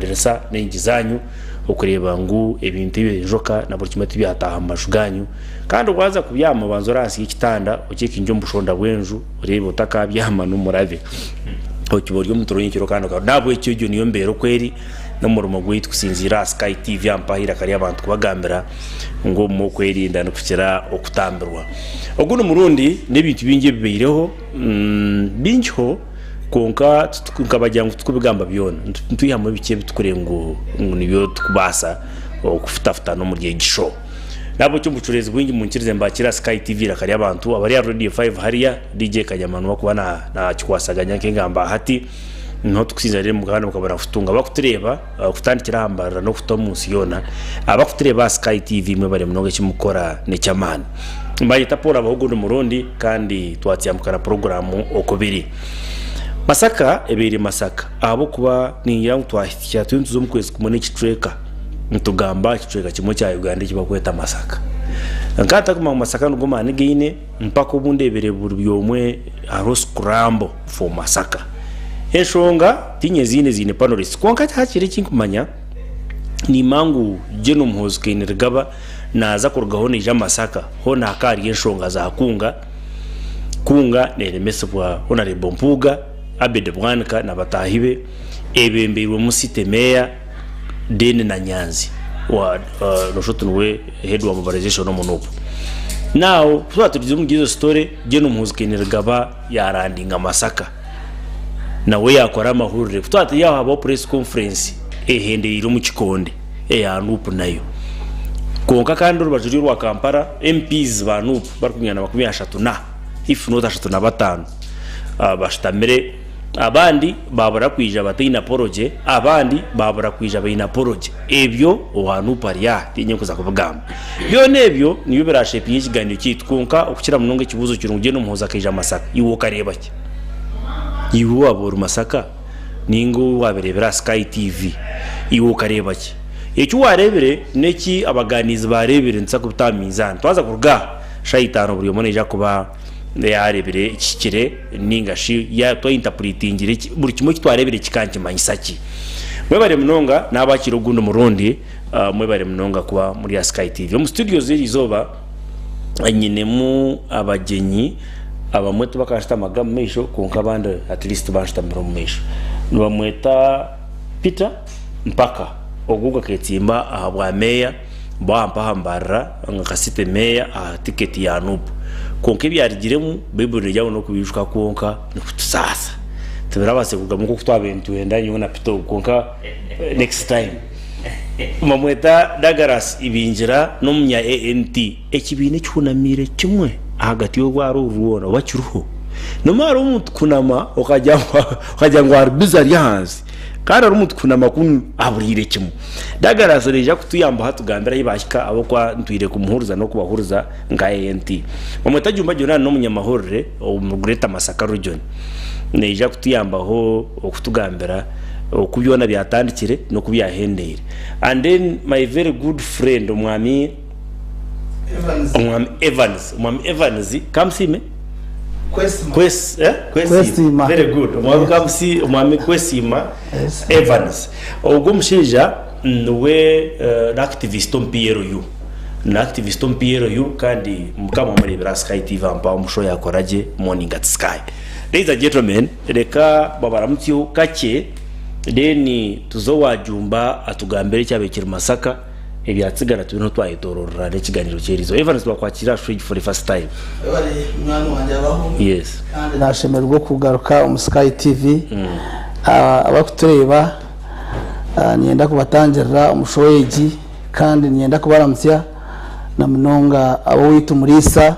kubagenderesa n'ingizanyu okureba ngu ebintu bijoka na buri kimwe byataha amashuganyu kandi waza kubyama banzo rasi y'ikitanda ukika injo mbushonda bwenju ureba utakabyama n'umurave okiboryo mutoronyikiro kandi nabwo icyo niyo mbero kweri no murumo gwitwa kusinzira Sky TV ampahira kari abantu kubagambira ngo mu kwerinda no kukira okutambirwa oguno murundi n'ibintu bingi bibireho binjo konka tukabajya ngo tukubigamba byona ntuyamo bike bitukure ngo nibyo tukubasa okufutafuta no mu gihe gisho nabo cyo mucureze bwingi munkirize mbakira Sky TV rakari abantu abari ya Radio 5 hariya DJ Kanyamanu bakubana na kikwasaganya kengamba hati no tukusinzira mu gahanda mukabara futunga bakutureba kutandikira hambara no kutomunsi yona abakutureba Sky TV mwe bare mnoge kimukora ne cyamana mbayita pora abahugu no murundi kandi twatsiyamukana programu Okubiri Masaka ebiri Masaka abo kuba ningira twahitya tuntuzo mu kwezi kumone kitreka ntugamba kitreka kimwe cya Uganda kibakweta Masaka nkata kuma Masaka ngoma nigine mpaka ubundebere buri byomwe aro scramble for Masaka eshonga tinye zine panoris konka hakiri kinkumanya ni mangu jeno mhozo kenirgaba naza kurgaho ne Masaka ho nakari eshonga za kunga neremesebwa honorable Mpuga abede bwanka na batahibe ebembewe musite meya dene na Nyanzi wa noshotunwe head wa mobilization no munupo now twaturize mu gizo story jeno mhozo kenirgaba yarandinga Masaka nawe yakora amahurire twate yaho aba press conference ehende iro mu kikonde ya nupu nayo konka kandi rubajuri rwa Kampala MPs ba nupu barikunyana 23 na if not 35 bashitamire abandi babura kwija batayina poroje abandi babura kwija bayina poroje ebyo ohanupa ya tinye kuza kubagamba byo nebyo niyo birashepiye ikiganiro cyitwunka okukira munonge kibuzo kirungiye no muhoza kija Masaka iwo karebaki iwo aburu Masaka ningo waberebera Sky TV iwo karebaki icyo warebere neki abaganizi barebere ntsa kutamizana twaza kuruga shayitano buri mone ja kuba yarebere ikikire ningashi ya to interpretingire buri kimwe kitwarebere kikanke manyisaki mwe bare munonga nabakiro gundo murundi mwe bare munonga kuba muri Sky TV mu studio ziri zoba anyine mu abagenyi abamwe tubakashita magam mesho konka bande at least bashita mesho nubamweta Peter mpaka oguga ketimba ahabwa meya bampa hambara ngakasite meya ticket ya nupu konke byarigiremu bibure yawo no kubishuka konka sasa tubirabase kugamuko kutwabentu enda nyona Peter konka next time mamweta Dagaras ibinjira no munya ANT ekibine cyunamire kimwe hagati yo gwaro ruona wakiruho no maro umuntu kunama okajangwa arbizari hanzi kandi ari umuntu kunama kun aburire kimwe Dagaras reja kutuyamba hatugambira yibashika abo kwa ntwire kumuhuruza no kubahuruza nga ANT mamweta jumba jona no munyamahorre umugureta Masaka region neja kutuyamba ho okutugambira okubyona byatandikire no kubyahendere and then my very good friend umwami Evans kamsime Kwesima very good umwami kamsi umwami Kwesima Evans ogumshija we activist Piero yu na activist Piero yu kandi mukama muri Sky TV ampa musho yakoraje morning at Sky. Ladies and gentlemen, reka babaramutyo kake deni tuzowajumba atugambere cyabekira Masaka ebyatsigara tubino twayitororera n'ikiganiro cyerizo Evans bakwakira free for the first time bari mwana wanje abaho yes kandi nashemerwa kugaruka mu Sky TV abakutureba nienda kubatangirira umushoyeji kandi nienda kubaramutya na munonga abo witu murisa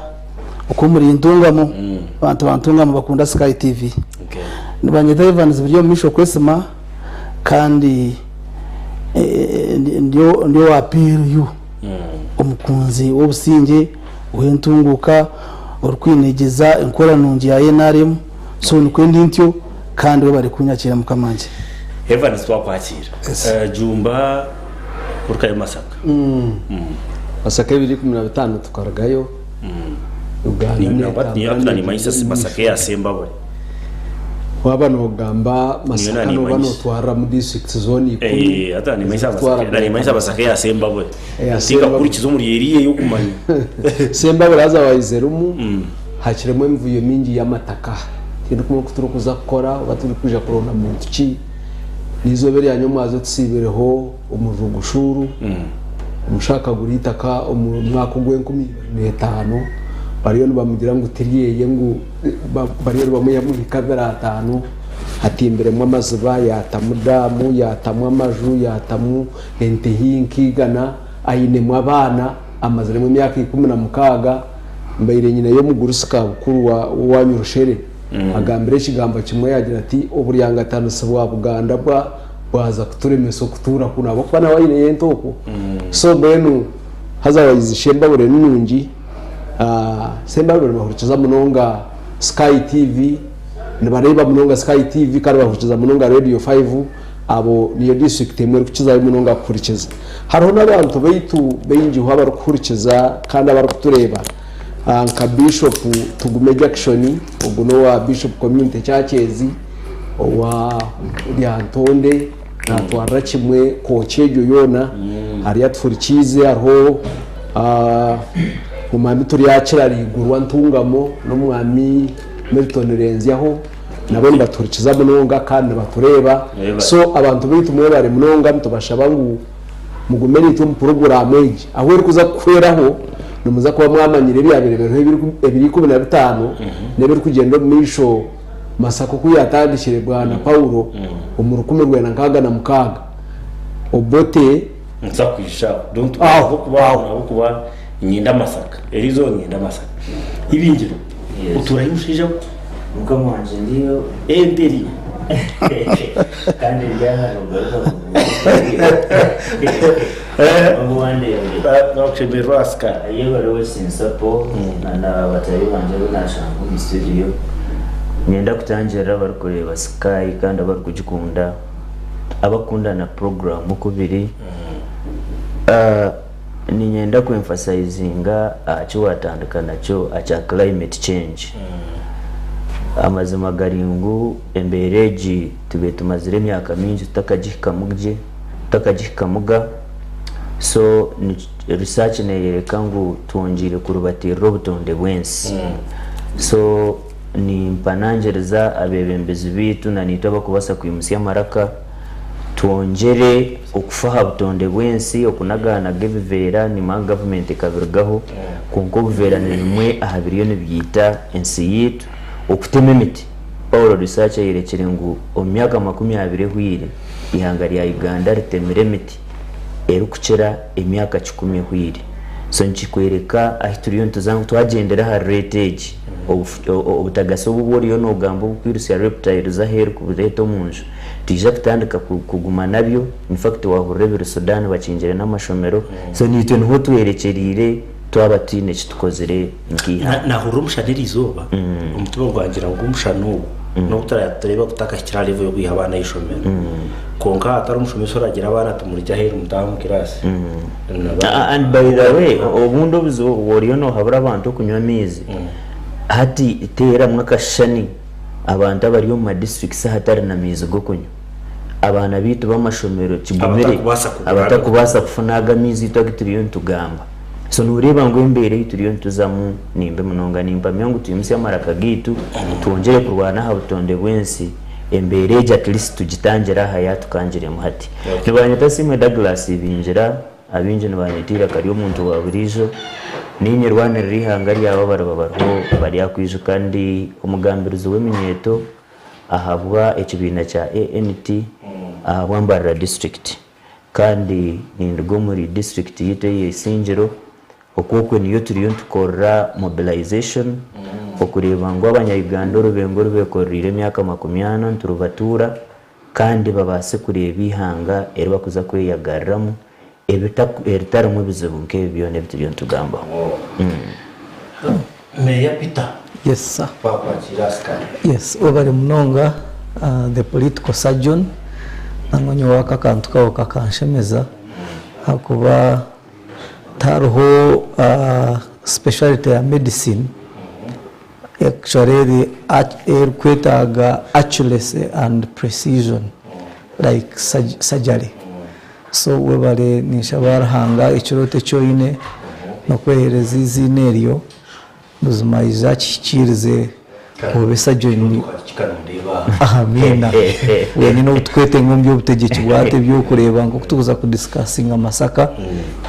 uko muri ndungamo abantu bantungamo bakunda Sky TV okay nibanyeta Evans byo misho kwesima kandi ndio wapiru umukunzi w'obusinge uhentunguka urukwinegeza inkora nungi ya NRM so nikwendi ntyo kandi we bari kunyakira mukamanje Evans twakwakira jumba urkaye Masaka Masaka 2015 tukaragayo Uganda ni Masaka ya Semba bwe wabana ogamba Masaka no bano twara mu district zone atani maisa Masaka ya Semba bwe singa kurikizo muri eriye yo kumanya Semba baraza wayizerumu hakiremo imvuyo mingi y'amataka kintu kumwe kuturukuza gukora baturi kuja kurona mu ntuki nizobere yanyu mwazo tusibereho umujugushuru umushaka guritaka umwaka gwe 15 bariyo bamugira ngo tiriyeye ngo bariyo bamuya muri kamera 5 hatimbiremo amazuba yatamudamu yatamwa amaju yatamu entehinki gana ayinemu abana amazire mu myaka 16 mbayire nyine yo mugurusuka bukuru wanyurushere agambire kigamba kimwe yagira ati oburyanga 5 sebwa Buganda baza kuturemeso kutura kuna bakwana wayine yentoko so benu haza wayizishemba bure nungi Semba bure bahurikiza munonga Sky TV nibareba munonga Sky TV kandi bahurikiza munonga Radio 5 abo niyo district emwe kukiza munonga kurikiza hariho n'abantu beitu benji ho abarukurikiza kandi abarukutureba nka Bishop Tugume Jackson uguno wa Bishop Community Churches wa Lyantonde natwara kimwe kochejo yona hari yatfurikize aho umwami turi yakira rigurwa ntungamo no mwami Milton Renziaho nabo baturikiza munonga kandi batureba so abantu bitu mwe bari munonga mtubashaba ngo mugumeni tu program age aho uri kuza kweraho numuza kuba mwamanyire byaberebero 2015 nebiri kugenda misho Masaka kuyatandishire bwana Paulo umurukume rwena nkaga na mukaga obote nzakwisha don't kuba nyinda Masaka erizo nyinda Masaka ibingiro uturayushije uko mwanje ndiyo enderi kandi ryana rugaruka umwande n'okshebero aska yego rero sinsapo na batari banje bunashanga mu studio nyenda kutangira bari kureba Sky kandi bari kugikunda abakunda na program Okubiri ni nyenda ku emphasizinga cyo watandukana cyo acha climate change amazima garingu embereji tube tumazire myaka mingi tutakagikamuga so research nereka ngo tuongire kurubatira ubutonde bwensi so ni mpanangereza abebembezi bitu na nitaba kubasa kwimusia maraka tuongere okufaha butonde bwensi okunagana gevera ni ma government kabirgaho konko guvera nimwe ahabiriyo nibyita ensi yitu okutema emiti Paulo research yerekere ngo omyaka 20 hwire ihangari ya Uganda ritemere emiti erukukira emyaka 10 hwire so nchikwereka ahituriyo ntuzangu twagendera ha ratage obutagaso buboriyo no gambo kwirusya reptile za her kubureto munju tija kutandika kuguma nabyo in fact wahurebere Sudan bacinjere n'amashomero so nitwe nho twerekerire twaba tine kitukozere ngiha na hurumshanira izuba umutubo gwangira ngo umushanu no tureba kutaka kiralevo yo kwiha abana yishomero konka atari umushomero soragira abana tumurya hera umutamu kirasi and by the way obundo bizo woriyo no habura abantu kunywa mizi hati tera mwakashani abantu abariyo mu districts hatari na mizi go kunywa abana bitu bamashomero kigumere abatakubasa kufunaga mizi twagitiriyo ntugamba so nureba ngo imbere yituriyo ntuzamu nimbe munonga nimba myangu tuyimisi amaraka gitu tuongere kurwana ha butonde bwensi embereje at least tugitangira haya tukangire muhati nibanyata simwe Douglas binjira abinje nibanyitira kariyo muntu wa burijo ninye rwana rihangari yabo barabaro bari yakwijo kandi umugambirizo w'eminyeto ahabwa ekibina cha ANT ahabwa Mbarara district kandi nindugo muri district yite yesinjiro okokwe niyo turiyo tukora mobilization okureba ngo abanya-Uganda rubengo rubekorire myaka 20 turubatura kandi babase kureba ihanga erba kuza kweyagaramo ebitara mu bizibu nk'ebyo nebyo tugamba Meya Peter Yes sir. Papa Chiraska Yes, obali munonga the political surgeon nangonyo waka kantu kawo kakanshemeza hakuba taruho specialty ya medicine actually erikwetaaga accuracy and precision like surgery. So webale nishabara hanga ikirote cyoine nokwehereza izina eryo buzima izakikirize obesa joini amina wene no twete ngombye obutegeki bwate byo kureba ngo kutuza ku discussing Masaka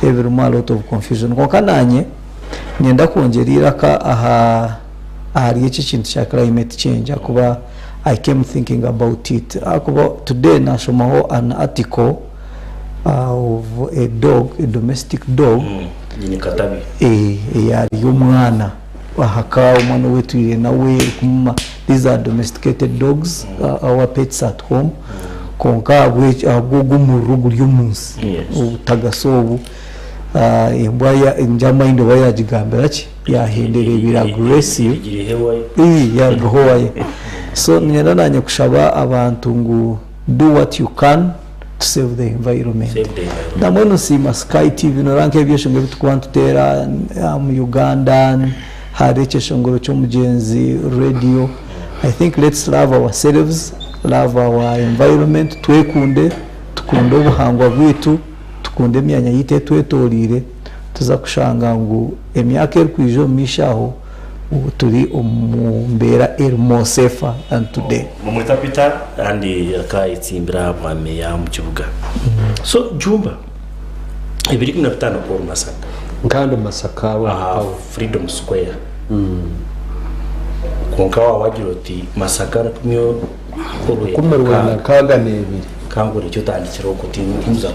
every a lot of confusion ko kananye nyenda kongerira ka aha ari iki kintu cya climate change akuba I came thinking about it akuba today nashomaho an article of a domestic dog Katabi yari y'umwana ahaka umwana wetu nawe kuma. These are domesticated dogs, our pets at home konka abwo mu rugo ry'umunsi utagasobu imbwa njama inde bayagigambira ki yahendere bira aggressive yagahoye. So nyenda nanye kushaba abantu ngo do what you can to save the environment. Ndamono si Masaka TV no ranke byeshonge bitukwantutera mu Uganda hari cyeshongoro cyo mugenzi radio. I think let's love ourselves, love our environment, tukunde ubuhangwa bwitu, tukunde myanya yite twetorire tuza kushanga ngo emyaka erikwijo mishaho turi omumbera more safer than today. Mumwita Peter andi akayitsimbira mwame ya mu kibuga. So Jumba ibiri kuna bitano ko Masaka nkando Masaka wa Freedom Square konkawa wagira uti Masaka kumyo kumerwana kaga nebiri kangure cyo tandikira ko tinza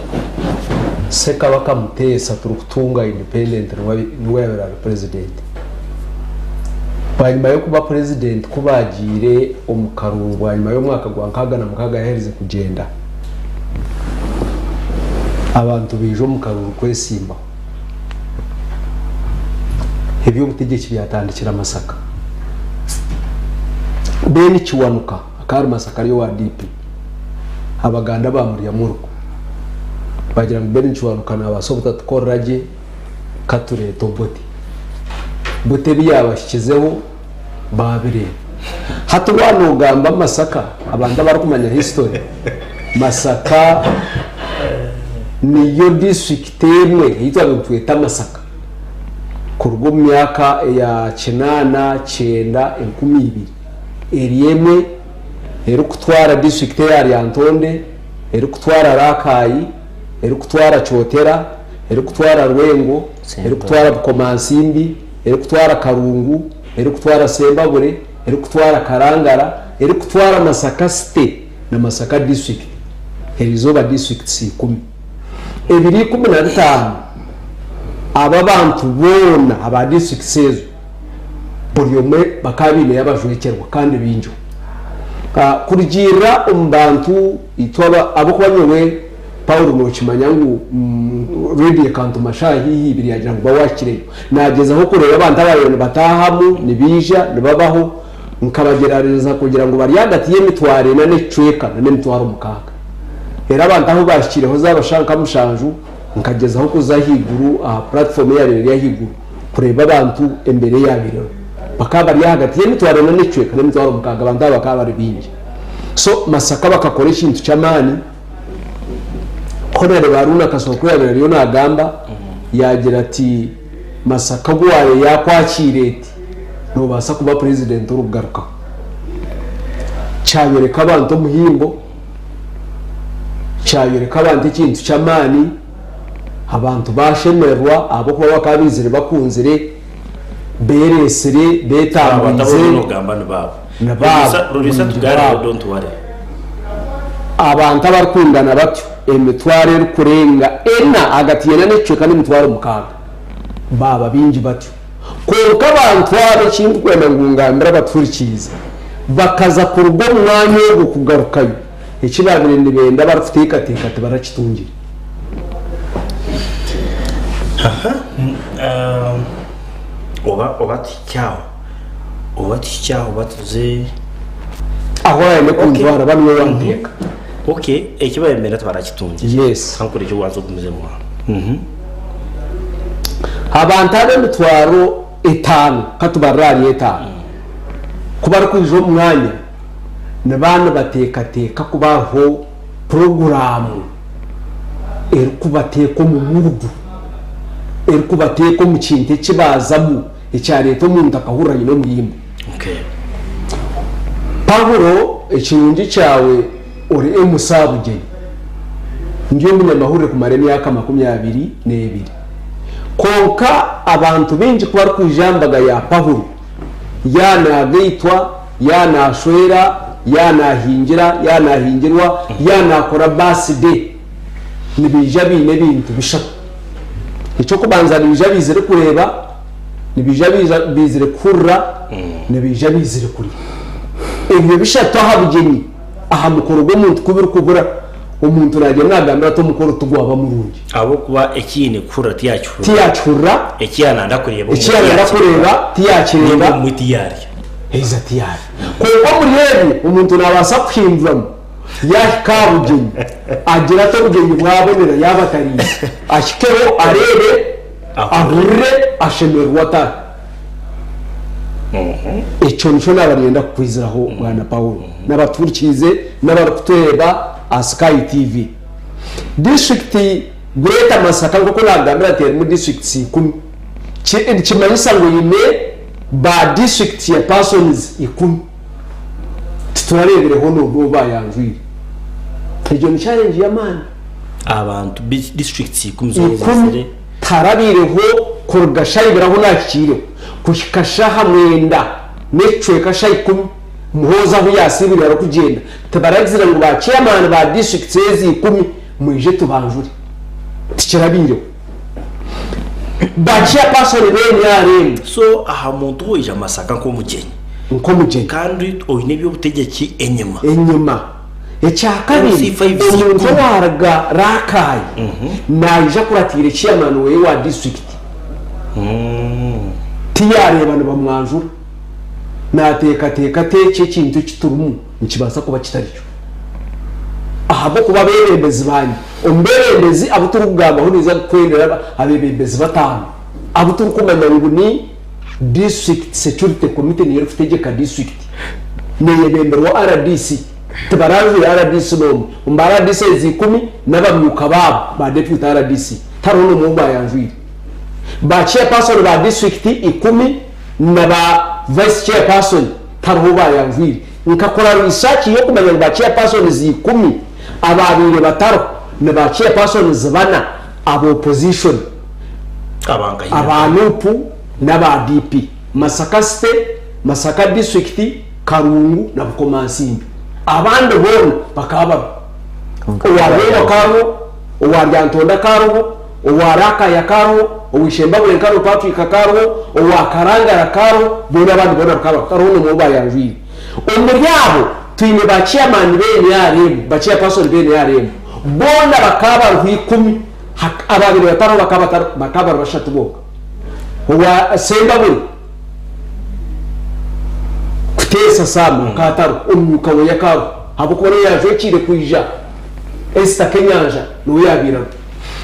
seka bakamutesa turi kutunga independent niwe yabera president banyuma yo kuba president kubagire omukarungu banyuma yo mwaka gwa nkaga na mukaga yahereze kugenda abantu bijo mukarungu kwesimba hebyo mutegeki byatandikira Masaka beni kiwanuka akari Masaka yo wa DP abaganda bamuriya muruko bagira ngo beni kiwanuka na basobota tukorraje kature toboti bote byabashyizeho babire hatubano gamba Masaka abanda bari kumanya history Masaka niyo district imwe yitwa tweta Masaka kurwo myaka ya 8 eriyeme eri kutwara district ya Antonde eri kutwara Rakayi eri kutwara Chotera eri kutwara Rwengo eri kutwara Bukomansimbi eri kutwara Karungu eri kutwara Sembabure eri kutwara Karangara eri kutwara Masaka state na Masaka district erizoba districts 10 ebiri 15 aba bantu bona aba district sezo buri umwe bakabine yabajwekerwa kandi binjo kurijira umbantu itwaba abo kwanyewe Paul Mochimanyangu radio kantu mashahi ibiri yagira ngo bawakire nageza aho kureba abantu abayone batahamu nibija nibabaho nkabagerareza kugira ngo bari hagati y'emitware na necweka na n'emitwaro mukaga era abantu aho bashikireho zabashanka mushanju nkageza aho kuzahiguru platform ya higuru kureba abantu embere yabiro bakaba bari hagati y'emitware na necweka na n'emitwaro mukaga abantu bakaba bari binje. So Masaka bakakora ikintu cy'amani korere baruna kasoko yabere yo nagamba yagira ati Masaka gwaye yakwakirete no basa kuba president urugaruka cyayereka abantu muhimbo cyayereka abantu ikintu cy'amani abantu bashemerwa abo kuba bakabizire bakunzire beresere betambize Rurisa tugara don't worry abantu abarkundana batyo emitware rukurenga ena agatiyena neceka n'emitware mukaga baba binji batyo konka abantu abakintu kwenda ngungambira baturikiza bakaza ku rugo mwanya wo kugarukayo ikibabire nibenda barufiteka teka barakitungira obati batuze aho yane kuntwara bamwe banteka okay ekibayemera twarakitungira yes hankore cyo wazo kumezemo abantu abe mitwaro 5 katubarari 5 kuba ari kwijo umwanya n'abana batekateka kubaho porogaramu eri kubateka mu mudu eri kubateka mu kintu kibazamu icya leta umuntu akahuranye no muyimbo Pawulo ekirungi cyawe uri emusabugeni ndiyo munyamahurire kumara emyaka 22 konka abantu benshi kuba kujambaga ya Pawulo yanagaitwa yanashwera yanahingira yanahingirwa yanakora birthday nibija bine bintu bishaka icyo kubanza nibija bizire kureba nibija bizire kurra nibija bizire kuri ibyo bishatu ahabugeni aha mukoro go muntu kubira kubura umuntu nagiye mwagambira to mukoro tugwaba murungi abo kuba ekine kura tiyachura ekiyana kureba tiyachireba mu tiyari heza tiyari ko muri yewe umuntu nabasa kwimvamo yakabugeni agira to bugeni bwabonera yabatariye ashikeho arebe ahurre ashemerwa ta icyo nico nabarenda kwiziraho mwana Paulo n'abaturikize n'abaruteba Sky TV district Greater Masaka ko nagambira ati mu district 10 kimanyisa ngo yine ba district ya persons 10 turarebere hono bo bayanjwira ejo ni challenge ya man abantu district 10 tarabireho kurugashayibiraho nakire kushikasha hamwenda necwe kashayi 10 muhoza aho yasibirira kugenda tabarazira ngo ba chairman ba district 10 mwije tubanjure tikirabire ba chairperson bene yare so aha muntu hoje Masaka nko mugeni kandi oyine byo butegeki enyuma ecyakabiri umuntu waraga rakaye naje kuratire chairman we wa district tiyarebana bamwanjura nateka teke kintu kiturumu nikibasa kuba kitariyo ahabo kuba berembezi banye omberembezi abuturu kugamba ho niza kwendera abebembezi batanu abuturu kumenya ngo ni district security committee niyo fitegeka district neye bemberwa RDC tabaraje RDC no umbara RDC 10 n'abamyuka babo ba deputy RDC taruno mu bayanjwira ba chairperson ba district 10 na ba vice chairperson taruho bayanjwira nkakora research yo kumenya ba chairperson 10 ababire bataro na ba chairperson zabana abo opposition abanupu na ba DP Masaka state Masaka district Karungu na Bukomansimbi abandi bona bakaba uwabera karo uwaryantonda karo uwaraka ya karo uwishemba bure karo Patrick karo uwakarangara karo bona abandi bona bakaba karo no muba yanjwira umuryango twine ba chairman bene yare ba chairperson bene yare bona bakaba rwikumi ababiri bataro bakaba bashatu boka uwa semba bure kutesa samu kataro umwuka we yakaro abo kubona yaje kire kuija esta kenyanja no yabira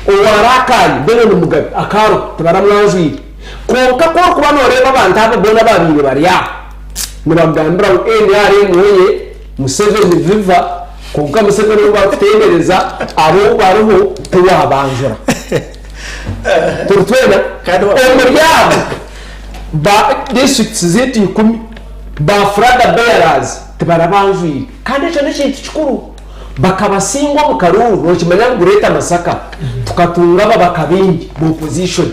uwarakaye bene n'umugabe akaro tabaramwanjwira konka ko kubano reba abantu abo bona babiri bari ya muragambira yare mwoye Museveni viva konka Museveni batendereza abo baruho tuwabanjura turutwena umuryango ba district ziti 10 ba frada bearers tibarabanjwira kandi cyo n'kintu kikuru bakabasingwa mu karuru no kimanya Greater Masaka tukatunga babakabingi mu opposition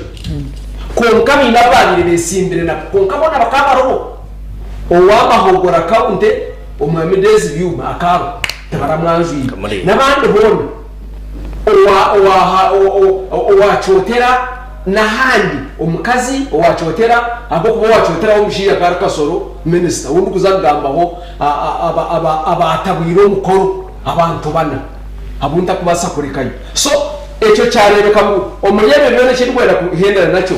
konka bina babiri besimbire na konka bona bakabaruho owamahogora kaunte omwamidezi byuma akaro tabaramwanjwira nabandi bona owachotera nahandi omukazi owachotera abo kuba wachotera omushiya karakasoro minister wundi kuzagambaho abatabwira omukoro abantu bana abunta kubasa kurikanye so echo cyarebeka omuyebe byone kirwera kuhendera nacyo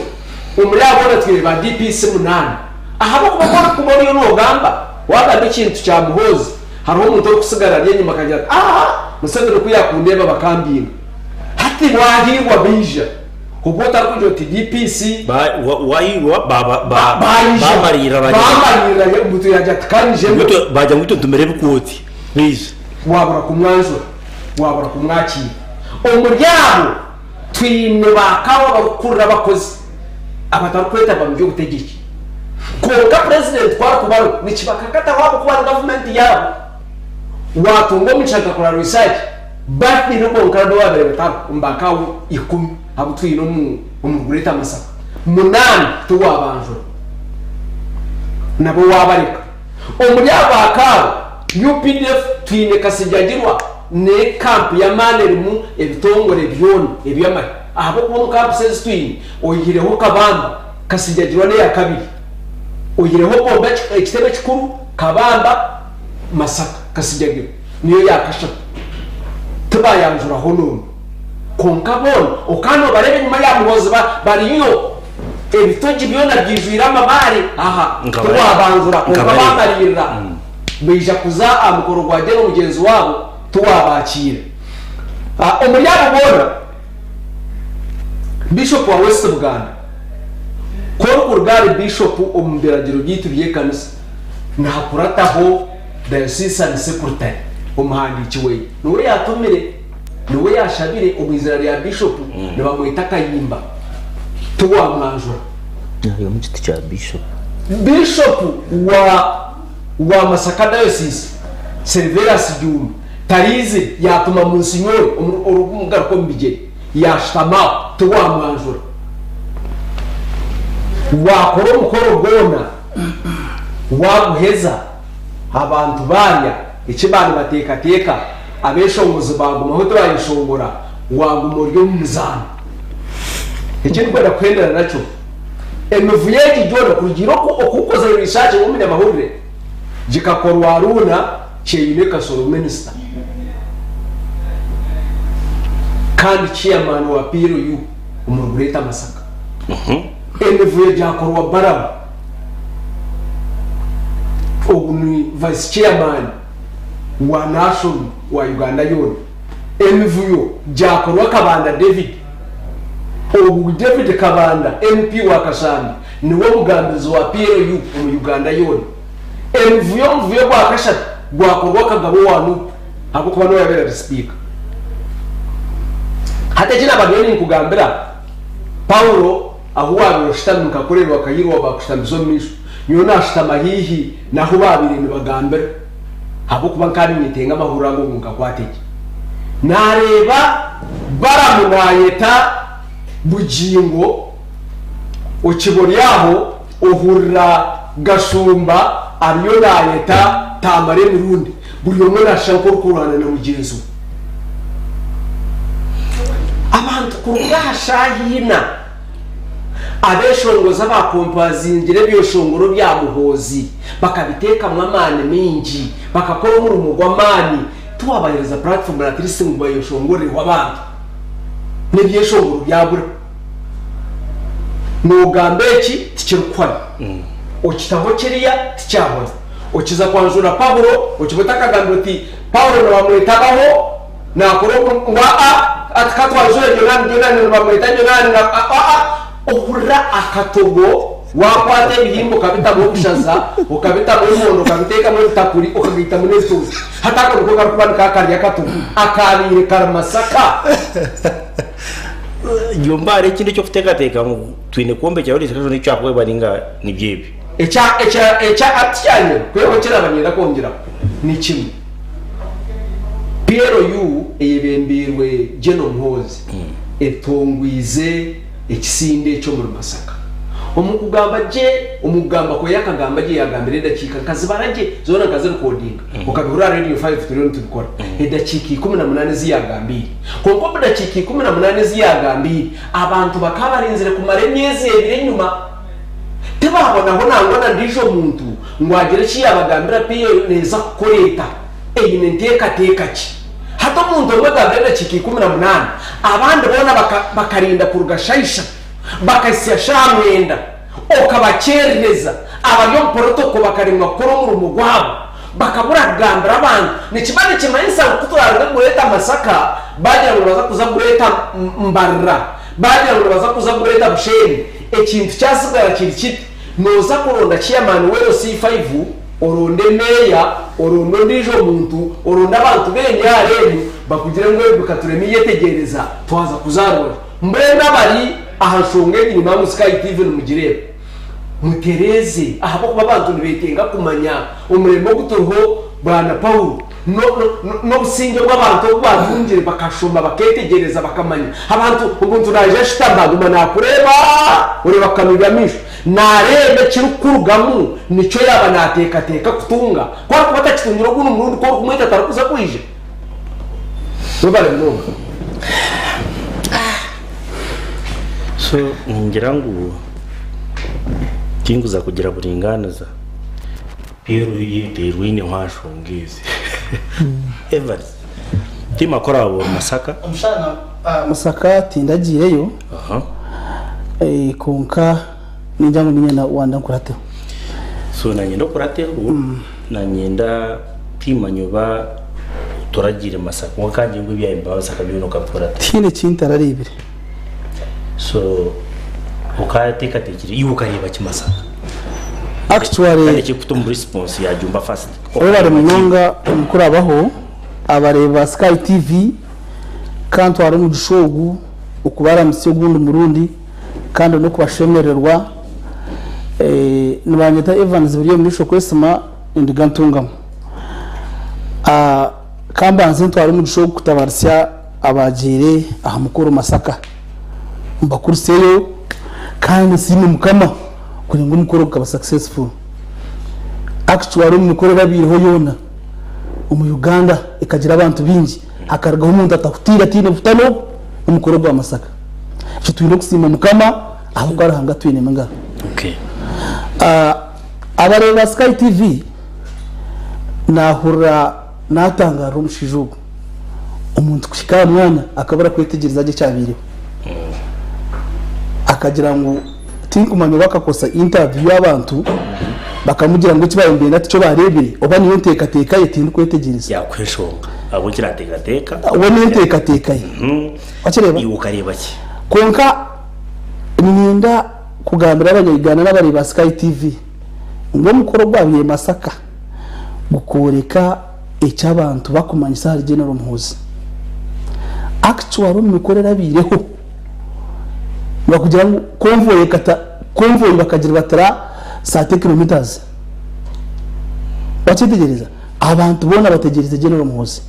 umuyabona twire ba DPC 8 ahabo kubakora kubona yo gamba waga n'ikintu cya muhozi hariho umuntu kusigara nyuma kajya Museveni kuyakundeba bakambinga hati wahirwa bija kuko utakujo TDPC bamarira mutu yaje atakanje bajya mu tumere bukoti please wabura kumwanzura wabura kumwakira umuryango twine bakawa bakurura abakozi abatarukweta bamuje gutegeka konka president kwa kubaro nikibakakata wabo kuba government yabo watungo mchaka kora research but ni konka ndo wabere batako mbakawo 10 abutwino mu umugureta Masaka munani tuwabanjo nabo wabareka umuryango bakawo UPDF twine kasijagirwa ne camp ya manerimu ebitongore byone ebyama abo ko camp says twine oyireho kabamba kasijagirwa ne ya kabiri oyireho bomba ekitebe kikuru kabamba Masaka kasijagirwa niyo yakasha tubayanjura hono konkabon okano barebe nyuma ya muhozi bariyo ebitoji byona byijwira amabare aha tuwabanjura okabamarira bija kuza amukoro gwade n'umugenzi wabo tuwabakira umuryango bona Bishop wa West Buganda ko kurugari Bishop omuberagiro gitubye kanisa nakurataho diocese and secretary umuhandiki we nuwe yatumire nuwe yashabire umwizera ya Bishop nibamwita Kayimba tuwamwanjura yo mu giti cya Bishop wa Masaka diocese Severus Juma tarize yatuma monsignor urumugaruko mbije yashtama tuwamwanjura wakoro mukoro gona waguheza abantu barya ikibani bateka abeshongozi baguma hoto bayishongora wagumuryo muzana ikindi kwenda kwendera naco emuvuye kijoro kugira ko okukoza research mu myamahurire jikakorwa runa cyeyine kasoro minister kandi chairman wa PRU umurugureta Masaka emuvuye jakorwa baraba oguni vice chairman wa nation wa Uganda yone emuvuyo jakorwa Kabanda David David Kabanda MP wa Kashambi niwe mugambizi wa PRU mu Uganda yone mvuyo kwa kasha gwakorwa kagabo wanu abo kuba no yabera speaker hata jina bageni kugambira Paulo ahuwa bishtamika kureba akayirwa bakustambizo misho nyona ashtama hihi naho babiri ni bagambira abo kuba kandi nitenga mahurago mukakwateke nareba baramunayeta bujingo ukibori yaho ohurira Gashumba ariyo nayeta tamare murundi buri umwe nashaka kurana na mugenzi abantu kurugashahina abeshongoza bakompazingire byoshongoro bya muhozi bakabiteka mwamane mingi bakakora umurumo gw'amani tuwabahereza platform na Kristo ngo bayoshongore w'abantu nebyeshongoro byabura nugambeki tikirukwana okitaho kiriya ticyabona okiza kwanjura Paulo okibutaka gamboti Paulo no bamwitabaho nakoro ngwa atkatwajura jonani bamwitaje nani ohura akatogo wakwate bihimbo kabita mu kushaza ukabita mu mono kabiteka mu takuri ukagita mu nestuzi hatako ko garukubana kakariya katugu akabire Masaka yombare kindi cyo kutekateka twine kombe cyawe rikazo ni cyakwe baringa ni byebi echa atyanye kweho kirabanyira kongera ni kimwe PRU eyebembirwe Geno Mhozi etongwize ekisinde cyo mu Masaka omukugamba umugamba ko yakagamba yagambire dakika kazibaraje zona kaze recording ukabihura radio 5 trillion tubikora edakiki 18 ziyagambire konko dakiki 18 ziyagambire abantu bakabarinzire kumare myezi ebire nyuma tebabona ho nangona ndijo muntu ngwagire kiyabagambira piyo neza koreta eyine nteka ki hata muntu umugambire dakiki 18 abandi bona bakarinda kurugashayisha bakasya shamwenda okabakereza abayo protocol bakarimwa koro mu mugwabo bakabura gambira abantu nikibane kimanisa kutwara ngureta Masaka bagira ngo baza kuza ngureta mbarra bagira ngo baza kuza kureta busheri ikintu cyasigara kiri kiti noza kuronda chairman wero C5 oronde meya orondo ndijo muntu oronda abantu benyaremu bakugira ngo bikatureme yetegereza twaza kuzarora mbenda bari ahashonge nyuma mu Sky TV n'umugirebe mutereze ahabo kuba abantu nibetenga kumanya umurimo gutorho bana Paulo no businge bw'abantu badungire bakashoma baketegereza bakamanya abantu ubuntu naje shitamba nakureba uri bakamigamisha narebe kirukurugamu nico yaba nateka kutunga kwa kubata kitungiro guno murundi ko kumweta tarakuza kwije ubale mnonga so ngira ngo kinguza kugira buringaniza pero yiterwine hwashongeze Evans tima kora abo Masaka umushana Masaka tindagiyeyo konka ninjango ninyana wanda kurate so nanyenda kurate nanyenda tima nyoba turagire Masaka wakanje ngo bya imbabaza kabino kaporate tine cintararibire so ukayateka tekiri yukareba kimasaka actually kandi kikutumba response ya jumba fast obare munonga umukuru Abaho abareba Sky TV kantu ari mu gishogu ukubara mutse gundi murundi kandi no kubashemererwa nibanyeta Evans buriye muri shokwesima indigantungamo kambanze ntwari mu gishogu kutabarsya abagire aha mukuru Masaka mbakurseyo kandi sime mukama kuri ngo mukoro ukaba successful actually umukoro babiriho yona mu Uganda ikagira abantu bingi akaragaho umuntu atakutira tine butano umukoro gwa Masaka cyo tuyino kusima mukama aho garahanga twine manga okay abareba Sky TV nahura natanga rumushijugo umuntu kushika mwana akabara kwitegereza aje cyabiriho akagira ngo tinkumanye bakakosa interview y'abantu bakamugira ngo kibaye mbere natico barebere oba niyo nteka yetindu kwetegereza yakweshonga abo kirateka uwo niyo nteka akireba yukareba ki konka ninyenda kugambira abanyayigana n'abareba Sky TV ngo mukoro gwabiye Masaka gukoreka icyabantu bakumanyisa hari general muhozi actually umukorera bireho bakugira ngo convoy bakagira batara 30 kilometers bacetegereza abantu bona bategereza general muhozi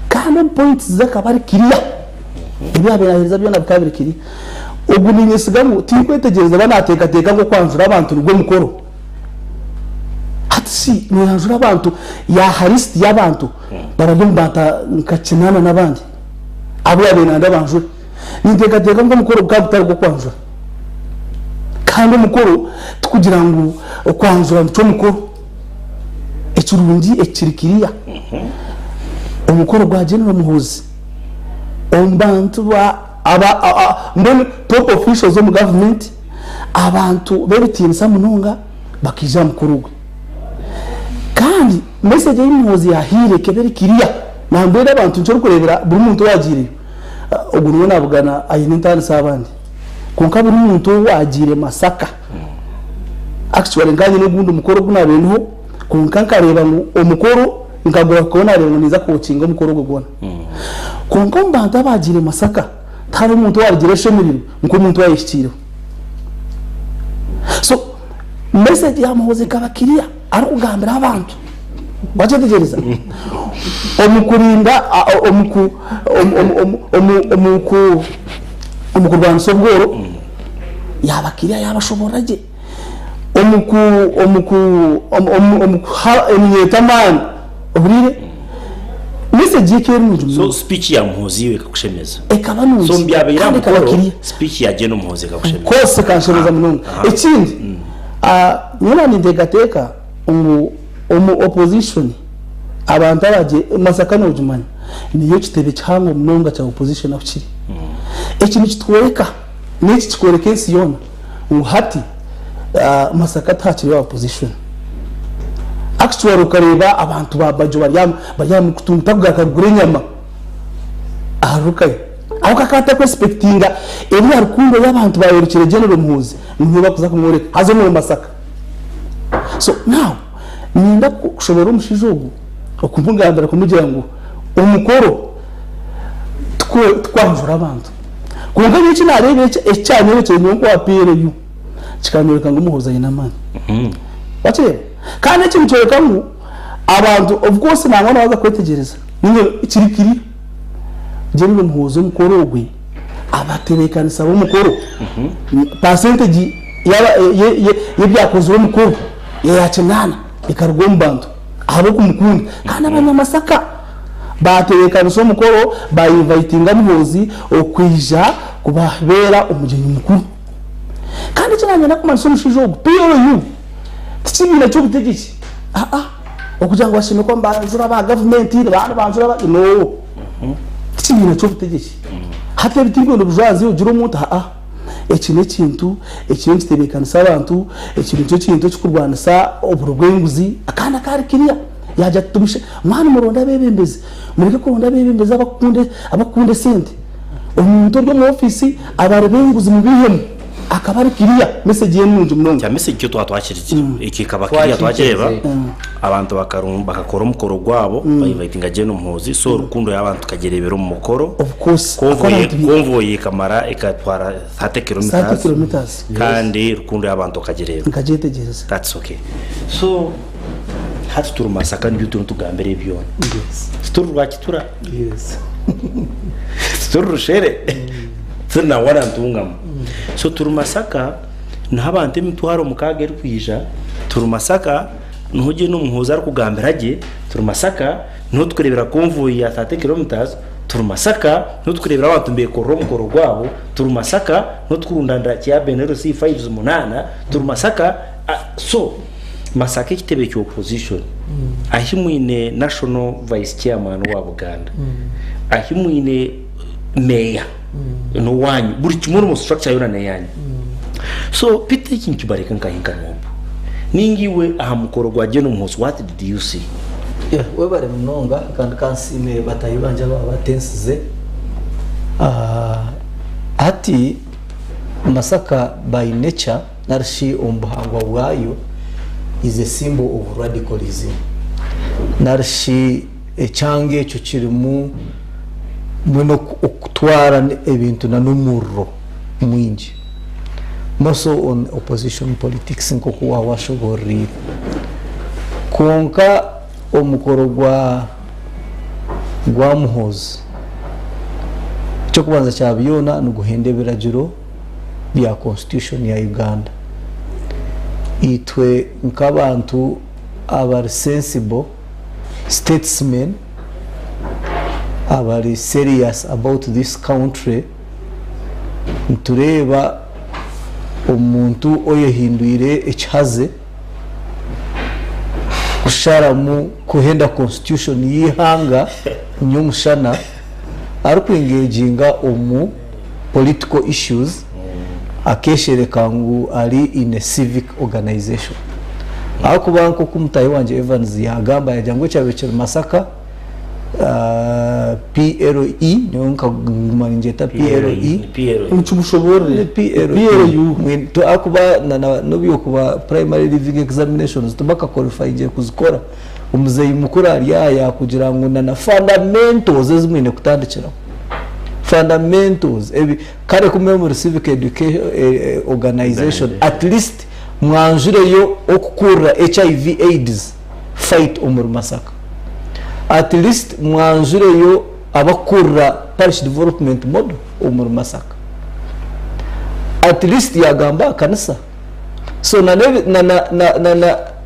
kandi points zakabari kiriya ibyaberaheza byo nabakabiri kiri ubu ni nyesigamu tikwetegereza banateka ngo kwanjura abantu rwo mukoro hatsi no yanjura abantu ya harist y'abantu baradumbata nkacinana nabandi abo yabenanda banjura niteka ngo mukoro bwabutari bwo kwanjura kandi mukoro tukugira ngo kwanjura cyo mukoro ekirundi ekirikiriya umukoro gwa general muhozi ombantu ba mbone top officials of government abantu bebitinsa munonga bakija mukuru kandi message y'umuhozi yahire kebere kiriya nambere abantu cyo kurebera buri muntu wagire ugunwe nabugana ayinintani sabandi konka buri muntu wagire Masaka actually nganye n'ugundi mukoro gunabentu konka kareba ngo umukoro nkagura kubona rero niza coaching umukoro gugona konka mbanda bagire Masaka tari umuntu wagire shemiriro nko umuntu wayishikira so message y'amuhoze kabakiriya ari ugambira abantu bacetegereza omukurinda omukurwanya sobworo yabakiriya yabashoboraje emyetamani oburire message yekeri so speech ya muhozi we kakushemeza ekaba nunzi so mbyabira mukoro speech ya geno muhozi kakushemeza kose kanshobeza munonga ikindi nyina nindegateka opposition abantu abaje Masaka no jumanya niyo kitebe cyango munonga cya opposition afukiri ikintu kitwereka n'iki kikwereka insiyona uhati Masaka takiri wa opposition actually ukareba abantu babajo baryam kutunta bwakagure nyama arukaye aho kakata ko expectinga ebi arukundo y'abantu bayorukire General Muhozi niba kuza kumureka hazo mu Masaka. So now ninda kushobora umushijogo okumbungandira kumugira ngo umukoro twanjura abantu kunga n'iki narebe ecyanyero cyenye ko apere kikanyoreka ngo Muhozi y'inamana bakire kandi iki mutoreka mu abantu of course nangwa baza kwetegereza ninyo ikirikiri General Muhozi umukorogwe abatebekanisa bo mukoro percentage y'ibyakozwe mukoro yayacenana ikarugombantu abo kumukunda kandi abanyamasaka batebekanisa mukoro bayinvitinga Muhozi okwija kubabera umugeni mukuru kandi cyane nakumanisa umushijogo PRU tikibina cyo gutegeki okugira ngo bashime ko mbanzura ba government n'abantu banzura ba no tikibina cyo gutegeki hata bitingo n'ubujazi ugira umuntu ekine kintu kitebekanisa abantu ekine cyo kintu cyo kurwanisa oburugwenguzi akana kari kiriya yaje tumushe mwana muronda bebembeze mureke ko ronda bebembeze abakunde sente umuntu ryo mu office abarebenguzi mu bihemu akabari kiriya message y'umuntu munonga ya message cyo twakirikira iki kabakiriya twakireba abantu bakakora umukoro gwabo bayivitinga General Muhozi so rukundo y'abantu kagerebera mu mukoro of course konvoye kamara ikatwara 30 kilometers kandi rukundo y'abantu kagerebera kajetegereza that's okay so hatu turu Masaka n'ibyo tugambere byo turu rwakitura turu shere tuna wana ntungamo so turu Masaka n'abantu imitwaro mukage rwija turu Masaka nuhuje n'umuhoza ari kugambira aje turu Masaka ntutkurebera konvoye ya 30 kilometers turu Masaka ntutkurebera abantu mbe koromkoro gwabo turu Masaka ntutkurundandira cya benero C5 turu Masaka so Masaka kitebe cyo opposition ahimwine national vice chairman wa Buganda ahimwine mayor no wanyu buri kimwe mu structure yona nayanyu so pite kintu bareka nkahinga nombo ningiwe aha mukoro gwa General Muhozi what did you see we bare munonga kandi kansime batayibanja batensize ati Masaka by nature narshi ombuhangwa bwayo is a symbol of radicalism narshi echange cyo kirimu mweno okutwara ebintu na numuro mwinji moso on opposition politics nko kuwa washogori konka omukoro gwa Muhozi cyo kubanza cyabiyona no guhendebera jiro bya constitution ya Uganda itwe nkabantu abari sensible statesmen abari serious about this country ntureba umuntu oyehinduire ekihaze kusharamu kuhenda constitution yihanga nyomushana ari engaginga omu political issues akeshereka ngu ari in a civic organization akubanko kumutayi wanje Evans yagamba yajangwe cyabekera Masaka PRE nyonka gumanjeta PRE umucubushobore PRU to akuba no byo kuba primary living examinations tubaka qualify je kuzikora umuzeyi mukuru ya kugira ngo na fundamentals ezimwe kutandikira fundamentals ebi kare kumemora civic education organization at least mwanjure yo okukura HIV AIDS fight umur Masaka at least mwanjure yo abakura parish development model umur Masaka at least yagamba kanisa so na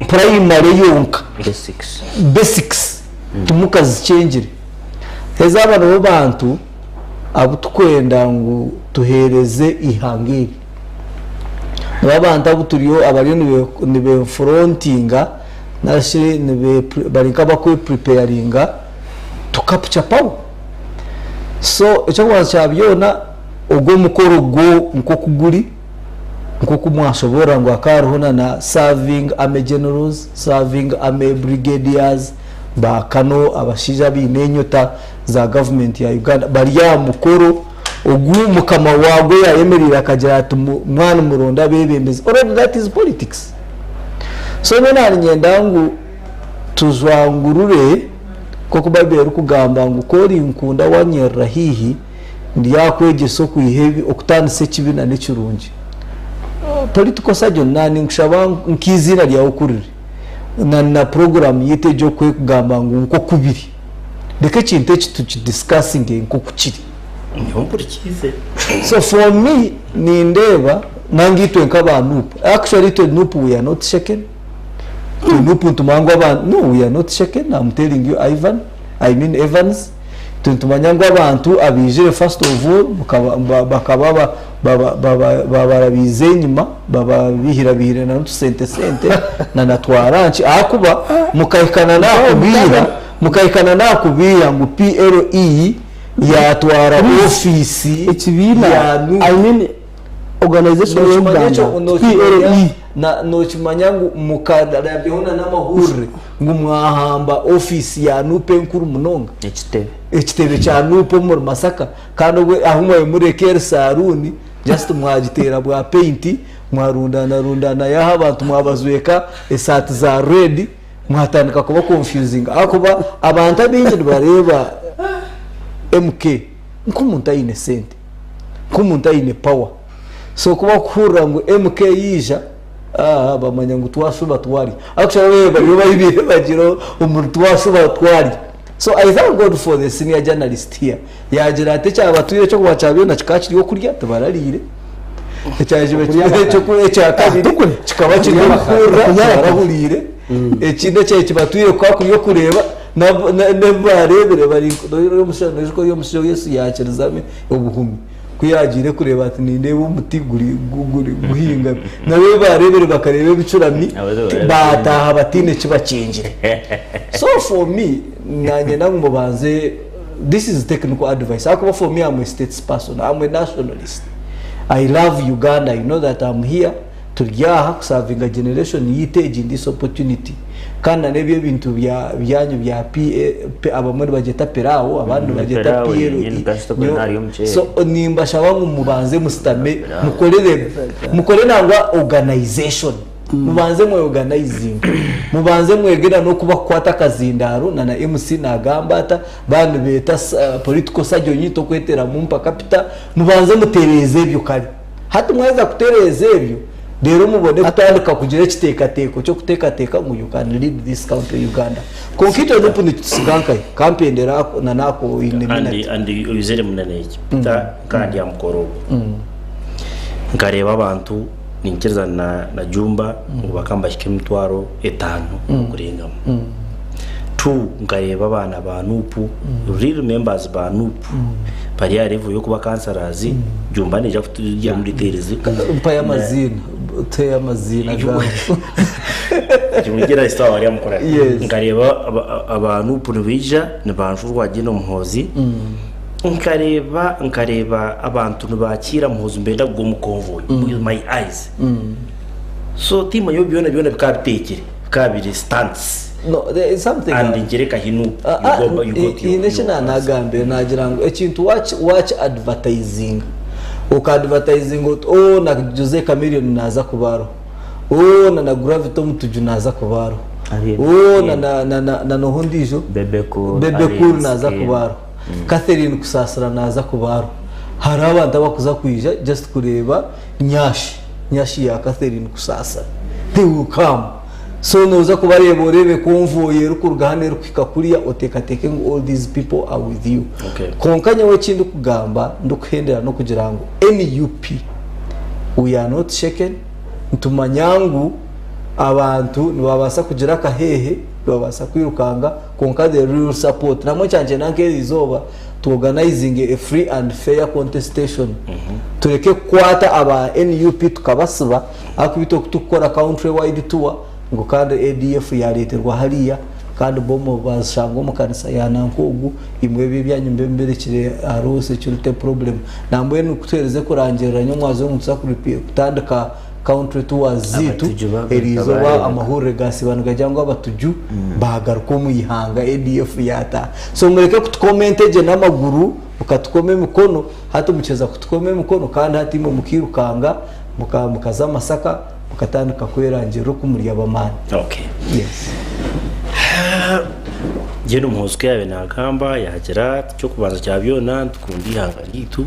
primary yonka basics tumukazi change hezaba no bantu abutukwenda ngo tuhereze ihangiri n'abantu abuturiyo abariyo nibe frontinga nashire nibe barika bakwe preparinga to capture power so icyo kwaza cyabiyona ubwo mukoro go nko kuguri nko kumwashobora ngo akaruhona na serving army generals serving army brigadiers bakano abashija binenyota za government ya Uganda bari ya mukoro ogu mukama wagwe yayemerera akagira ati mwana muronda bebembeze already that is politics. So none nyenda ngu tuzwangurure koko babere kugamba ngo kori nkunda wanyerra hihi ndiyakwegeso kuyihebi okutandise kibina n'ekirungi. Political surgeon nani nkushaba nkizina lya okurire na program yite jo kwe kugamba ngo nko kubiri deke kintu ekitu discussing nko kukiri nyompurikize. So for me nindeba nangitwe nk'abantu actually to nupu we are not shaken to nupu ntumangwa abantu no we are not shaken. I'm telling you Ivan, I mean Evans, tuntumanyangwa abantu abijire first of all bakaba barabize nyuma bihira na tusente na natwaranchi akuba mukayikana nakubira ngo PLE yatwara office ekibina I mean organization y'Uganda PLE na no chimanyangu mukadara byona n'amahurire ngo mwahamba office ya nupe nkuru munonga ekitebe cya nupe mu Masaka kandi we ahumwe muri Ker Saruni just mwagitera bwa paint mwarundana yaha abantu mwabazweka esati za red mwatandika kuba confusing akuba abantu abinje bareba MK nkumuntu ayine sente nkumuntu ayine power. So kuba kura ngo MK yija bamanya ngo twashuba twari actually we bari bibire bagiro umuntu twashuba twari. So I thank God for the senior journalist here yagira ate cyabatuye cyo kubacabyo na kikakiriyo kurya tabararire cyaje cyo kure cya kabiri kikaba kiri gukura barahurire ekinde cyo kibatuye kwa kuriyo kureba na barebere bari umushano ko yo musho Yesu yakirizame ubuhumi kuyagire kureba ati ninde umuti guri guhinga nawe barebere bakarebe bicurami bataha batine kibakingire. So for me nanye namubanze this is technical advice. Akuba for me I'm a statesperson, I'm a nationalist. I love Uganda. I know that I'm here to serving a generation yitage in this opportunity. Kana nebyo bintu byanyu bya abamwe bageta perawo abandi bageta PLE. So nimba shabangu mubanze mustame mukore nangwa organization mubanze mwe organizing mubanze mwegera no kuba kwata kazindaro na MC nagambata bantu beta political surgeon nyito kwetera mumpa capital mubanze mutereze ibyo kari hati mweza kutereze ibyo rero mubone kutandika kugira kitekateko cyo kutekateka mu you can lead this country Uganda konkito no puni tsiganka campaign rako na nako in minute andi uzere munaneki pita kandi amkoro nkareba abantu ninkiriza na jumba ubakamba shikimtwaro 5 kurengamo tu nkareba abana ba nupu real members ba nupu bari yarevu yo kuba kansarazi jumba neja kutugira muri terezi mpaya amazina jumugira istawa wari amukora nkareba abantu purubija nibanjurwa gino muhozi nkareba abantu bakira muhozi mbenda bwo mukonvoy with my eyes. So tima yo byona bikabitekere kabiri stance. No, there is something and ingereka hinu you got ineshina nagambe nagira ngo ekintu watch advertising advertising na Jose Chameleone naza kubaro na Gravito mutuju naza kubaro na nohondijo bebe cool naza kubaro Catherine kusasira naza kubaro hari abantu abakuza kwija just kureba nyashi ya Catherine kusasa they will come. So noza kubareba urebe konvoye rukurugane rukika kuriya otekateke ngo all these people are with you. Konkanya we kindu kugamba ndukuhendera no kugira ngo NUP we are not shaken ntumanyangu abantu nibabasa kugira kahehe babasa kwirukanga konka the real support namwe cyanje nankeri izoba to organizing a free and fair contestation tureke kwata aba NUP tukabasiba akubito kutukora country wide tour ngo kandi ADF yareterwa hariya kandi bomo bashango mu kanisa yanankogu imwe bibyanyu mbemberekire arose cyurute problem nambwe nukutereze kurangeranya mwazo mutsa kuri kutandika country tours zitu Abatuju baga- erizoba baga- amahuriro gasibanuka cyangwa abatuju bahagaruka mu ihanga ADF yata so mureke kutukomenteje n'amaguru mukatukome mikono hata mukeza kutukome mikono kandi hati mu mukirukanga mukaza Masaka mukatandika kwerangira kumuri abamani. Okay. Yes. Jeno muhuzwe yawe nagamba yagera cyo kubanza cyabyona tukundi ihanga ritu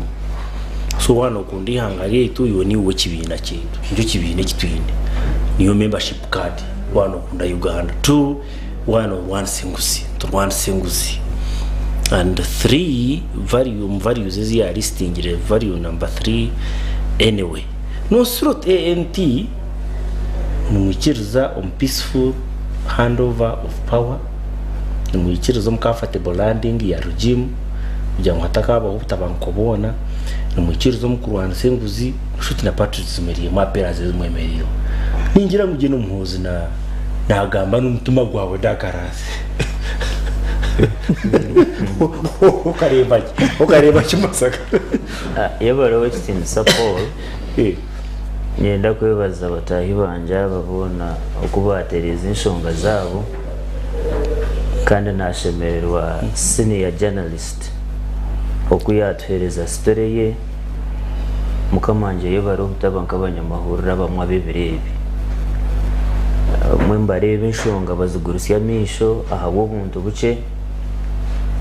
so wano kundi ihanga ritu yo ni wo kibina cyetu cyo kibine kitwine niyo membership card wano kunda Uganda 2 one singusi and 3 values is ya listing value number 3 anyway no slot ANT numukiriza peaceful handover of power numukiriza comfortable landing ya regime kugira ngo hatakaba utabankobona numukiriza kurwana senguzi nshuti na patriotism iri mapera zimwemerero ningira ngo gino muhuzi nagamba n'umutima gwawe dakarase okareebaki Masaka yabaro in support nyenda kwebaza batahi banja babona okubatereza inshonga zabo kandi nashemererwa senior journalist okuyatuhereza story ye mukamanje yebaro utabanka abanyamahurura bamwe bebirebi mwe mbarebe inshonga bazigurusya misho ahabo buntu buce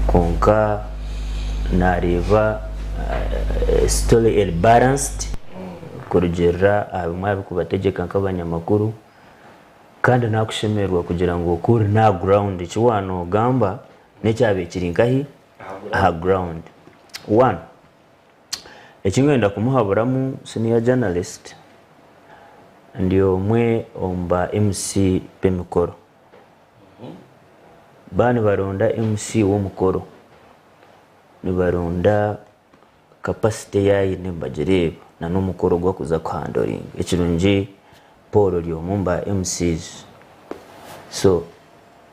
konka nareba story el balanced kurugera abamwe kubategeka nk'abanyamakuru kandi nakushemerwa kugira ngo kuri na ground kiwano gamba necyabe kiringahi aha ground one ekingenda kumuhaburamu senior journalist ndio mwe omba MC pemikoro bani baronda MC wo mukoro ni baronda capacity yayi ne bajereba na n'umukoro gwa kuza kuhandoring ekirungi Paul lyo mumba MCs so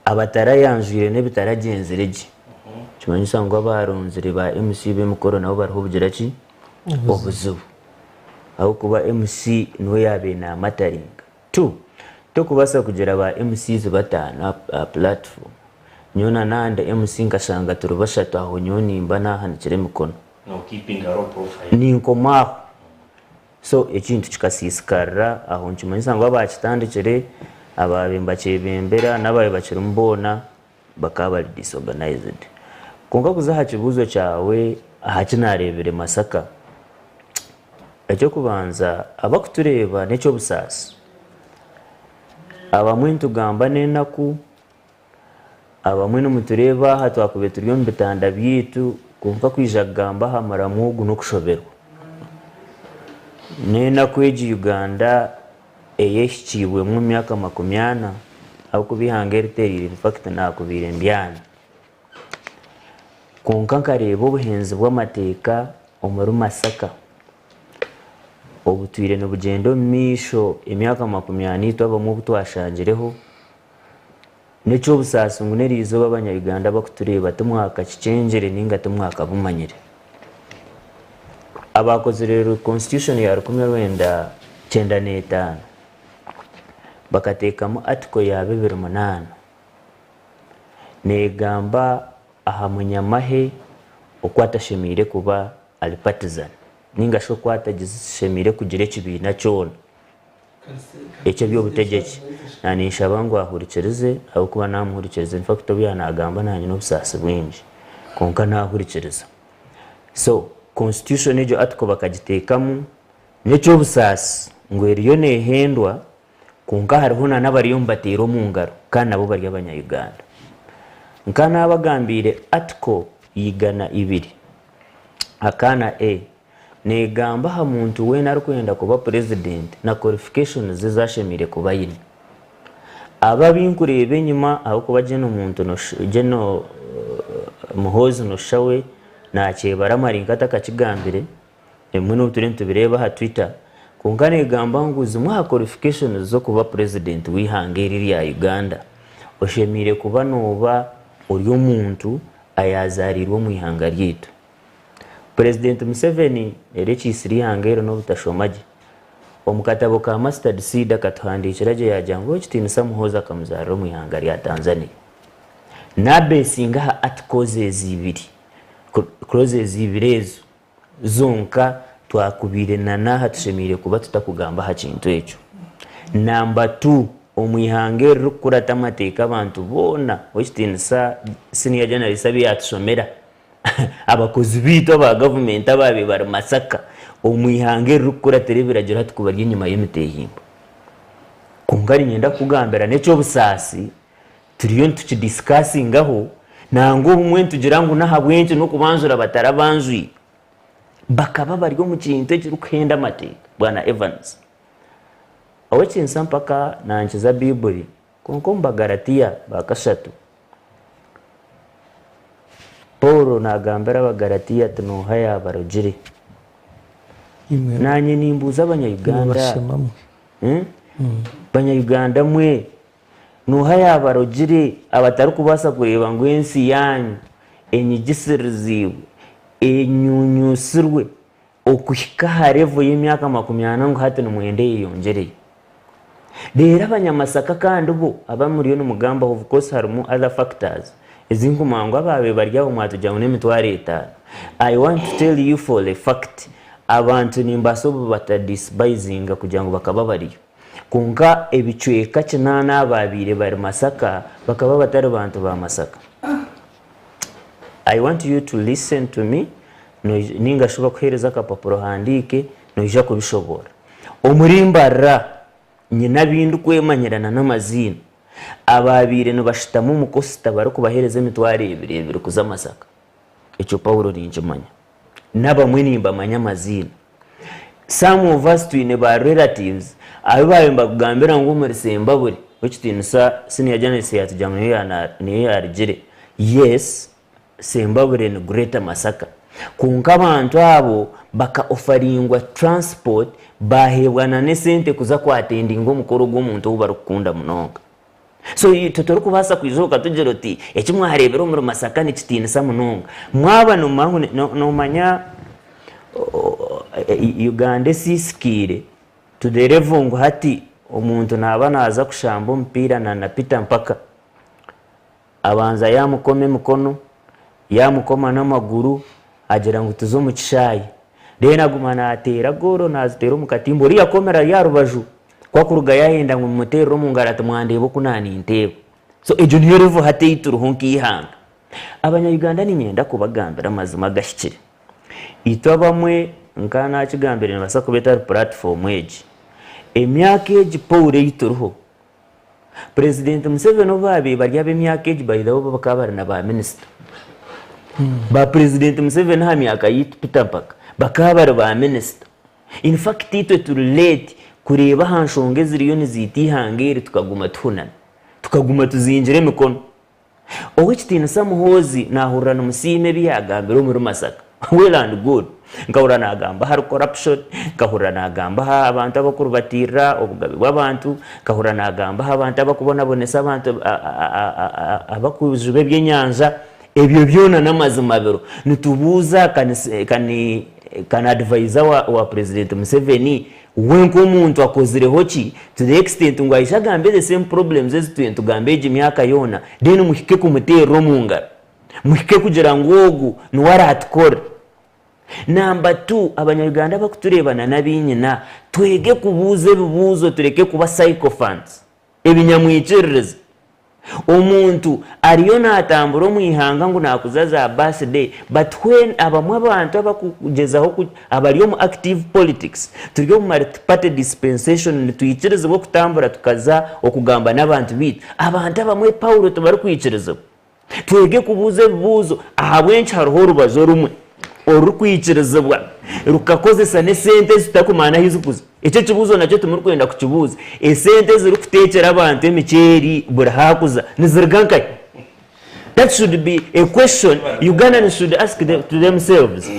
abatara yanjire ne bitaragenzereje kimanyisa ngo abaronzire ba MC bemukoro nabo bariho bugira ki obuzubu aho kuba MC no yabe na mataringa 2 to kubasa kugira ba MCs batana platform nyona nande MC nkashanga turubashatu aho nyoni mbana hanikire mikono no keeping a raw profile ni nkoma so ekintu kikasisikara aho nkimanyisa ngo abakitandikire ababemba cyebembera nabaye bakira mbona bakaba disorganized konka kuzaha kibuzo cyawe ahakinarebere Masaka ecyo kubanza abakutureba necyo busasi abamwe ntugamba nenaku abamwe n'umutureba hatwakube turyo mbitanda byitu konka kwijagamba hamara mugu no kushoberwa nena kweji Uganda eyeshikibwe mu myaka 80 aho kubihangera terire in fact nakubire mbyana konka karebo ubuhenzi bw'amateka omuru Masaka obutwire no bugendo misho emyaka 80 twabamwe butwashangireho necho busasi ngunerizo babanya Uganda bakutureba tumwaka kicengere ninga tumwaka bumanyire abakoze rero constitution ya 1995 bakatekamo article ya 2008 negamba aha munyamahe okwatashemire kuba ali partisan ninga sho kwatagishemire kugira ekibina cyona ecyo byo butegeki nanisha bangu ahurikirize aho kuba namuhurikirize in fact bya nagamba nanyi no busasi bwinji konka nahurikiriza so constitution ejo article bakagitekamu necyo busasi ngo eriyo nehendwa konka hariho n'abariyo mbatero mu ngaro kandi nabo bari abanya Uganda nkana abagambire article yigana 2 akana negamba ha muntu we narukwenda kuba president na qualifications zizashemire kuba yini aba binkurebe nyuma aho kuba jeno muntu no jeno muhozi no shawe na chebara maringata kachigambire emwe no turente bireba ha Twitter kungane gamba nguzi mu qualifications zo kuba president wihangeri ya Uganda oshemire kuba noba uri umuntu ayazarirwa mu ihanga ryitu President Museveni erechi siri hangero no butashomaje omukatabo ka mustard seed katuhandikira gye yajangu ekitiinisa muhoozi akamuzaarira omu ihanga lya Tanzania nabesinga ha articles ibiri clauses ibiri ezo zonka twakubire nanaha tushemire kuba tutakugamba ha kintu ekyo. Number 2 omwihange rukurata amateeka abantu boona ekitiinisa senior journalist abyatushomera abakozi biito aba government ababe bari Masaka omwihange rukura terebiragira tukubari inyuma y'emitehimbo kungari nyenda kugambira n'ekyo busasi turiyo tukidiscussingaho nango umwe tugira ngo nahabwenje no kubanzura batarabanzwi bakaba bari mu kintu ekirukwenda amateeka bwana Evans awekinsa mpaka nankiza Bible konko mbagaratiya bakashatu Paulo nagambira abagaratiya tunohaya abarogire nanye nimbuza abanyayuganda banyayuganda mwe nohaya abarogire abatari kubasa kureba ngo ensi yanyu enyigisiriziwe enyunyusirwe okuhika harevo y'emyaka 80 ngo hati numwende yiyongereye rero abanyamasaka kandi bo abamuriyo n'umugamba of course harimo other factors ezinkumango ababe baryaho mwatujyaho n'emitware etano. I want to tell you for a fact abantu nimbasobo batadisbizinga kugira ngo bakaba bariyo kunga ebicweka kinana ababire bari Masaka bakaba batari bantu ba Masaka. I want you to listen to me ninga shuba kuhereza kapapuro handike noija kubishobora omurimbarra nyina bindu kwemanyirana n'amazina ababire no bashitamu mukosita bari kubahereza emitware ibiri kuza Masaka icyo Paulo ninjimanya nabamwe nimba manya amazina. Some of us twine ba relatives abaye mbagambira ngo umurisemba buri w'ekitiinisa senior journalist yatujyamo niyo yarigire yes sembabure ni Greater Masaka kunka abantu abo baka offeringwa transport bahebwana n'esente kuza kwatendinga omukoro gw'omuntu ubu barukunda munonga. So tutari kubasa kwizoka tugero ti ekimwarebera omuri Masaka n'ekitiinisa munonga mwaba no manya Uganda siskire to the level ngo hati omuntu naba naza kushamba omupira na Peter mpaka abanza yamukome mukono yamukoma n'amaguru agera ngo tuzo mu kishayi rero agumana atera goro nazitera umukatimbo riya komera ya rubaju kwa kuruga yahenda ngo mutero mu ngarata mwandebo kunani intebo. So ejo niyo revo hate ituruhonki ihanga abanyayuganda ni myenda kubagambira amazima gashikire ito bamwe nkana kigambire basa kubeta platform eji emyaka eji Paul ituruho President Museveni obabe bari abemyaka eji bayidaho bakabara na ba minister ba President Museveni ha myaka yitu pitapaka bakabara ba minister. In fact ito turelate kureba hanshonge ziriyo niziti hangere tukaguma tuhunana tukaguma tuzinjire mikono owekitiinisa muhoozi nahurana musime byagambira muri Masaka well and good nkahura nagamba hari corruption nkahura nagamba ha abantu abakuru batira obugabe bw'abantu nkahura nagamba ha abantu abakubonabonesa abantu abakujube by'enyanja ebyo byona n'amazima bero nitubuza kan advisor wa President Museveni wenko omuntu akozireho ki to the extent ngo aishagambe the same problems ezitu tugambe eji myaka yona then muhike kumutero mungara muhike kugira ngo ogu nuwara atkore. Number 2 abanyarwanda bakuturebana nabinyina twege kubuze bibuzo tureke kuba psychophants ebinyamwikiririza omuntu ariyo natambura mu ihanga ngo nakuzaza birthday but when abamwe abantu abakugezaho abariyo mu active politics turiyo mu multi-party dispensation tuyikiriza bo kutambura tukaza okugamba n'abantu bit abantu abamwe Paulo tubari kwikiriza twege kubuze bibuzo ahabwenci hariho rubazo rumwe orukwikirizibwa rukakozesa n'esente zitakumana hizukuza icyo kibuzo nacyo tumuri kwenda kukibuza esente ziri kutekera abantu emiceri burahakuza nizirigankaye. That should be a question Ugandans should ask to themselves.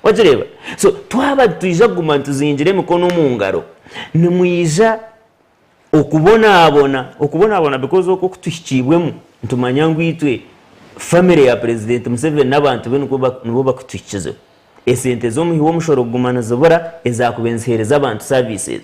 Wajireba so twaba tuija guma tuzinjire mikono mu ngaro nimuyija okubona because oko kutushikibwemu ntumanya ngwitwe family ya President Museveni n'abantu be nubo bakutwikize esente zo muhiwo mushoro gumana zobora ezakubenzihereza abantu services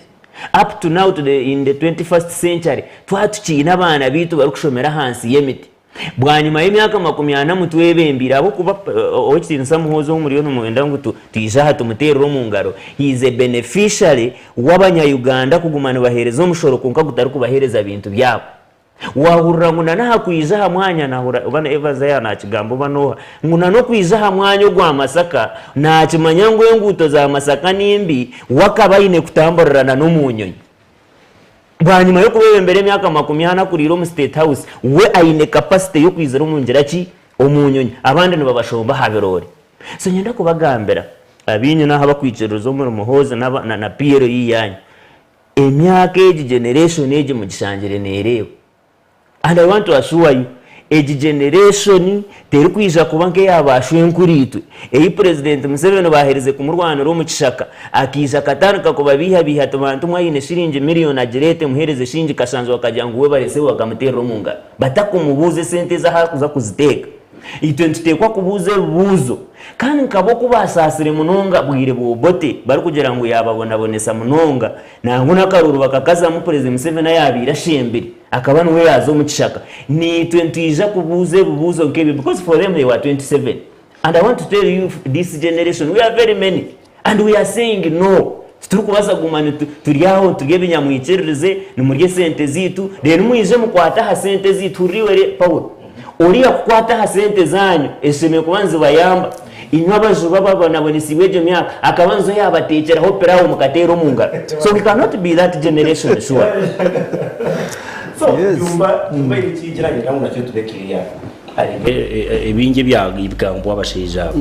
up to now in the 21st century twatukiina abaana bitu bari kushomera hansi y'emiti bwanyuma y'emyaka 40 mutwebembira abo kuba okitinisa muhozo w'umuriyo n'umwenda ngo tuijaha tumuterero mu ngaro he is a beneficiary w'abanya-Uganda kugumana bahereza omushoro konka gutari kubahereza bintu byabo wahurira nguna naha kwijaha mwanya nahura bana evaza ya nakigambo banoha nguna no kwijaha mwanya gwa Masaka nakimanya ngo enguto za Masaka nimbi wakabayine kutamborana no munyonyi bwanyuma yo kubembere emyaka 40 kuriro mu State House we ayine capacity yo kwizera umungira ki omunyonyi abandi no babashomba habirore so nyenda kubagambira abinyu naha bakwicerezo mu muhoza na Pierre yiyanya emyaka egi generation egi mu gishangire nereo. And I want to assure you, age generation teri kwija kuba nke yabashwe nkuritu president Museveni bahereze ku murwana ro mu kishaka akija katarika ko babiha tubantu mwayine shiringi million agirete muhereze shingi kasanzwe akajyango we barese bakamutera munga batakumubuze sente za hakuza kuziteka ito ntitekwa kubuze buzo kandi nkaboko basasire munonga bwire bobote bari kugira ngo yababona bonesa munonga nangu nakaruru bakakaza mu president Museveni yabira shembere akaba nwe yazo mu kishaka ni 20 kubuze bubuzo nkebe because for them they were 27 and I want to tell you this generation we are very many and we are saying no turukubaza gumana turiyaho tugebe nyamwicereze ni muri sente zitu rero muyije mu kwata ha sente zitu riwere Paul uriya kukwata ha sente zanyu eseme kubanza bayamba inyabazo bababona bonisiweje myaka akabanzo yabatekera hoperaho mukatero munga so we cannot be that generation sure. So yumba ikigiranye namwe nacyo turekiriya ibinge byagibwambo abashija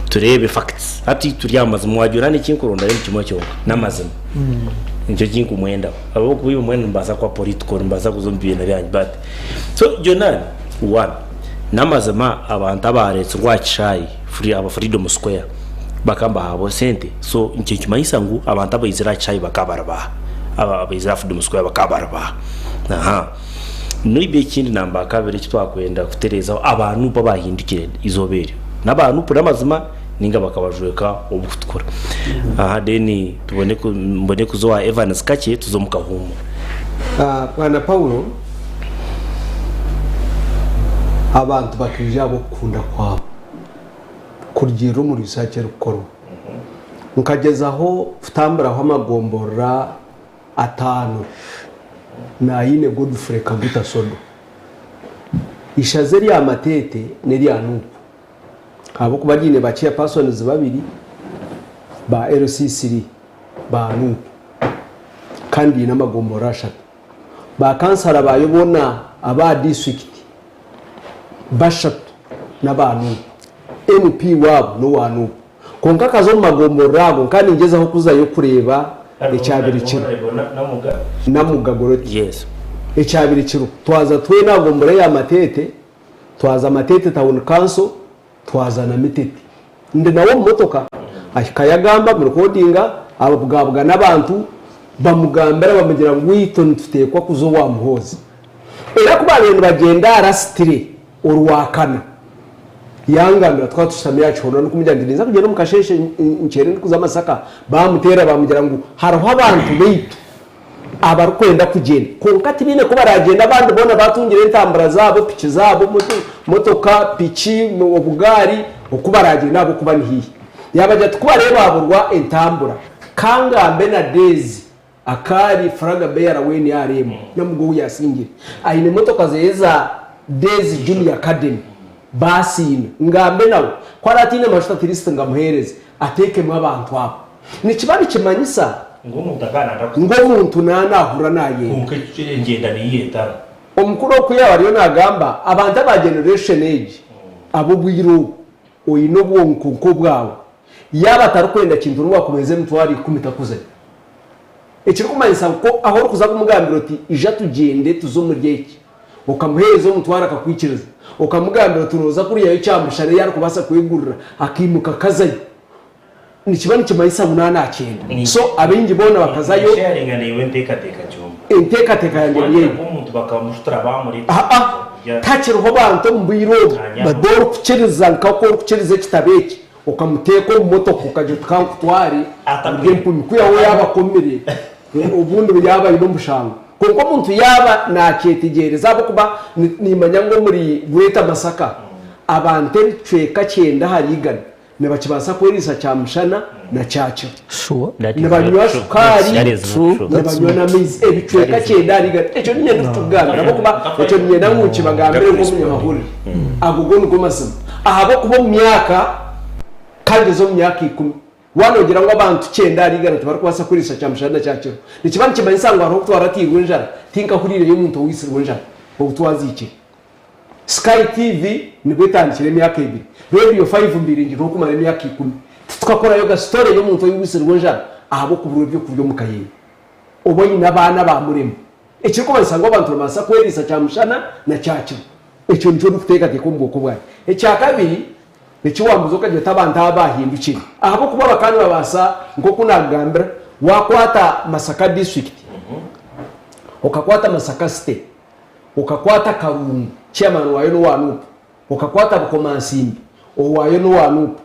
turebe facts ati turyamaze mwajura n'ikinkoronda y'ikimo cyo namazima nicyo kinko mwenda abo kubiba mwenda mbaza kwa political mbaza kuzombiye na byanyu but so Jonan one namazima abantu abaretse ngwacishayi aba freedom square bakamba habo sente so nicyo kimayisa ngo abantu abayizira chayi bakabaraba abayizira freedom square bakabaraba aha nibe kindi namba kabiri kitwakwenda kutereza abantu babahindukire izobere nabantu puramazima ninga bakabajweka obukutukora aha deni mbone kuzowa Evans Kake tuzomuka humo bwana Paulo abantu bakije gukunda kwabo kurgira muri research rukoro nkagezaho futamburaho amagombora atanu na yine Godfrey Kaguta Sodo ishazeri ya matete neri anupu abo kubagine baciye persons babiri ba LC3 ba anupu kandi n'amagombora ashatu ba kansara bayobona aba district bashatu n'abantu MP wabo no wanu konka kazo magombora go kandi ngezaho kuzayo kureba ecyabiri kiro namugagoroti yes ecyabiri kiro twaza twe nagombora ya matete twaza matete town council twaza na mitete ndi nawo motoka akayagamba mu recordinga abugabwa n'abantu bamugambera bamugira ngo wito tutekwa kuzo wa muhozi era kubantu bagenda arastire urwakana yangana twatusamya cyona no kumujyandiriza kugenda mukasheshe incere kuza Masaka bamutera bamugira ngo haraho abantu bitu abarukwenda kugenda konkati bine ko baragenda abandi bona batungire intambara zabo pici zabo motoka pici mu bugari ukubaragenda abo kuba nihiye yabajya twareba baburwa intambura kangambe na Dezi akari Fraga Bear weni yaremo namugo yasingira ayine motoka zeza Dezi Junior Academy basine ngambe nawe kwaratine mashita tiriste ngamuhereze ateke mu abantu abo ni kibari kimanyisa ngo mutakana ngo muntu nanahura naye umukecuru ngenda niyeta omukuru ko yabariyo nagamba abantu aba generation age abo bwiro oyino bwonko bwawe yaba tarukwenda kintu rwakomeze mutwari kumitakuze ekiri kumanyisa ko aho kuza kumugambira ati ija tugende tuzomuryeki ukamuhereza umutwara akakwikiriza ukamugambira tunoza kuri yayo cyamushare yari kubasa kwigurira akimuka kazayo ni kibani kimayisa munana cyenda so abingi bona bakazayo sharinga niwe ntekateka cyomba intekateka yanjye niye umuntu bakamushutara bamuri takiro ho bantu mbiro bador kuciriza nkako kuciriza kitabeki ukamuteka mu moto kukaje tukantwari atabwe mpumi kuyaho yabakomere ubundi yaba ino mushanga kuko umuntu yaba nakyetegereza abo kuba nimanya ngo muri Greater Masaka abantu cweka cyenda harigana nebakibasa kwerisa cya mushana na cyacho nebanywa sukari nebanywa na mizi ebicweka cyenda harigana ejo nyine ndutugana abo kuba ejo nyine nanguki bagambere ngo munyamahuri agugo ngo masima ahabo kuba mu myaka kandi zo mu myaka 10 wanogera ngo abantu cyenda harigana tubara kwasa kwerisa cya mushana na cyacho nikibandi kimanyisa ngo aho twaratirwe njara tinka hurire y'umuntu wisirwe njara ngo twazike Sky TV nibwo itandikire myaka 2 radio 5 mbiringi no kumara myaka 10 tukakora yoga story yo muntu y'ubisirwe njana ahabo kuburo byo kubyo mukaye obonye nabana ba muremo ekiko basanga abantu bamasa kwerisa cya mushana na cyacho ecyo njo duteka te kumboko bwaye ecya kabiri nicyo wambuzo kaje tabanta abahindukira ahabo kuba bakani babasa ngo kunagambira wakwata Masaka district ukakwata Masaka state ukakwata Karungu chairman wayo no wanupu ukakwata bukomansimbi owayo no wanupu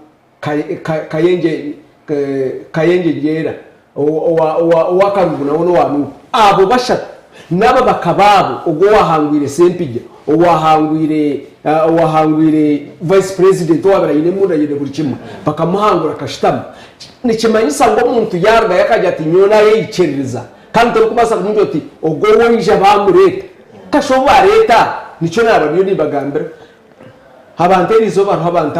kayenje jera owa Karungu nawo no wanupu abo bashatu naba bakababo ubwo wahangwire sempija wahangwire vice president wabara yine munda yine buri kimwe bakamuhangura kashitama nikimanyisa ngo umuntu yarga yakajya ati nyona yicereza kandi turi kubasa kumuntu ati ubwo wonje bamureta kashoba leta nico nabaniyo nibagambira abanteri baro abantu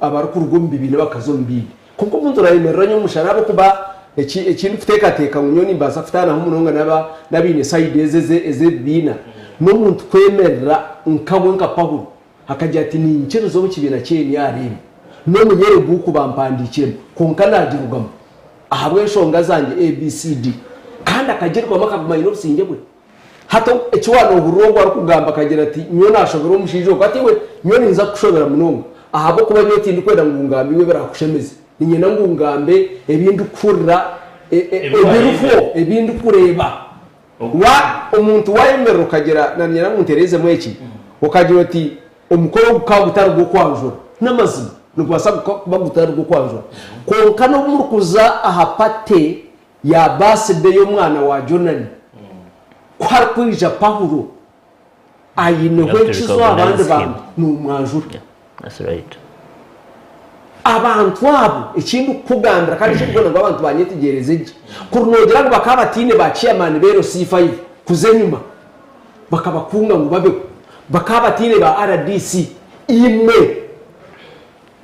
abarukurugumbi bine bakazombili kuko umuntu rayimeranye umushara kuba ikintu futeka munyoni mbasa futana nk'umunonga nabine side eze bina n'umuntu kwemerera nkabonka pahuro akajya ati ni incerezo mu kibina cyeni yarebe no munyere buku bampandikira konka nagirugamo ahabwe shonga zanje ABCD kandi akagirwa makabumayiro busingebwe hato ekiwano burongo arukugamba akagira ati nyo nashobora umushijo kati we nyo ninza kushobora munongo ahabo kuba nyoti ndikwenda ngungambi we barakushemeze ninye nangungambe ebindu kurra ebindu kureba wa umuntu wayemero ukagira na nyina muntereze mweki ukagira ati umukoro ukagutara gwo kwanjura namazima nubasa bagutara gwo kwanjura konka no murukuza ahapate ya birthday y'umwana wa Jonani kwari kwija Pawulo ayinehwe kizo abandi bantu numwanjura that's right abantu abo ikintu kugandira kandi cyo kubona ngo abantu banyetegereze iki kurunogera ngo bakabatine ba chairman bero C5 kuzenyuma bakabakunga ngo babe bakabatine ba RDC imwe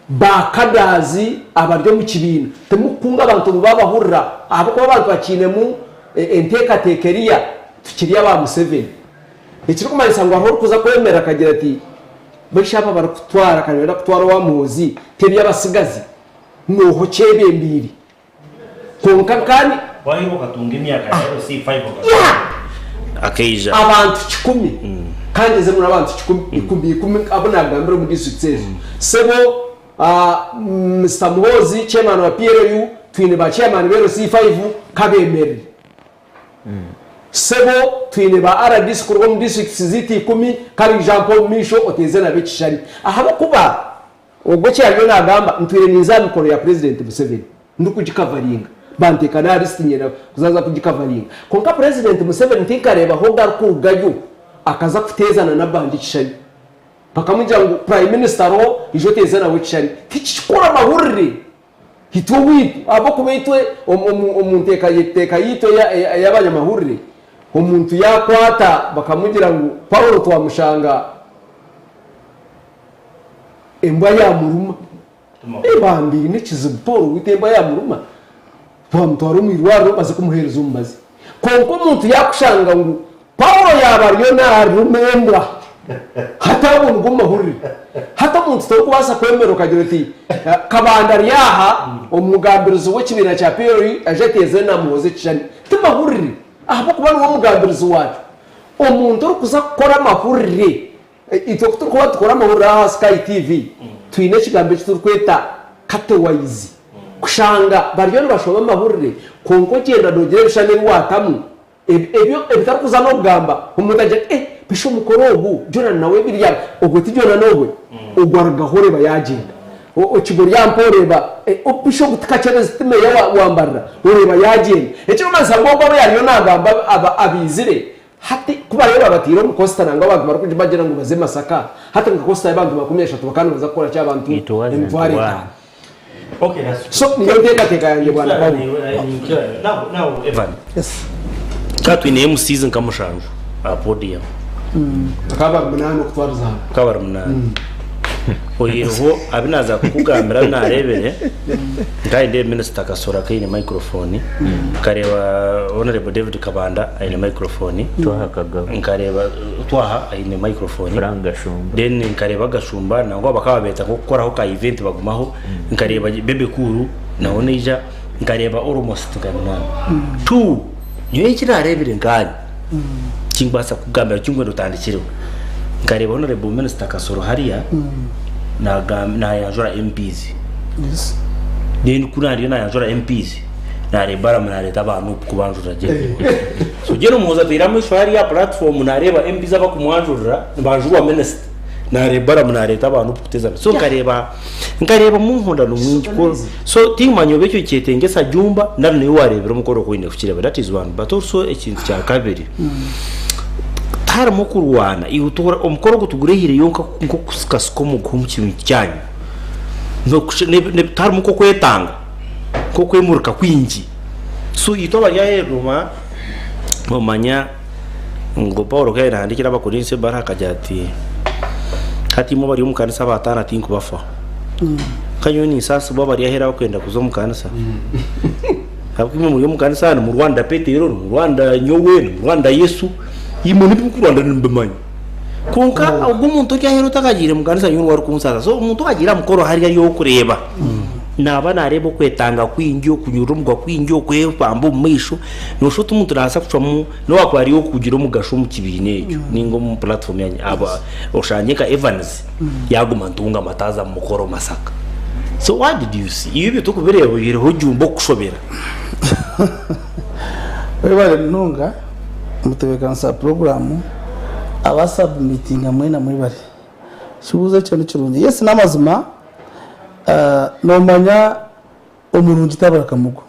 bakadazi abaryo mu kibina temukunga abantu babahurira abo ko abantu bakine mu enteka tekeria tukiriya ba Museveni ikiri kumanisa ngo aho kuza kwemera akagira ati bashapa barakutwara kanera kutwara wa muzi tebiya basigazi noho chebe mbiri konka kani wahibo katunga imyaka rero C5 akaija abantu 10 kandi ze muri abantu 10 abona gambiro mu district sebo Mr. Muhozi chairman wa PLU twine ba chairman bero C5 kabemeri sebo twine ba RDC kurwa mu district ziti 10 kari Jean Paul Misho oteze na bekishari ahaba kuba ubwo cyaryo nagamba ntwire nizamikoro ya president Museveni ndukujikavaringa banteka na list nyera kuzaza kujikavaringa konka president Museveni tinkareba ho garukugayo akaza kutezana na bandi kishari bakamujya ngo prime minister ho ijo tezana we kishari kikikora mahurire hitowit abo kubeitwe umunteka yito y'abanyamahurire umuntu yakwata bakamugira ngo Paulo twamushanga embwa ya muruma ebambi nikizibu Paulo witemba ya muruma twamutwara umwirwaro baze kumuhereza umumazi konko umuntu yakushanga ngo Paulo yabariyo na rumembwa hata umuntu gumahurire hata umuntu tokubasa kwemera ukagira ati kabandari yaha umugambirizo w'ikibina cya PLU ajeteze na muhoze cyane tumahurire ahabo kuba no mugambirizo wacu umuntu uri kuza gukora amahurire ito kuba dukora amahurire aha Sky TV twine kigambye turkweta katewayizi kushanga bariyo bashobora amahurire konko genda dogere bishane watamu ebyo ebitakuza no gamba umuntu aje bisho mukorobu jona nawe birya ubwo tijona nowe ugwaragahore bayagenda ukigura yampo ureba upisho gutakachere zitime ya wambarira ureba yagenda icyo maze ngomba abo yariyo nagamba abizire hati kuba rero abatiro mu Costa nanga abantu bari bagira ngo baze Masaka hata ngo Costa y'abantu bakomesha tubakana baza gukora cy'abantu imvare. Okay, that's so niyo teka yanjye bwana now Evan. Yes. Katwine mu season kamushanju a podium. Akaba munano kutwarza. Kabara munani. Oyeho abinaza kugambira narebere ngaide minister kasora kayine microphone kareba honorable David Kabanda ayine microphone twahakaga nkareba twaha ayine microphone franga shumba then nkareba gashumba nango bakababeta ko gukora ka event bagumaho nkareba bebe kuru naone ija nkareba almost ganana tu niyo ikirarebere ngani kingbasa kugambira cyungwe rutandikiriwe nkareba honorable minister kasoro hariya na yanjora MPs. Yes. Then kuna na yanjora MPs na rebara mnareta abantu kubanjura je. So je no muza tiramo shwari ya platform na reba MPs aba kumwanjura banjura minister na rebara mnareta abantu kuteza. So nkareba mu nkunda no mwinji ko so timanyo becyo cyetengesa jumba nari warebera mukoro ko ine kukireba. That is one, but also ekintu cya kabiri. Tara mukurwana ihutura omukoro gutugurehire yonka nko kusikasiko mu guhumukira cyanyu no tara muko kwetanga ko kwemurika kwinji so itoba ya heruma bomanya ngo Paul kaira handikira abakorinse baraka jati hati mo bari umukanisa batana tinku bafa kanyoni sasa bo bari yahera kwenda kuzo mukanisa habwimwe muri umukanisa mu Rwanda Petero mu Rwanda Nyowe mu Rwanda Yesu imoni bukuranda nimbemanyi konka umuntu cyahero takagire mukanisa y'umuntu wari kumusaza so umuntu agira mukoro hari ari yo kureba naba narebo kwetanga kwinjyo kunyurumwa kwinjyo kwepamba umisho no shoto umuntu rasa kucamo no wakwari yo kugira umugasho mu kibine icyo ningo mu platform yanyu aba oshanyeka Evans yaguma ntunga mataza mukoro Masaka. So what did you see? Ibi tukubireba yireho jumbo kushobera wewe nunga mutebekansa program abasubmitting amwe na muri bari shubuze cyo n'icurunye yes namazima no manya umurungi tabara kamugo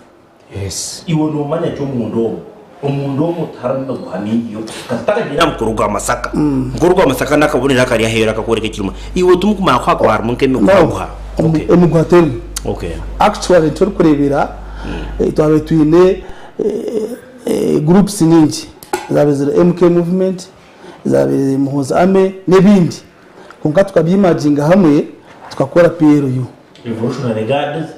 yes iwo no manya cyo umuntu mutaranda guhamiyo katakagira mukuru gwa Masaka mukuru gwa Masaka nakabonera kari ahera kakoreka kiruma iwo tumukuma kwakwara munke mukwa okay actually cyo kurebera twabe twine groups nyingi zabezera MK movement zabezera muhoza ame nebindi konka tukabyimaginga hamwe tukakora PRU revolutionary guards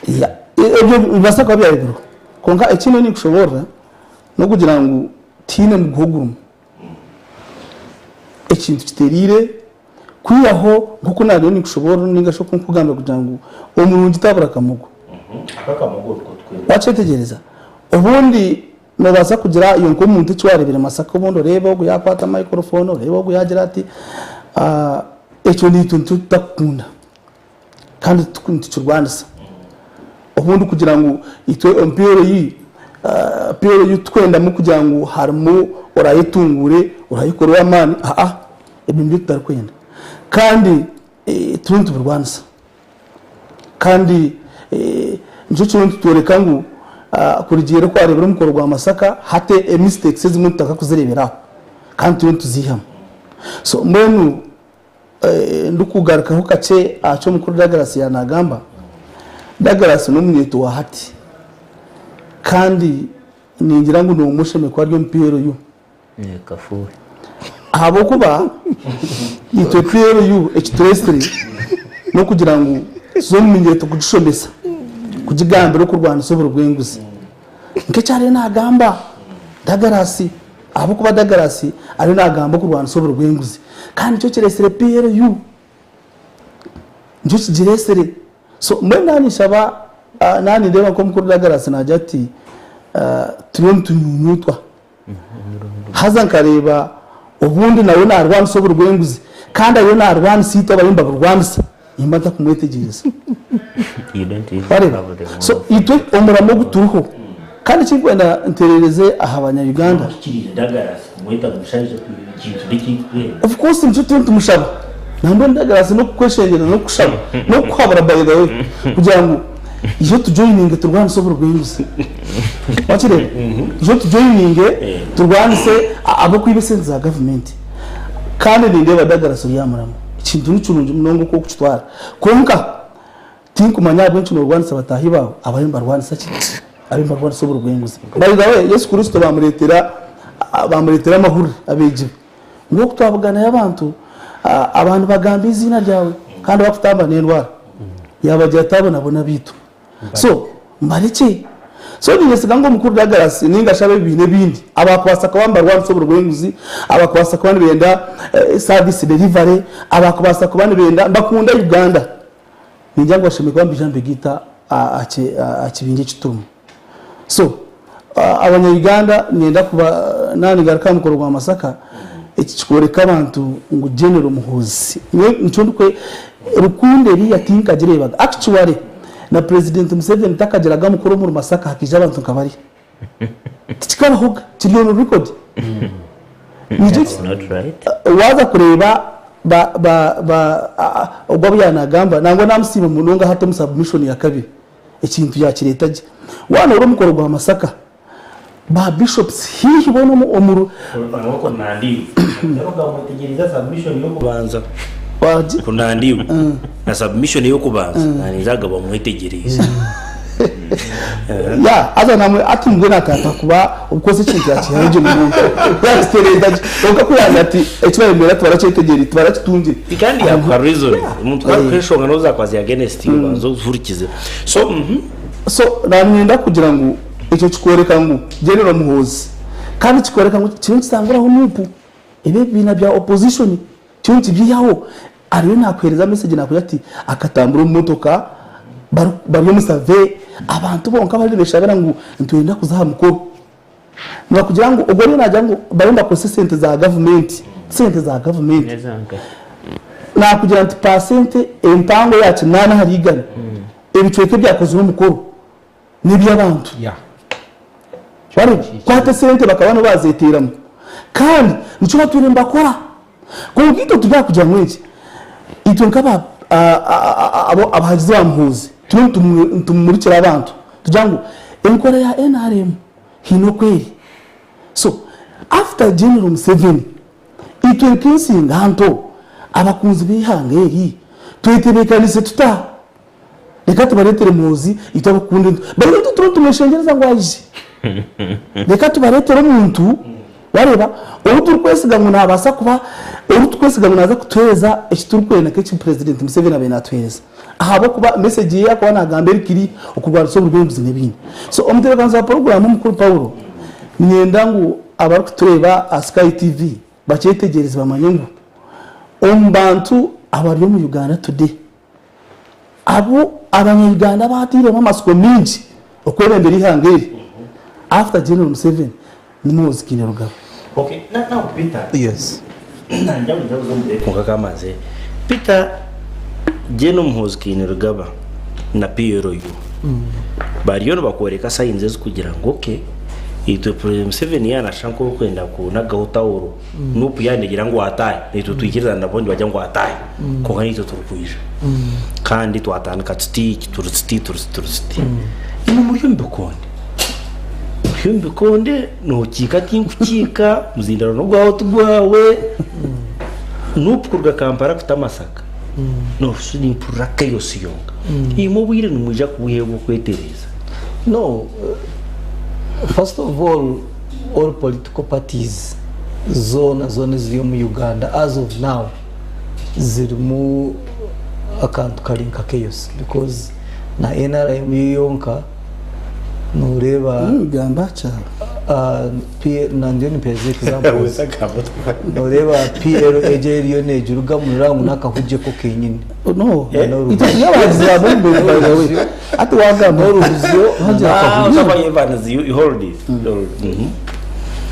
ya ebyo basaka byabiro konka ekino ni kushobora no kugira ngo tine mu guhugurumu ekintu kiterire kwiyaho nkuko nari ni kushobora ningasho kugamba kugira ngo umurungi tabura kamugo akakamugo twwe wacetegereza ubundi nabaza kugira iyo nko muntu cyarebera Masaka ubundi reba ngo yakwata microphone reba ngo yagira ati ecyo ni tuntu tutakunda kandi tukunti Rwandasa ubundi kugira ngo itwe PRU twenda mu kugira ngo harimo orayitungure orayikora amani ibintu bitarikwenda kandi tuntu Rwandasa kandi njo tuntu tureka ngo kurigera ko arebera mukoro gwa Masaka hate mistakes zimwe tutakakuzireberaho kandi tuntu tuzihama so mbenu ndukugaruka ho kace aco mukuru Douglas yanagamba Douglas no mweto wa hati kandi ningira ngo no musheme kwa ryo PRU kafuwe abo kuba ito PRU H3 no kugira ngo zo mweto kudushomesa kujigambira ko Rwanda sobora bwenguzi nke cyane nagamba Douglas abo kuba Douglas ari nagamba ko Rwanda sobora bwenguzi kandi cyo kiresere PRU njo kiresere so mbona nishaba nani ndeba ko mukuru Douglas najati tunyum tunyutwa hazan kareba ubundi nawe na Rwanda sobora bwenguzi kandi ayo na Rwanda sita bayimba Rwanda imbata kumwetegereza so ito omuramo guturuho kandi kigwenda nterereze ahabanya Uganda Douglas mwita gushanje kintu diki of course ncho tumushaba nambwe ndagarasi no kweshengera no kushaba no kwabara by the way kugira ngo iyo tujoininge turwane so burwenguzi wakire iyo tujoininge turwanise abo kwibesenza za government kandi ninde badagarasi yamuramo ikintu n'icurunje munongo ko kucitwara konka tinkumanya bwencu no rwanisa batahi bawo abayimba rwanisa kiti abimba rwanisa burwenguzi by the way Yesu Kristo bamuretera amahuru abeje ngo kutwavugana y'abantu abantu bagamba izina ryawe kandi bafutamba n'indwara yabagiye atabona bitu so mbareke so nigesiga ngo mukuru dagarasi ninga shabe bine bindi abakwasa kwamba rwanso burwenguzi abakwasa kwandi benda service delivery abakwasa kwandi benda mbakunda Uganda ninjangwa shime kwamba jambe gita akibinge kitumu so abanya Uganda nienda kuba nani garaka mukuru wa Masaka ekikoreka abantu ngo general muhuzi ncondukwe rukunde ri yatinka jirebaga actually na president Museveni takageraga mukuru mu Masaka hakije abantu kabari tikara hoga kiriyo no record That's not right. waza kureba ubwo byanagamba nangwa namusiba munonga hato mu submission ya kabiri ikintu yakiretaje wana uri mukuru wa Masaka ba bishops hihi bono mu omuru ko nandiwe ndavuga mutegereza submission yo kubanza waji kunandiwe na submission yo kubanza nanizaga bamwitegereza ya aza namwe atumwe natata kuba ukoze ikintu yakihaje mu yastereza uko kuyaza ati ekibaye mbere twaracetegera twarakitunje kandi ya reason umuntu kweshonga no zakwazi against banzo vurikize so namwenda kugira ngo icyo kikwereka ngo general muhozi kandi kikwereka ngo kintu kisanguraho nupu ibe bina bya opposition kintu kibiyaho ariyo nakwereza message nakuye ati akatambura mu motoka bariyo musave abantu bonka bari beshabera ngo ntwenda kuzaha mukuru nwa kugira ngo ubwo rero najya ngo barenda consistent za government na kugira ngo percent impango yacu nana harigana ibicweke byakozwe n'umukuru n'iby'abantu bari kwate sente bakabano bazeteramo kandi nico baturimba kora kugito tujya kujya mwiki ito nkaba abahagize bamuhuze tumurikira abantu tujango enkora ya NRM hino kweli so after General Museveni ito nkinsinga hanto abakunzi bihangeri twetebekanise tuta reka tubaretere muzi ito abakunde bari tumeshengereza ngo aje reka tubaretere umuntu wareba ubu twesiga ngo nabasa kuba ubu twesiga ngo naza kutweza ekiturkwena ke president Museveni abenatweza ahabo kuba message ye akwana gambere kiri ukugwara so burwenguzi nebindi so omutelekanza program mukuru Paulo nyenda ngo abari kutureba Sky TV bacetegereza bamanyengu ombantu abari mu Uganda today abo abanyuganda batire mu masiko mingi okwebembera ihangeri after General Museveni nimuzi kinyaruga okay now Peter yes nanjye ndavuga mu konka kamaze Peter General muhuzi kinyaruga na PRO bariyo bakwereka sayinze kugira ngo okay ito President Museveni yanashanko kwenda kuna gahotawuro nupu yandegira ngo ataye nito twikiriza ndabondi bajya ngo ataye ko kandi ito turukwisha kandi twatandika turusti ino muri mbikonde no kikati nkukika muzindaro no gwaho tugwawe nupu kurga Kampala kutamasaka no sudi mpuraka yose yonga imo bwire numujya kubuhebo kwetereza no first of all political parties zone ziri mu Uganda as of now ziri mu akantu karinka chaos because na NRM yonka nureba gamba cha nanjye peze example nureba PRO ejeriyo nejuru gamurira ngo nakahuje ko kenyine no itayabazi abumbe bawe ati wagamba uruzyo hanje akahuje you hold it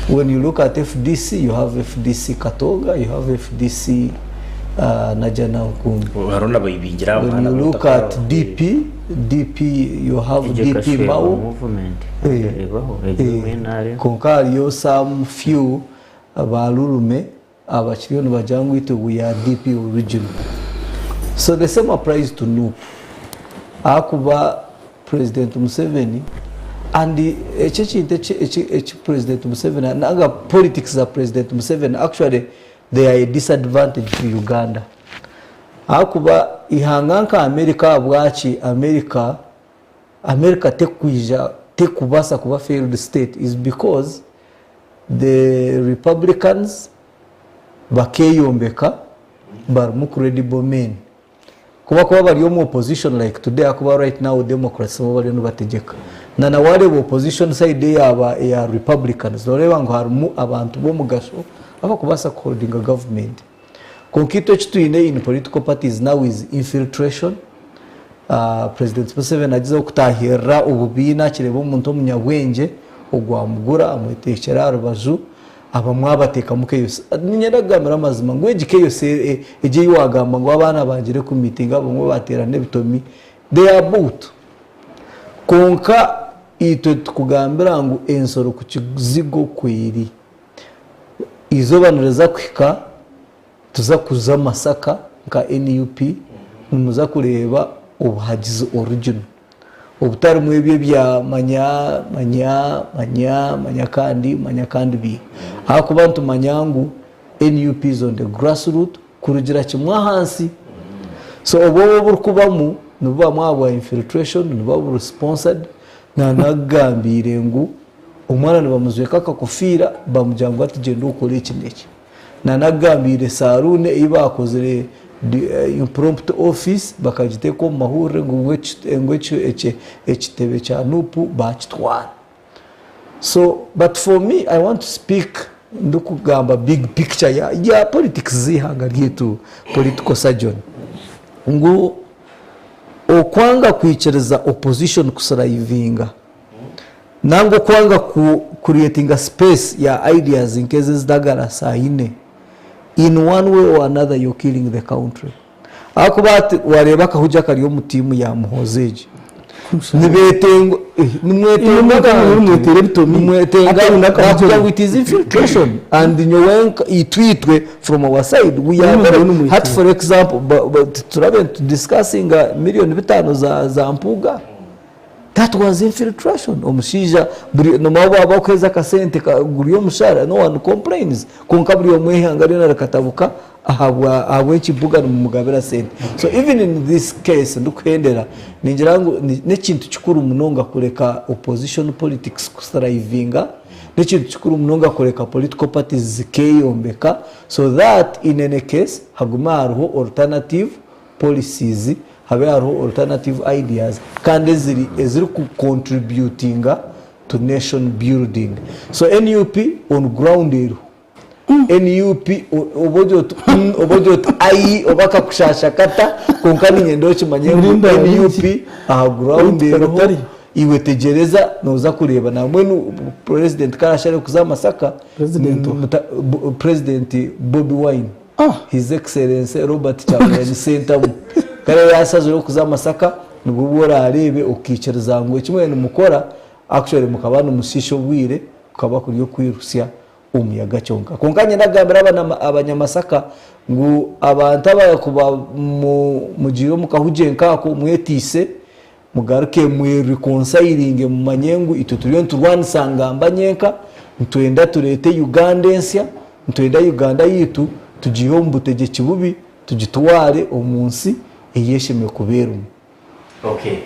when you look at FDC you have FDC Katoga you have FDC Najana Nkumbi harona bayibingira when you look at DP you have DP Mao movement konkari yo some few abalurume abakiriyo nibajyangu ite we are DP original. So the same applies to NUP. Akuba President Museveni and the President Museveni and other politics of President Museveni, actually they are a disadvantage to Uganda. Akuba ihanganka America bwachi America tekubasa kuba failed state is because the Republicans bakeyombeka barimu credible men kuba bari yo mu opposition like today akuba right now Democrats bari no bategeka na wale opposition side ya Republicans noreba ngo harimu abantu bo mugasho abakubasa holding a government konkito kitwine in political parties now is infiltration. President Museveni agize kutahira ububina kirebo umuntu umunyabwenge ogwamugura amutekera rubaju abamwabateka muke yose nyiragamira amazima ngo egike yose eje yiwagamba ngo abana bangire ku meeting abo baterane bitomi they are both konka ito tukugambira ngo ensoro ku kizigo kwiri izo banureza kwika tuza kuza Masaka nka NUP muza kureba ubuhagize original ubutari mu byo bya manya kandi bi ako bantu manyangu NUP is on the grassroots kurugira kimwa hansi so obo burkubamu nuba mwabwa infiltration nuba sponsored na nagambire ngo umwana nibamuzweka kakufira bamujyango ati genda ukore iki n'iki na nagambire sarune ibakozere impromptu office bakagiteko mahure ngo ekitebe cha nupu bakitwara. So but for me I want to speak ndukugamba big picture ya politics zihanga ryetu political surgeon ngo okwanga kwicereza opposition kusaraivinga nango kwanga creating a space ya ideas in cases dagara saine in one way or another you're killing the country. Akubati wareba kahuja kariyo mutimu ya muhozeje nibetengo nimwetenga bitomi it is infiltration and nyowenka itwitwe from our side we are very hard. For example but to discussing million bitano za mpuga that was infiltration. Omushija no mabo abakweza kasente guriyo mushara no one complains konkaburiyo mwehangari na rakatabuka ahabwe kibuga mu mugabira sente. So even in this case ndukhendera ningirango nekintu kikuru munonga kureka opposition politics kusarivinga nekintu kikuru munonga kureka political parties zikeyombeka so that in any case haguma hariho alternative policies habe hariho alternative ideas kandi ziri ku contributing to nation building. So NUP on ground ero NUP obojot ai obaka kushasha kata konkani nyendo kimanye NUP ground ero iwetegereza noza kureba na mwenu president karashare kuza Masaka president Bobby Wine his excellency Robert Chagulanyi Center kare yasaje kuza Masaka nubwo bora arebe ukicereza ngo kimwe mukora actually mukabana umusisho bwire ukaba kuriyo kwirusya umuyaga cyonka konkanye ndagambira abanyamasaka ngo abantu abakuba mu giro mukahujenka ko mwetise mugaruke mu reconciling mu manyengu ituturiyo turwanisangamba nyenka ntwenda turete Ugandensia ntwenda Uganda yitu tugiho mbutege kibubi tugitware umunsi iyeshime kuberumu. Okay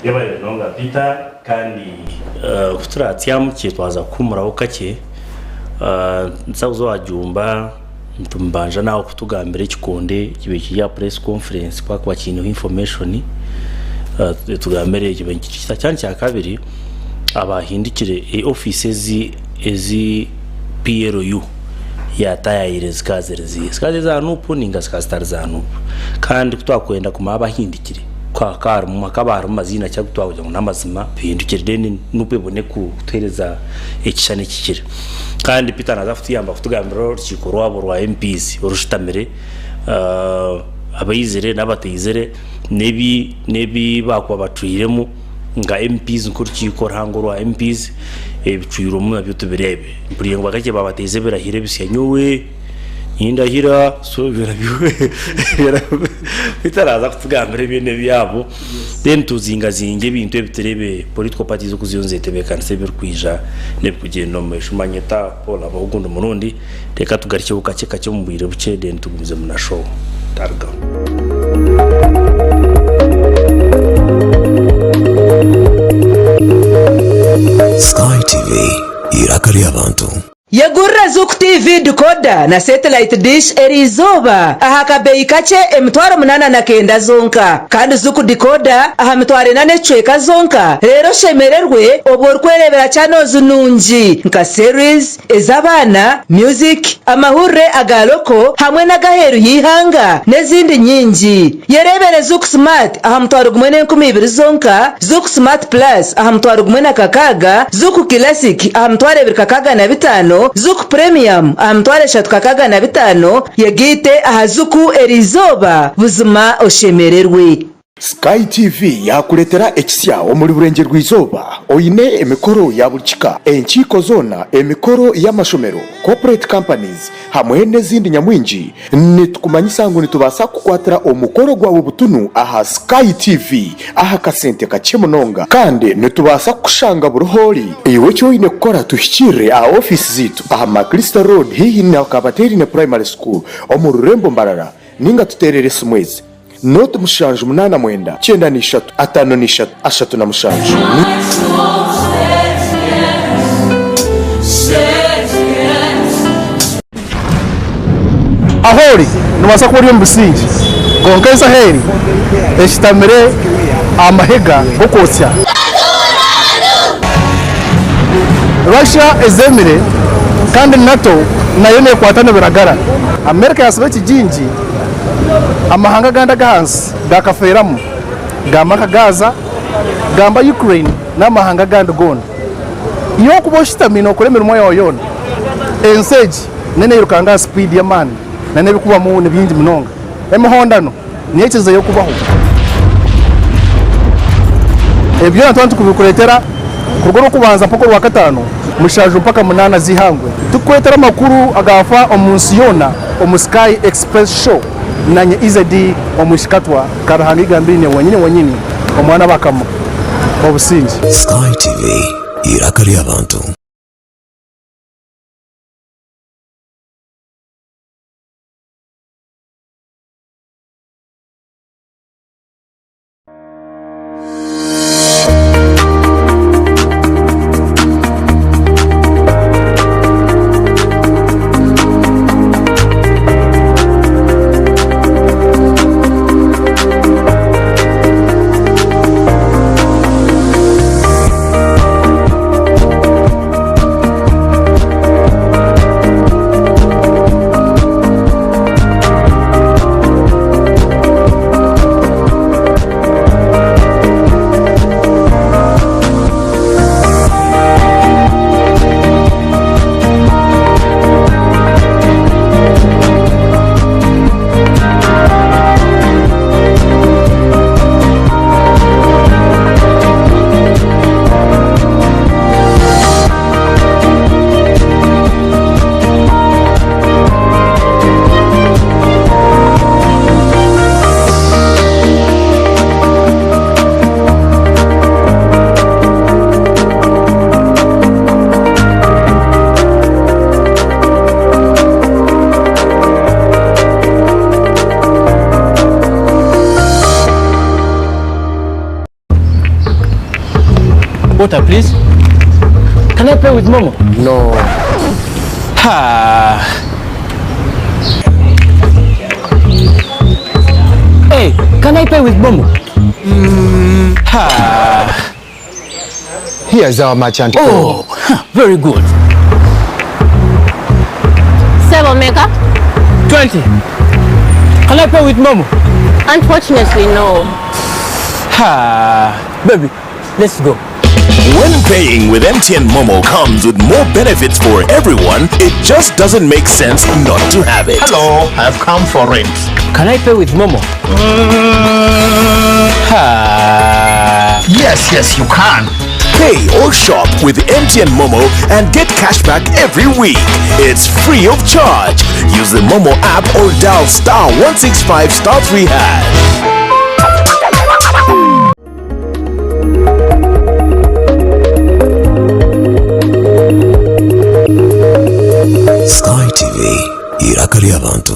yabaye nonga Peter kandi kuturatya twaza kumuraho kake nsazo wajumba tumbanja nawo kutugambira ikikonde kibeki ya press conference kwa kintu information tugambere kibenki cyane cya kabiri abahindikire offices ezi PRU yatayire zikaze za nupu ninga zikastar za nupu kandi kutwakwenda kuma abahindikire kwa kar mu makabaro mazina cyo kutwaje ngo namazima bihindukire deni nupe bone kutereza ekishane kikire kandi Peter nazafuti yamba kutugambira rukiko rwabo rwa MPs urushitamire abayizere n'abateyizere nebi bakwa batwiremo nga MPs nkurukiko rango rwa MPs ebiciro mu byo tubirebe buriye ngo bakake babateze birahire bisyanyowe indahira so bitaraza kutugambira ibintu byabo then tuzingazinge ibintu biterebe political parties zo kuziyonzete bekanse bir kwija ne kugenda mu shumanyeta Paul Abaho Murundi reka tugarike ukake kake mu bwire buce then tugumize mu na show targa Sky TV irakari abantu. Yegurra Zuku TV decoder na satellite dish erizoba aha kabeyi kace emitwaro 89 zonka kandi Zuku decoder aha mitwaro 8 zonka rero shemererwe obwo kwerebera channels nungi nka series ezabana music amahure agaloko hamwe na gaheru yihanga nezindi nyingi yerebere Zuku smart aha mitwaro 12 zonka Zuku smart plus aha mitwaro 16 Zuku classic aha mitwaro 25 Zuku Premium amtware shatukakaga na 5 yagite aha Zuku erizoba buzima oshemererwe. Sky TV yakuletera ekisya omuli burenge rw'izoba oyine emikoro ya bulikika enkiko zona emikoro y'amashomero corporate companies hamwe n'ezindi nyamwingi nitukumanyisa ngo nitubasa kukwatira omukoro gwawe butunu aha Sky TV aha kasente kachemunonga kandi nitubasa kushanga buruhori iwe cyo ine kukora tushikire aha office zitu aha Makrista Road hihi na Kabateri ne Primary School omururembo mbarara ninga tuterere sumwezi Note mushanju 89 93 53 ashatu na mushanju ahori nubasa kuri mbusingi gonkeza heri eshitamire amahega okotya Russia ezemire kandi NATO nayo ne kwatana biragara America yasobe kijinji amahanga ganda gahansi gakaferamu gamaka Gaza gamba Ukraine n'amahanga ganda gona iyo kuboshitamino kuremera moyo yona enseji nene yirukanga speed ya man nane bikuba mu ne bingi munonga emihondano niyekize yo kubaho ebyo natwantu kubikuletera kurugoro kubanza mpoko rwa gatano mushaje mpaka 8 zihangwe tukwetera makuru agafa omunsi yona omusky express show nanye izedi omushikatwa karahangiga mbine wanyine omwana bakamu obusingi. Sky TV irakari abantu. Water, please. Can I play with Momo? No. Ha. Hey, can I play with Momo? Ha. Here's our merchant. Oh, very good. 7 mega? 20. Can I play with Momo? Unfortunately, no. Ha. Baby, let's go. When paying with MTN Momo comes with more benefits for everyone, it just doesn't make sense not to have it. Hello, I've come for it. Can I play with Momo? Yes, you can. Pay or shop with MTN Momo and get cashback every week. It's free of charge. Use the Momo app or dial *165*3#. Sky TV irakari abantu.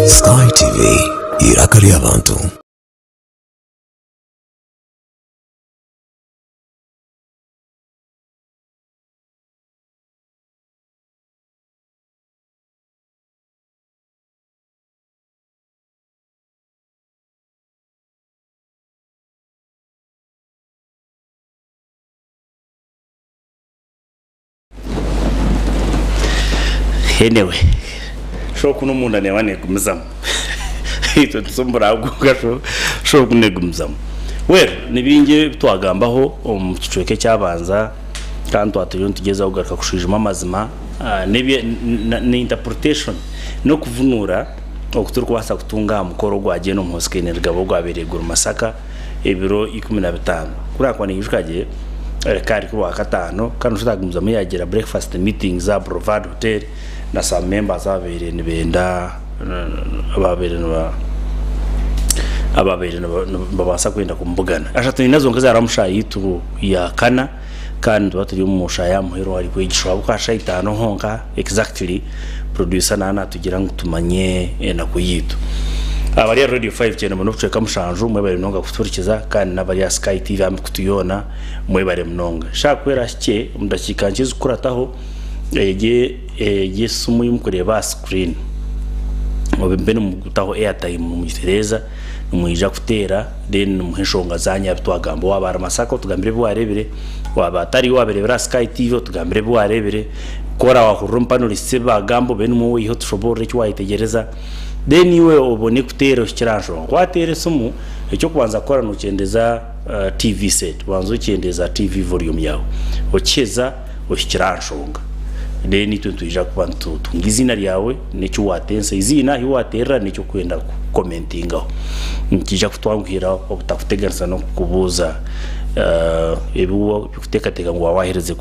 Sky TV irakari abantu. Anyway, sho kuno umuntu anebane kumzamu ito tsombora gugasho sho kunegumzamu wera nibinge twagambaho mu kicweke cyabanza kandi twatuyo tugeza ugaruka kushijima amazima ni interpretation no kuvunura okuturuka kubasa kutunga mukoro gwaje no mhoskenera gabo gwabereye guru Masaka ebiro 15 kurakwa ni yushkaje kari kwa katano kandi tutagumza muyagira breakfast meetings za Brovard Hotel na some members abere nibenda ababere babasa kwenda kumbugana ashatu inazongeza aramusha yitu ya kana kandi baturi mu mushaya muhero ari kwigishwa bukasha itano honka exactly producer nana tugira ngo tumanye na kuyitu abari radio 5 cyane mu nofuje mushanju mwe bari mnonga kuturikiza kandi nabari Sky TV am kutuyona mwe bari mnonga shakwera cye mudashyikankiza kurataho yesumu yumukureba screen obembene mugutaho airtime mu Tereza numwija kutera then muheshonga zanya bitwagambo wabara Masaka tugambire bwarebere wabatari waberebera Sky TV tugambire bwarebere kora wakurumpa no risiba gambo bene mu iho tushobore cyo wayitegereza then iwe obone kutera ukiransho kwatere sumu icyo kubanza kora no cyendeza TV set wanzo cyendeza TV volume yawe okeza ukiransho then itutuje kubantu tungizina ryawe nicyo watense izina hiwatera nicyo kwenda commentingaho nkija kutwangira obutakuteganisa no kubuza ebuwo kutekateka ngo wahereze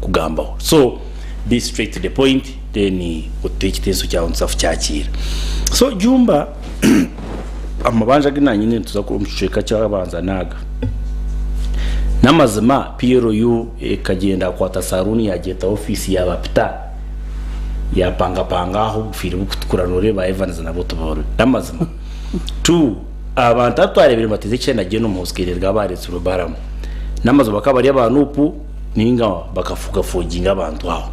kugambaho so be straight to the point then utekitenso cyawo nsafu cyakira so jumba amabanja ginanyine tuza ko umuceka cyabanza naga namazima Piero yu kagenda kwa tasaruni yageta office y'abapita ya panga aho firi bukutukuranure ba Evans na botoboro namazima tu abantu atwarebere mateze cyane ageno muhoskererwa baretse urubaramu namazima bakabari abantu upu ninga bakafuga foginga abantu aho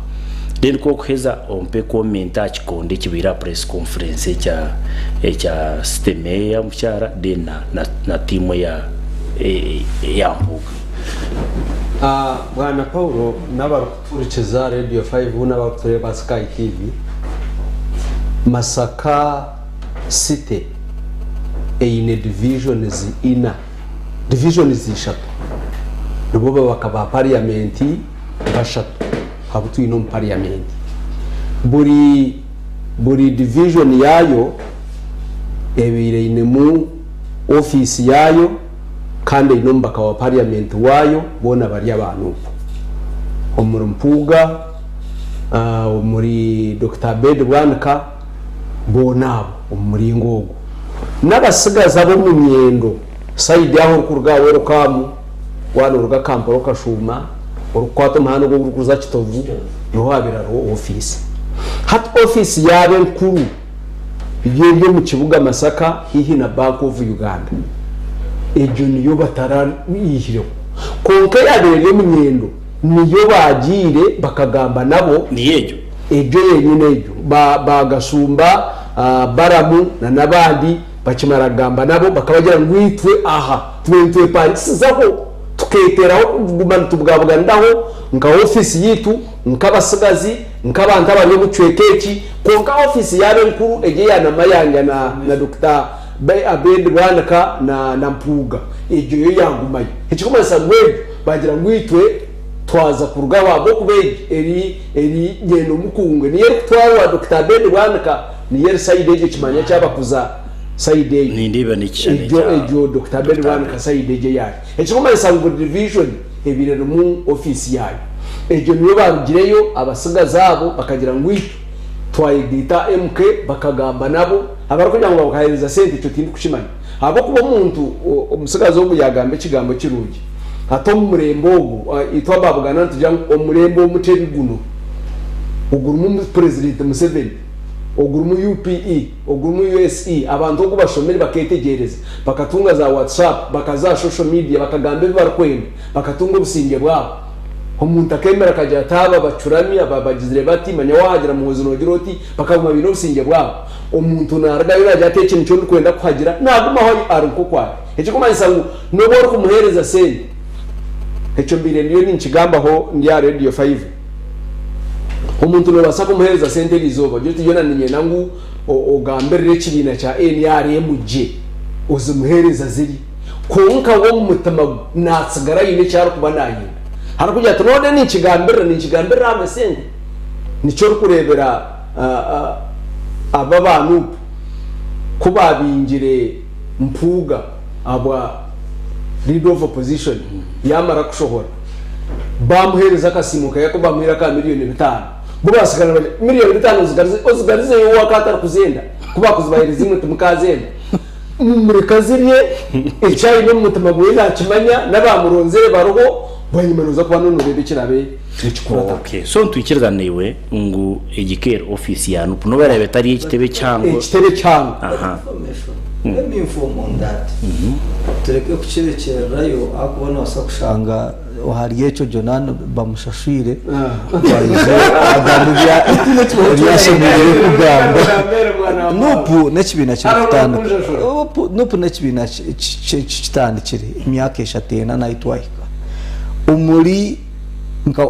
then ko kuheza ompe comment achikonde kibira press conference cha systeme ya mchara then na timu ya mbuga bwana Paulo n'abaruturikiza radio 5 n'abatureba Sky TV Masaka city eine division zishatu nubo bakaba parliament bashatu habutuye no parliament buri division yayo ebire ine mu office yayo kandi inomba kawa parliament wayo bona bari abantu omuri mpuga omuri Dr. Bed Bwanka bona omuri ngogo nabasigaza bo mu myendo side yaho kurga wero kamu wano ruga kamporo kashuma urukwato mahano go kuza kitovu no habira ro office hat office yabe nkuru yebye mu kibuga Masaka hihi na Bank of Uganda ejo niyo batarayihiro konke yabere mu myendo niyo bagire bakagamba nabo niyejo ejo yenyine ejo bagasumba baramu na nabandi bakimara gamba nabo bakabagira ngwitwe aha twentwe Paris zaho tuketeraho gumana tubwabwa ndaho nka office yitu nkabasigazi nk'abantu abanye mu cwekeki konka office yabe nkuru eje yana mayanga na Dr. Abed Bwanka na mpuga ejo yo yangumaye ekikomasa gwe bagira ngwitwe twaza kurugaba bo kubeje eri ngendo mukungwe niye twara wa Dr. Abed Bwanka ni yer side ejo kimanya cyabakuza side ni ndiba ni kishane ejo Dr. Belwan ka side ejo yayo ekigoma isango division ebirero mu office yayo ejo niyo barugireyo abasiga zabo bakagira ngo twayigita MK bakagamba nabo abarukugira ngo bakahereza sente cyo tindi kushimanya abo kuba umuntu umusigazo wo yagambe kigambo kirugi hato murembo itwa babugana tujya omurembo muteri guno ugurumu president Museveni ugurumu UPE ugurumu USE abantu ngo bashomeri baketegereza bakatunga za WhatsApp bakaza social media bakagambe barkwenda bakatunga ubusinge bwabo umuntu akemera kajya ataba bacurami ababagizire bati manya wahagira mu buzino giroti bakaguma bino businge bwabo umuntu narada yajya ateke nicyo kwenda kuhagira naguma ho aruko kwa ecyo kumanyisa ngo no boro kumuhereza sente ecyo mbire niyo ni nkigambaho ndiya radio 5 umuntu no basaka kumuhereza sente lizoba gyo tijona ninye nangu ogamberere kibina cha NRMG uzimuhereza ziri konka wo mutama natsigara yine cyaro kuba nayi harakujya tunone ni ikigambira amasenge nicyo rukurebera aba bantu kubabingire mpuga aba leader of opposition yamara kushohora bamuhereza akasimuka yako bamuhera ka miliyoni 5 bubasigana miliyoni 5 uzigarize yo wakatara kuzenda kuba kuzibahiriza imwe tumukazenda murikaziriye icyayi no mutima bwira kimanya nabamuronzere baroho banyimanuza kwa none urebe kirabe nikikurata. Okay, so ntwikiraniwe ngo egikero office yanu puno barebe tari ikitebe cyangwa aha let me inform on that tureke kukirekerayo akubona wasakushanga hari yecho Jonan bamushashire baje agambya yashimire kugamba nupu nekibina kirutana nupu nekibina kitandikire imyaka eshatena naitwaika umuri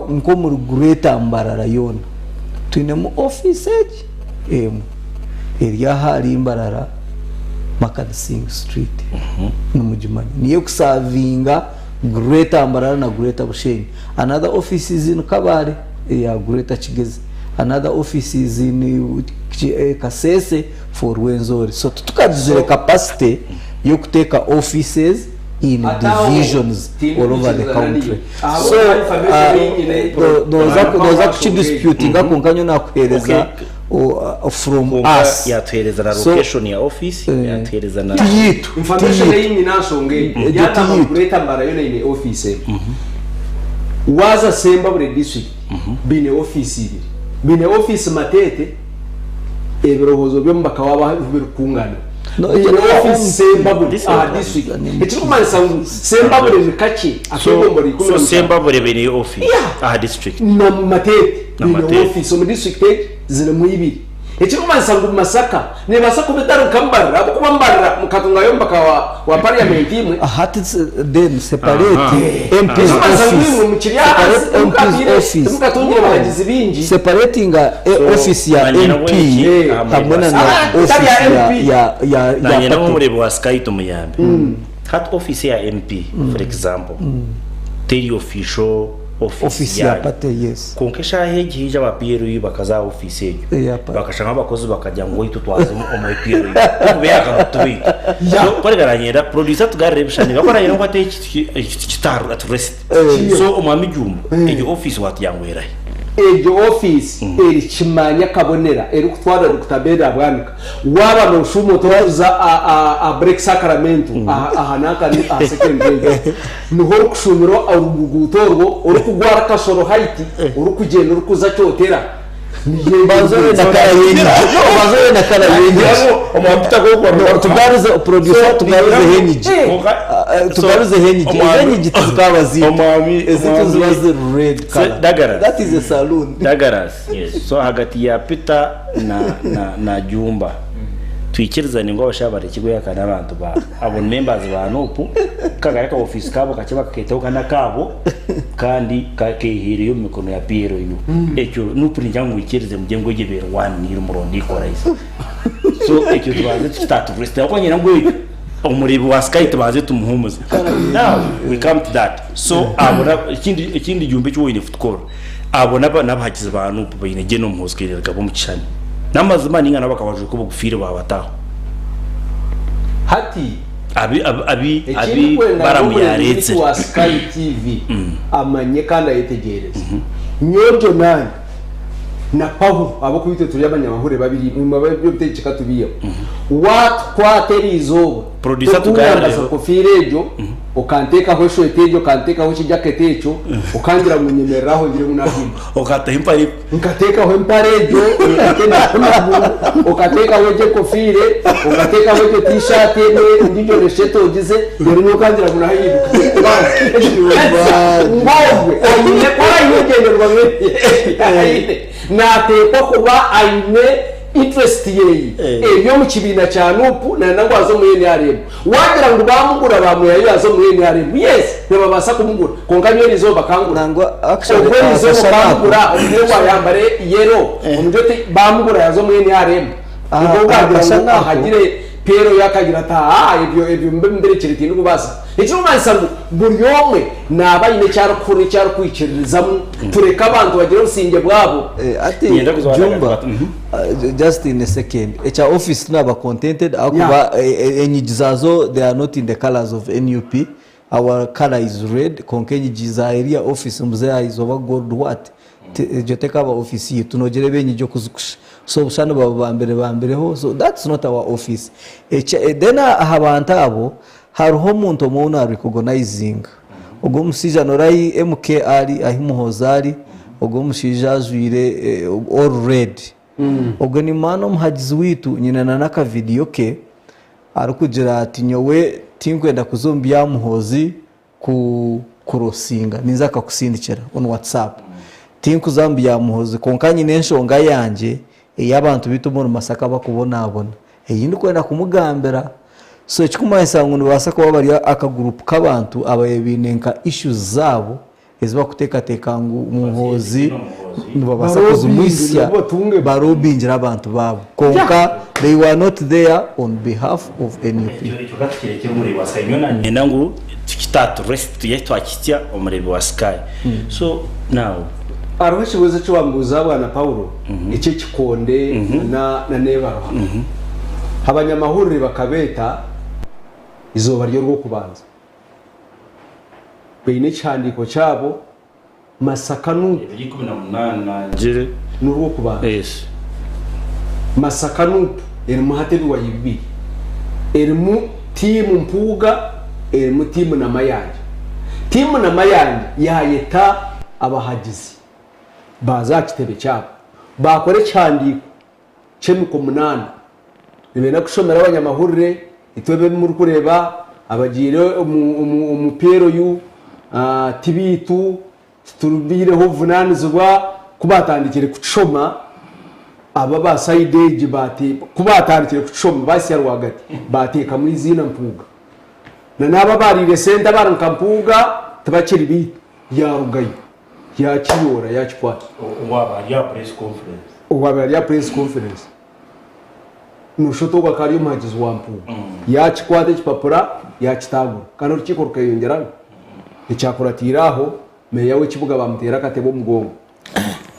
nko muri Greater Mbarara yona twine mu office area hari Mbarara Makansing Street numujimani niyo kusavinga Greater Mbarara na Greater Bushenyi. Another office is in Kabare ya Greater Kigezi, another office is in Kasese for Wenzori. So tukazire capacity yo kuteka offices in divisions all over the country. So noza kuchidisputing akonkanyo na kuhereza from us yatwereza na location ya office yatwereza na information yini nasonge yata Greater Mbarara yone ile office waza semba bure district bine office matete ebirohozo byo mbakawaba birukungana office semba bure district ekikumanya semba bure mikachi akobombori so semba bure bine office district na matete bine office mu district zile muibiri ekikumanya sangu Masaka ne Masaka betaro kambara abo kubambara mukatunga yomba wa parliament imwe hati then separate MPs office mukatungira abagizi bingi separating office ya MP hamwe na office ya na umurebo wa Sky tumuyambe hat office ya MP for example teri official office ya pate yes konkesha heji hija bapiero bakaza office ejo bakashanga abakozi bakajya ngo itutwaze mu piero kubera tubi so kwegaranyera producer tugarebishani bakora yero ngo ate kitaru at rest so umwami jumbo ejo office watiyangwera ejo office eri kimanya kabonera eri kutwara kutabera abwanika waba no shumo toza a break sacramento ahanaka ni secondary nuhoro kushumiro arugugutorwo uri kugwara kasoro haiti uri kugenda uri kuza cyotera bazore na karayengi omwapita ko tugaruze producer tugaruze heniji tuzikabazi omwami ezituzibaze red color dagaras that is a saloon dagaras yes so hagati ya Peter na Jumba twikirizane ngo abashabare kigo yakana abantu ba abo members ba nopu kagara ka office kabo kakiba kaketaho kana kabo kandi kakehire yo mikono ya Piero yo ekyo nupuri njangu ikirize mugengo yebera 1 ni umurondi ikora iso so ekyo twaze start rest akonyera ngo umuribo wa Sky tubaze tumuhumuza now we come to that so abona ikindi jumbe cyo wine football abona nabahakiza abantu bayine geno muhoskirira gabo mu kishani namazima ninga nabakabajwe ko bugufire babataho hati abi baramuyaretse wa Sky TV amanye kandi ayitegereza nyojo nani na Pahu abo kubite turi abanyamahure babiri mu mabyo biteceka tubiyo watwaterizo producer tugayarezo kofirejo ukanteka ho shoetejo kanteka ho kijaketecho ukangira munyemereraho ngire munahimba ukatahimpa ukateka ho imparejo ukateka ho je kofire ukateka ho je t-shirt ne ndijo resheto ugize yari nukangira munahimba ngobwe ayine kwa yigenderwa mwe natekwa kuba ayine interest yeye yo mu kibina cya nupu na nangwazo mu NRM wagira ngo bamugura bamuyayo yazo mu NRM yes babasa kumugura konganyo rizo bakangura ngo actually bakangura umwe wayambare yero umujoti bamugura yazo mu NRM ngo bagira ngo hagire pero yakagira ta ibyo mbere kiriti n'ubasa icyo mansangu buryomwe nabayine cyaro kuri cyaro kwiciririzamo tureka abantu bagira usinge bwabo ati jumba just in a second echa office naba contented akuba enyigizazo they are not in the colors of NUP our color is red konkenyigiza area office muzea izoba gold what joteka aba office tunogere benyijo kuzukusha so shano bambere ho so that's not our office then abantu abo hariho umuntu umuntu ari recognizing ubwo musija norai MKR ahimuhozari ubwo mushija azwire all red ubwo ni mano muhagizi witu nyina naka video ke ari kugira ati nyowe tinkwenda kuzombya muhozi ku kurosinga ninza kakusindikira on WhatsApp tinkuzambya muhozi konkanye nenshonga yanje y'abantu bitumura Masaka bakubona eyindi kwenda kumugambira so chikumanyisa ngo basa ko bari akagroup k'abantu abayebinenka issues zabo eziba kutekateka ngo umuhozi nibabasa kuzumwisya barobingira abantu babo konka they were not there on behalf of NUP icyo gatukire kiri muri wa Sky nyona nyina ngo tukitatu rest tuyetwakitya umurebe wa Sky so now aroheshi boze cyo bambuza bwana Paulo icyo kikonde na nebaro abanyamahurire bakabeta izoba ryo rwo kubanza beine cyandiko cyabo Masaka nupu 18 ngire n'urwo kubanza yes Masaka nupu erimu hatebi wa yibi erimu timu mpuga erimu timu na mayanja yayeta abahagizi baza kitebe cyabo bakore cyandiko cemiko 8 nibena kushomera abanyamahurire itwebe muri kureba abagire umupero yu tibitu turubireho vunanizwa kubatandikire kucoma aba ba side bati kubatandikire kucoma basi yarwagati bateka muri zina mpuga na naba barire senda baranka mpuga tabakiri bi yarugayo yakiyora yakikwata uwaba ya press conference nushoto bakari umuhagizi wa mpuga yakikwate kipapura yakitagura kandi urukiko rukayongerana icyakuratiraho meya we kibuga bamutera katebo mugongo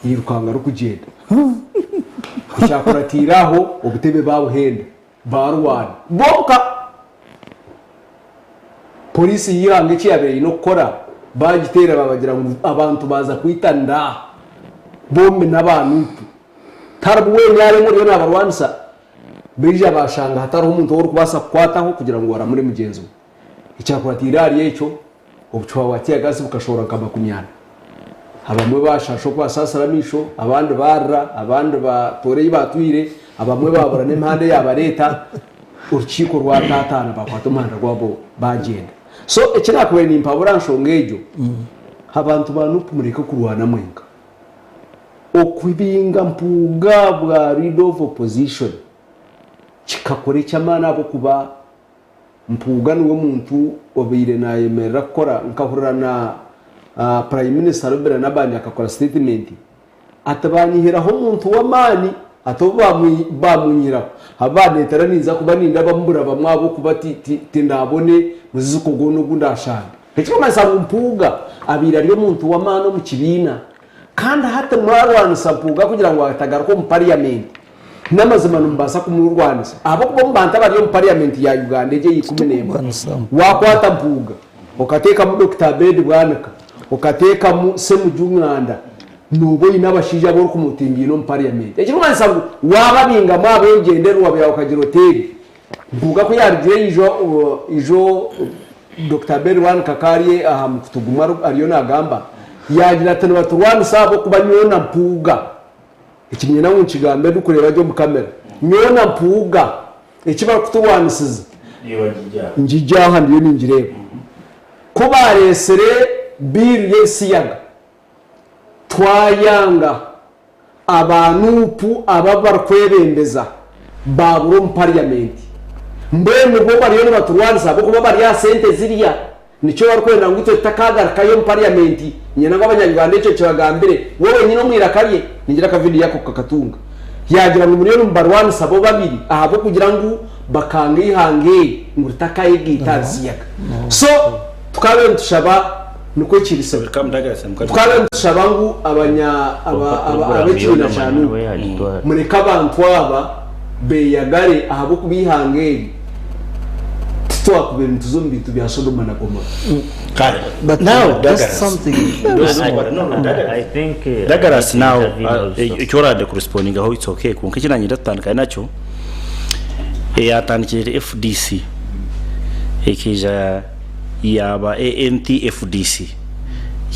yirukanga rukugenda icyakuratiraho ubutebe babuhenda barwana boka polisi yirange cyabere no kora bagitera babagira ngo abantu baza kwitanda bombe n'abantu tarbuwe nyare muri n'abarwansa beje abashanga hatari umuntu wo kubasa kwataho kugira ngo waramure mugenzo icyakuratira ari yecho ubutwa watiya gasi bukashobora kama kumyana abamwe bashasho kwasasaramisho abandi barra abandi batoreye batwire abamwe babura n'impande yaba leta urukiko rwa tatana bakwata umhanda rwabo bagenda so ekinakuwe ni impabura nshongejo abantu banupumurika kurwana mwenga okwibinga mpuga bwa rid of opposition chikakore cyamana abo kuba mpuga niwo muntu obire na yemera kora nkahurira na prime minister Robert nabandi akakora statement atabanyiheraho umuntu w'amani atoba bamunyira abane taraniza kuba ninda bambura bamwabo kuba tindabone muzizuko gono gundashana ekyo masangu mpuga abira ryo muntu w'amano mu kibina kandi hata mwarwana sampuga kugira ngo atagaruko mu parliament n'amazima numbasa kumurwanisa abo kuba mbanta bari mu parliament ya Uganda je yikumenema wakwata mpuga ukateka mu Dr. Bed bwanaka ukateka mu semu jumwanda nubo inabashija bo kumutingi no mu parliament ekiro mansa wababinga mwabo ngendero wabya ukagira hotel mpuga ko yarije ijo Dr. Bed bwanaka kariye aha mukutuguma ariyo nagamba yagira tano baturwanisa abo kuba nyona mpuga ikimye nawo nkigambe dukureba ryo mu kamera nyona mpuga ikiba kuturwanisiza njijyaha ndiyo ninjireba ko baresere bill yesiyaga twayanga abanupu ababar kwebembeza baburo mu parliament mbene bo bariyo baturwanisa abo kuba bari ya sente ziriya nico barkwenda ngo ito takagara kayo mu parliament nyina ng'abanyarwanda icyo cyagambire wowe nyino mwirakariye ningira ka video yako kakatunga yagira ngo miliyoni mbarwani sabo babiri ahabo kugira ngo bakange ihange ngo takaye gitarsiyaga so tukabe tushaba nuko kirisa tukabe tushaba ngo abakina cyane mureka abantu aba beyagare ahabo kubihange talk when to zombie to be a Sodom and Gomorrah. But now that's something. I think Dagaras now icyora de corresponding aho it's okay kunke kinanye datandukanye nacyo yatandikira FDC ekija yaba ANTFDC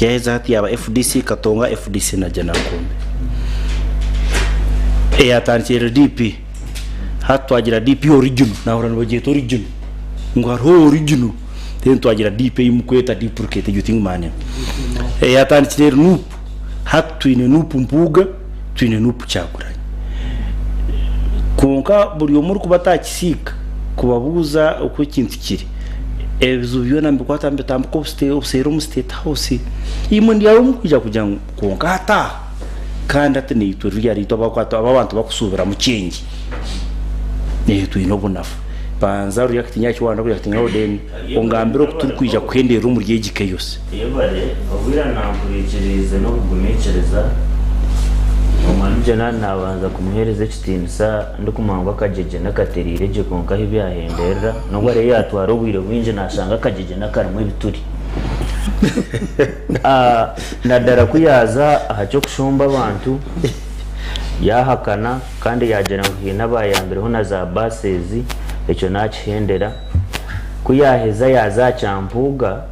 yaheza hati yaba FDC katonga FDC na jana kombe yatandikira DP hatwagira DP original na urano bagiye original ngwaro original tento agira DP imukweta duplicate yuting mane yatandikira nup hatwine nup mpuga twine nup cyakuranye konka buri omuri kubatakisika kubabuza uko kintu kiri ebizo byona mbikwata mbitambuko obusero state house imwe ndiyo mukujya kujya konka hata kandi ate nito ryari to bakwata abantu bakusubira mu kingi neto inobunafu banza ruyakitinya cywana ruyakitinya odeni ongambiro kuturikwijya kwendera umuryegike yose yebare obwira namburikirize no kugumekereza omanje nabanza kumuhereza kitinisa ndikumangwa kajeje nakaterire je konka hibyahenderera nubwo re yatwara obwire bwinje nashanga kajeje nakarumwe bituri nadara kuyaza ahacyo kushomba abantu yahakana kandi yagera ngihina bayambireho na za basezi icyo nakihendera kuyaheza yazacampuga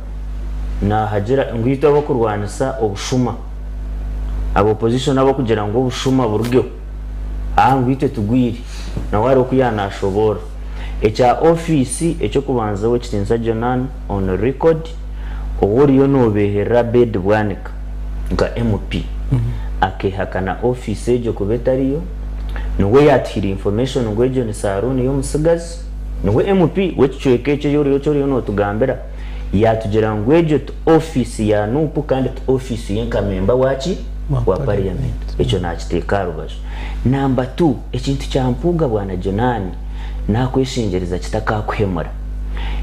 na hagera ngwito abo kurwanisa obushuma abo opposition abo kugira ngo obushuma buryo ngwite tugwiri na wari okuyanashobora echa office ecyo kubanza we kitinza Jonan on record oworiyo nobehera bed bwanika nga MP akehakana office ejo kubetariyo nwe yathira information ngwejo ni saruni yo musigazi nwe MP wechweke yoriyo cyoriyo no tugambera yatugera ngwejo office ya nupu kandi office yenkamemba wachi wa parliament echo nakiteka rubaje number 2 ekintu cyampuga bwana Jonani nakweshingereza kitakakwemura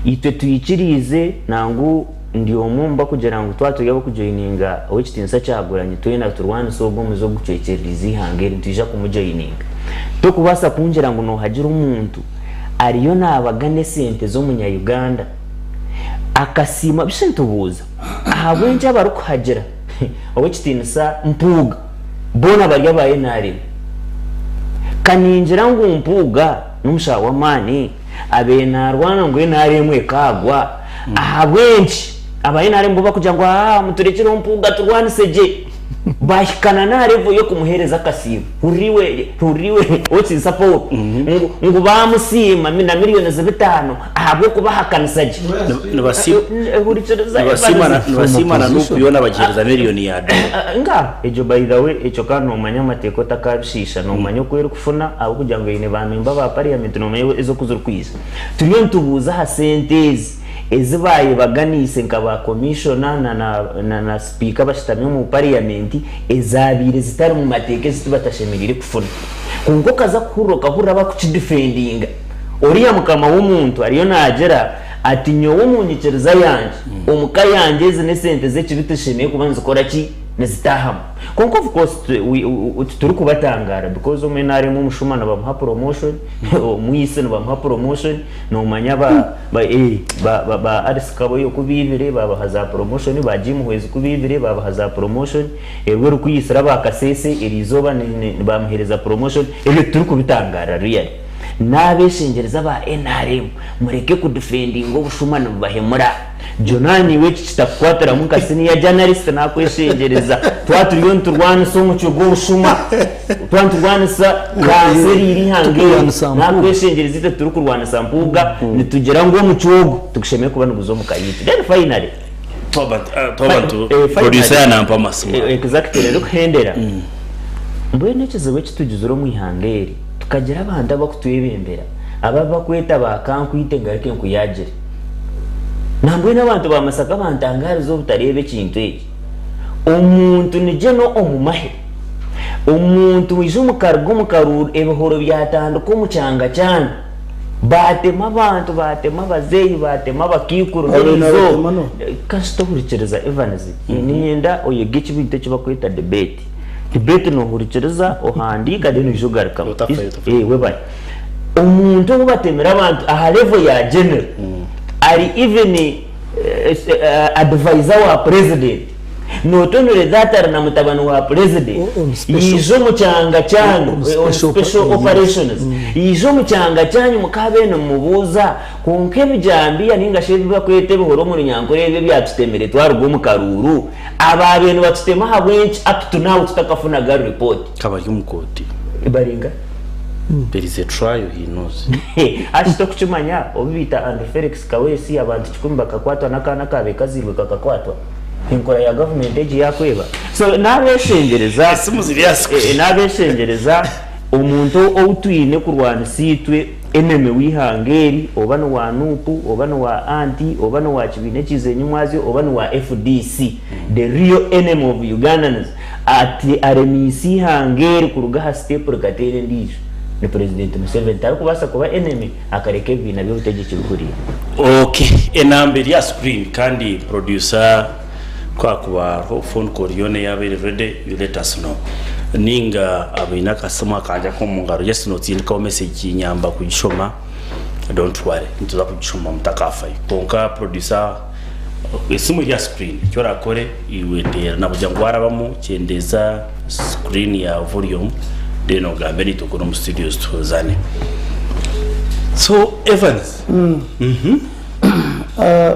itwe tuyikirize nangu ndi omumba kugira ngo twatugabo kujoininga okitinsa cyaguranye twena turwana sobo muzo gucekeriza ihangere ntija kumujoininga to kubasa kunjira ngo no hagira umuntu ariyo nabagane sente zo munya Uganda akasima bisentubuza ahabwenje abarukuhagira okitinsa mpuga bona bari yabaye nari kaninjira ngo mpuga numusha wa mani abena rwana ngo naremwe kagwa ahabwenje abayinare mbuba kugira ngo muturekere mpuga turwaniseje bashikana narevo yo kumuhereza kasibo huriwe oti support ngo bamusima mina miliyoni za 5 ahabwo kubahakanisaje nabasima na nuko yona bagereza miliyoni ya nga ejo by the way ejo kano manyamateko takabishisha no manyo kwera kufuna abo kugira ngo ine bamemba ba parliament no manyo ezo kuzurukwiza turiyo ntubuza ha sentezi ezibaye baganise nkaba commissioner na speaker bashitamye mu parliament ezabire zitari mu mateke zitibatashemirire kufuna kungo kaza kuroka huraba kukidefendinga oriya mukama w'umuntu ariyo nagera ati nyowo munyikereza yanje umuka yanje zine sente ze kibitishimiye kubanza ukora ki nizitahamu konko of course turi kubatangara because umwe narimo umushumana bamuha promotion umuyise bamuha promotion no manya ba arisikabo yo kubibire babaha za promotion ba Jim Hwezi kubibire babaha za promotion ewe rukuyisira bakasese irizoba bamuhereza promotion ewe turi kubitangara real nabeshengereza ba NRM mureke kudefendinga ubushumana bahemura Jonani wechi chitakwatira mukasini ya journalist nakweshengereza twaturiyo nturwana so mucyo gushuma twanturwanisa kanseri iri hangere nakweshengereza ite turi kurwana sampuga nitugera ngo mucyogo tugushemeye kubana buzo mukayiti then finally toba producer na mpa masimo exactly rero kuhendera mbwe nekize wechi tugizuro mu ihangere tukagira abandi abakutuyebembera ababa kweta bakankwite ngarike nkuyagire nambwe n'abantu ba Masaka bantangarizo butarebe kintu iki umuntu nijeno omumahe umuntu wije umukargo mukaruru ebihoro byatanduka umucanga cyane batema abantu batema bazeyi batema bakikuru nizo kasto hurikereza Evans niyenda oyegici binte cyo bakwita debate no hurikereza ohandika deno ijogaruka webaye umuntu ubatemera abantu aha level ya general ari even advisor wa president notonore that na mutabano wa president yizo mucanga cyane special operations yizo mucanga cyane mukabene mubuza konke bijambiya ninga shebi bakwete bihoro muri nyankorebe byatutemere twarwo mukaruru ababene batutema habwench up to now tutakafuna gar report kabari umukoti baringa there is a trial he knows ashito kuchumanya obita and Felix Kawesi abantu 10 bakakwatwa nakana kabe kazibwe kakakwatwa inkora ya government eji yakweba so nabeshengereza nabeshengereza umuntu outwine kurwana sitwe eneme wihangeri obano wa nupu obano wa anti obano wa kibine kizenyi mwazi obano wa FDC the real enemy of Ugandans ati RMC hangeri kuruga step rukatere ndisho ni president Museveni tari kubasa kuba enemy akareke bina byo utegeke bikuriye okay enambere ya screen kandi producer kwa kuba phone call yone yabere ready you let us know ninga abina kasoma kanja ko mungaro just not in ka message nyamba kugishoma don't worry ntuza kugishoma mutakafa konka producer isimu ya screen cyo rakore iwetera nabujya ngwara bamo cyendeza screen ya volume deno gambe ni tokoro mu studios tuzane so Evans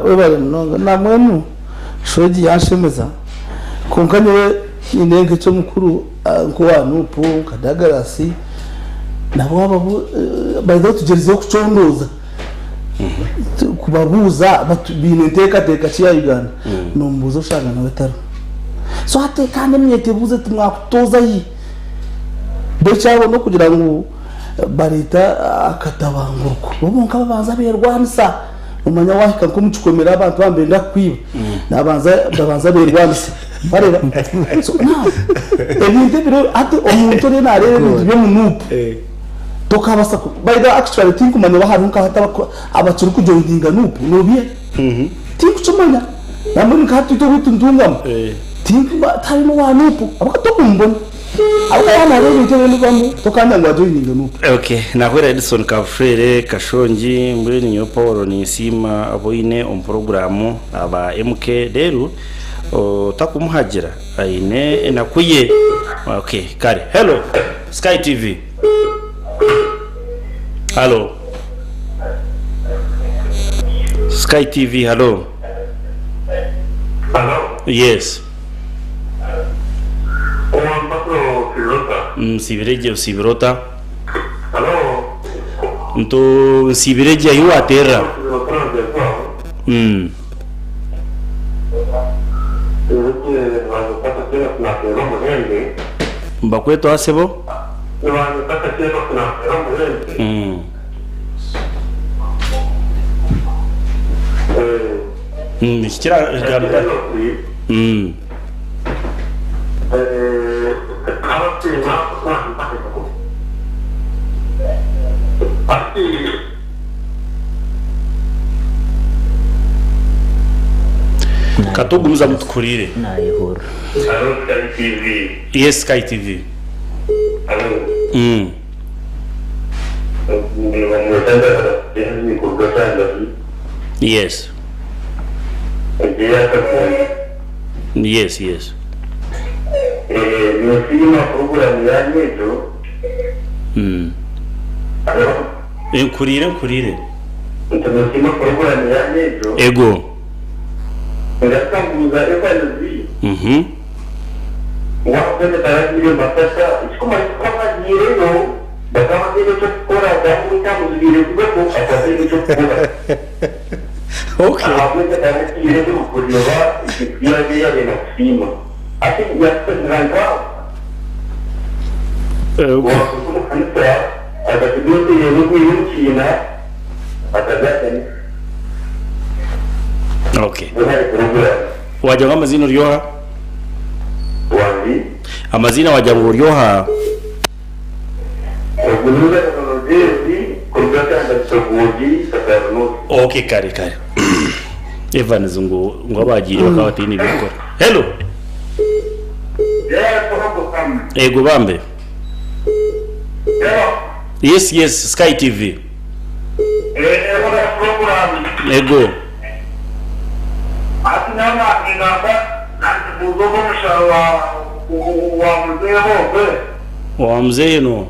webale mnonga namwenu shoji yanshemeza konkanywe inenge cyo mukuru ko wanupo kadagarasi nabo abo bazo tugerizeho kucondoza kubabuza bineteka teka cya Uganda nombuzo shaka na betaro so hate kandi mwete buze tumwakutoza yi becyabo no kugira ngo barita akatabangurko bomonka babanza berwanisa umanya wahika ko mucukomera abantu bambenda kwiba nabanza berwanisa bareba so now ebinte biro ate omuntu re narebe byo munupu tokabasa by the actually think umanya baharunka hataba abacuru kujoyinga nupu nobiye think chumanya namwe nkatu to bitundungama think batari no wanupu abakatokumbona abana rero intebe bamu tokanda ngo ajoyinga nupu okay nahwera Edison Kafrere Kashonji muri nyo Paul ni sima aboine on programu aba MK rero takumuhagira aine nakuye okay kare hello Sky TV hello Sky TV hello yes Sibirota Nto Sibireje yu atera Mbakweto asebo Nishikira garuka katugumuza mutukurire nayihura yes Sky TV yes yes kurire ego wakati taratibu Masaka isikuma kama nireno bakama kile cyo gukora gahuta muzibire kubeko akatari cyo gukora okay wakati taratibu rero kuryoba ikiyaje ya na kusima ati yatsiranga okay akatibyote yero kuyinchina akadata okay wajya amazina uryoha wandi amazina wajya mu buryoha okay kare Evan zungu abagiye bakabati ni bikora hello ego bambe yes Sky TV ego wa mzee no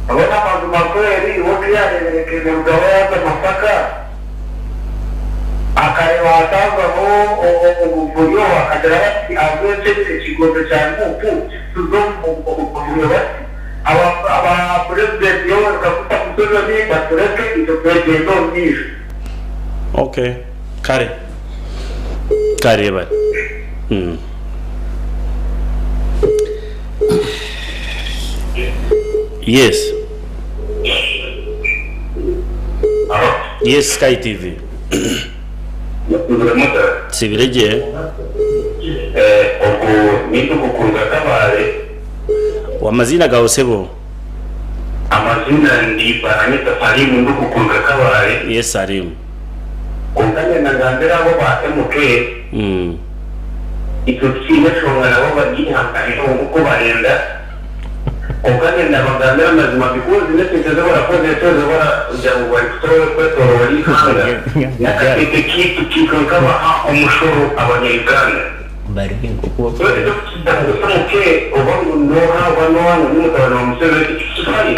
abona mazima kweli wote yarerekeze mugabo Masaka akareba atanga ubuvuyo akagera bati azwetse ikigondo cyane mupu tuzombo ubuvuyo bati aba president yo kafuta kutoza ni batureke ito president ni okay kare ba yes Sky TV sibireje oku nitu kukunga kabare wamazina gawo sebo amazina ndi Baranita Salimu ndu kukunga kabare yes Salimu kungane nagambira abo ba MK icyo kintu shonga nabo bagihanganye uko barenda kungane nabagambira mazima bikuzi ndetse barakoze cyo bara ujyango bari kutowe kwetoro bari hanga yakete kitu kikaba umushoro abanyegana bari kuko okay obangu noha wano n'umutana umusore ikisufari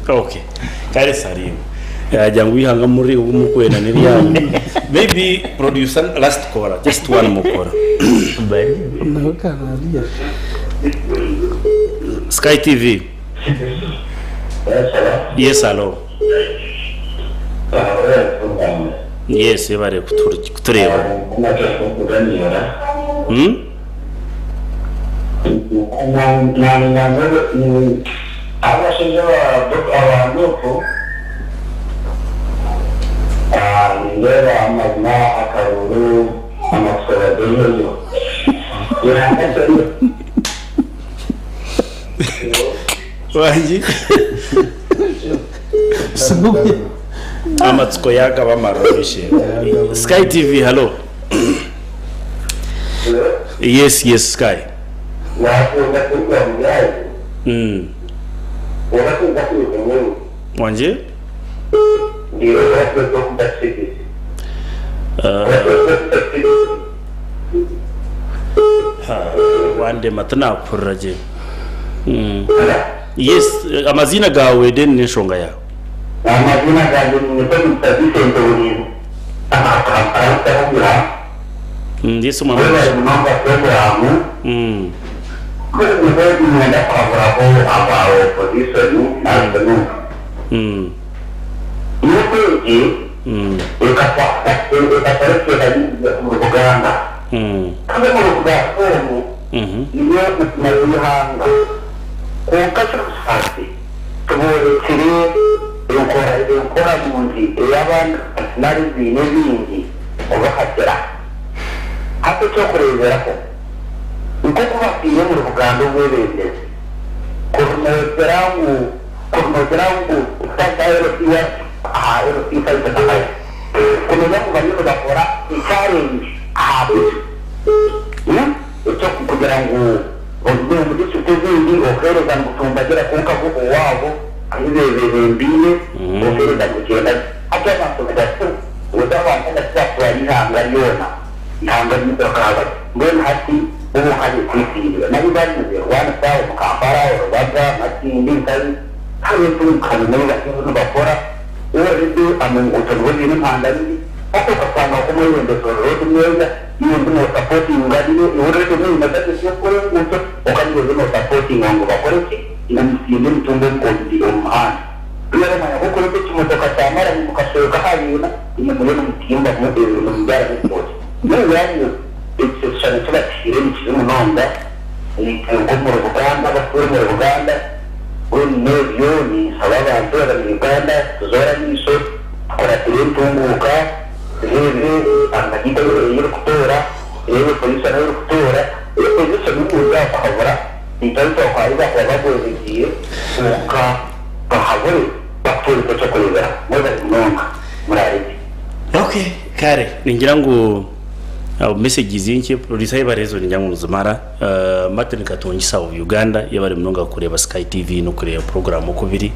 okay kare Salimu yajyango wihanga muri umukwena niryanyu maybe producer last call just one more call bari no kanaria Sky TV yes hello yes bare kutureba abashinja abantu ngera amazina akaruru amasoradero wangi sibuye amatsiko yagaba marabishe Sky TV hello yes Sky wanje wande matana kurraje yes amazina gawe den ne shonga ya amazina gawe ne ko mutadise ndoni yesu mama ko ne da favorable Abaho position na no rero ngo banyine bakora icyarenze ahabuze icyo kugira ngo uvuye muri site zindi okereza gutumbagera ku kavugo wabo ahibereye okereza kugenda atya abantu udabana n'acyatwa yihanga yona ihanga n'ibakaba mbona hati ubu hari kwitira nari banyuze wana sawa mukambara urubaga matindi kandi hari n'ukantu n'abakuru bakora uwo amunguta rwose n'impanda nini ako kasanga ko muri wende sororo neza y'undi mu supporting ngadiyo uretse n'uyu natatu cyokore nguto ukaniwe no supporting ngo bakore iki inamusinde mutumbe ngondi umuhanda rero manya ko kuri cyo motoka cyamara mu kashoka harina iyo muri mutimba mu mu byara n'imoto rero yanyu icyo cyane cyatire n'ikiri mu nonda ni ko mu Rwanda basura mu Rwanda n'ibyo ni sababa ntora mu Rwanda tuzora n'isho akora tunguka rero amagito yo kutora rero polisi nayo kutora rero polisi n'ubuza akabura itanto kwari bakwabagoziye uka bahabure batora cyo kureba muri nonga murari okay kare ningira ngo message zinki polisi ibarezo ningira ngo zumara Martin Katongi sawa Uganda yabari munonga kureba Sky TV no kureba program Okubiri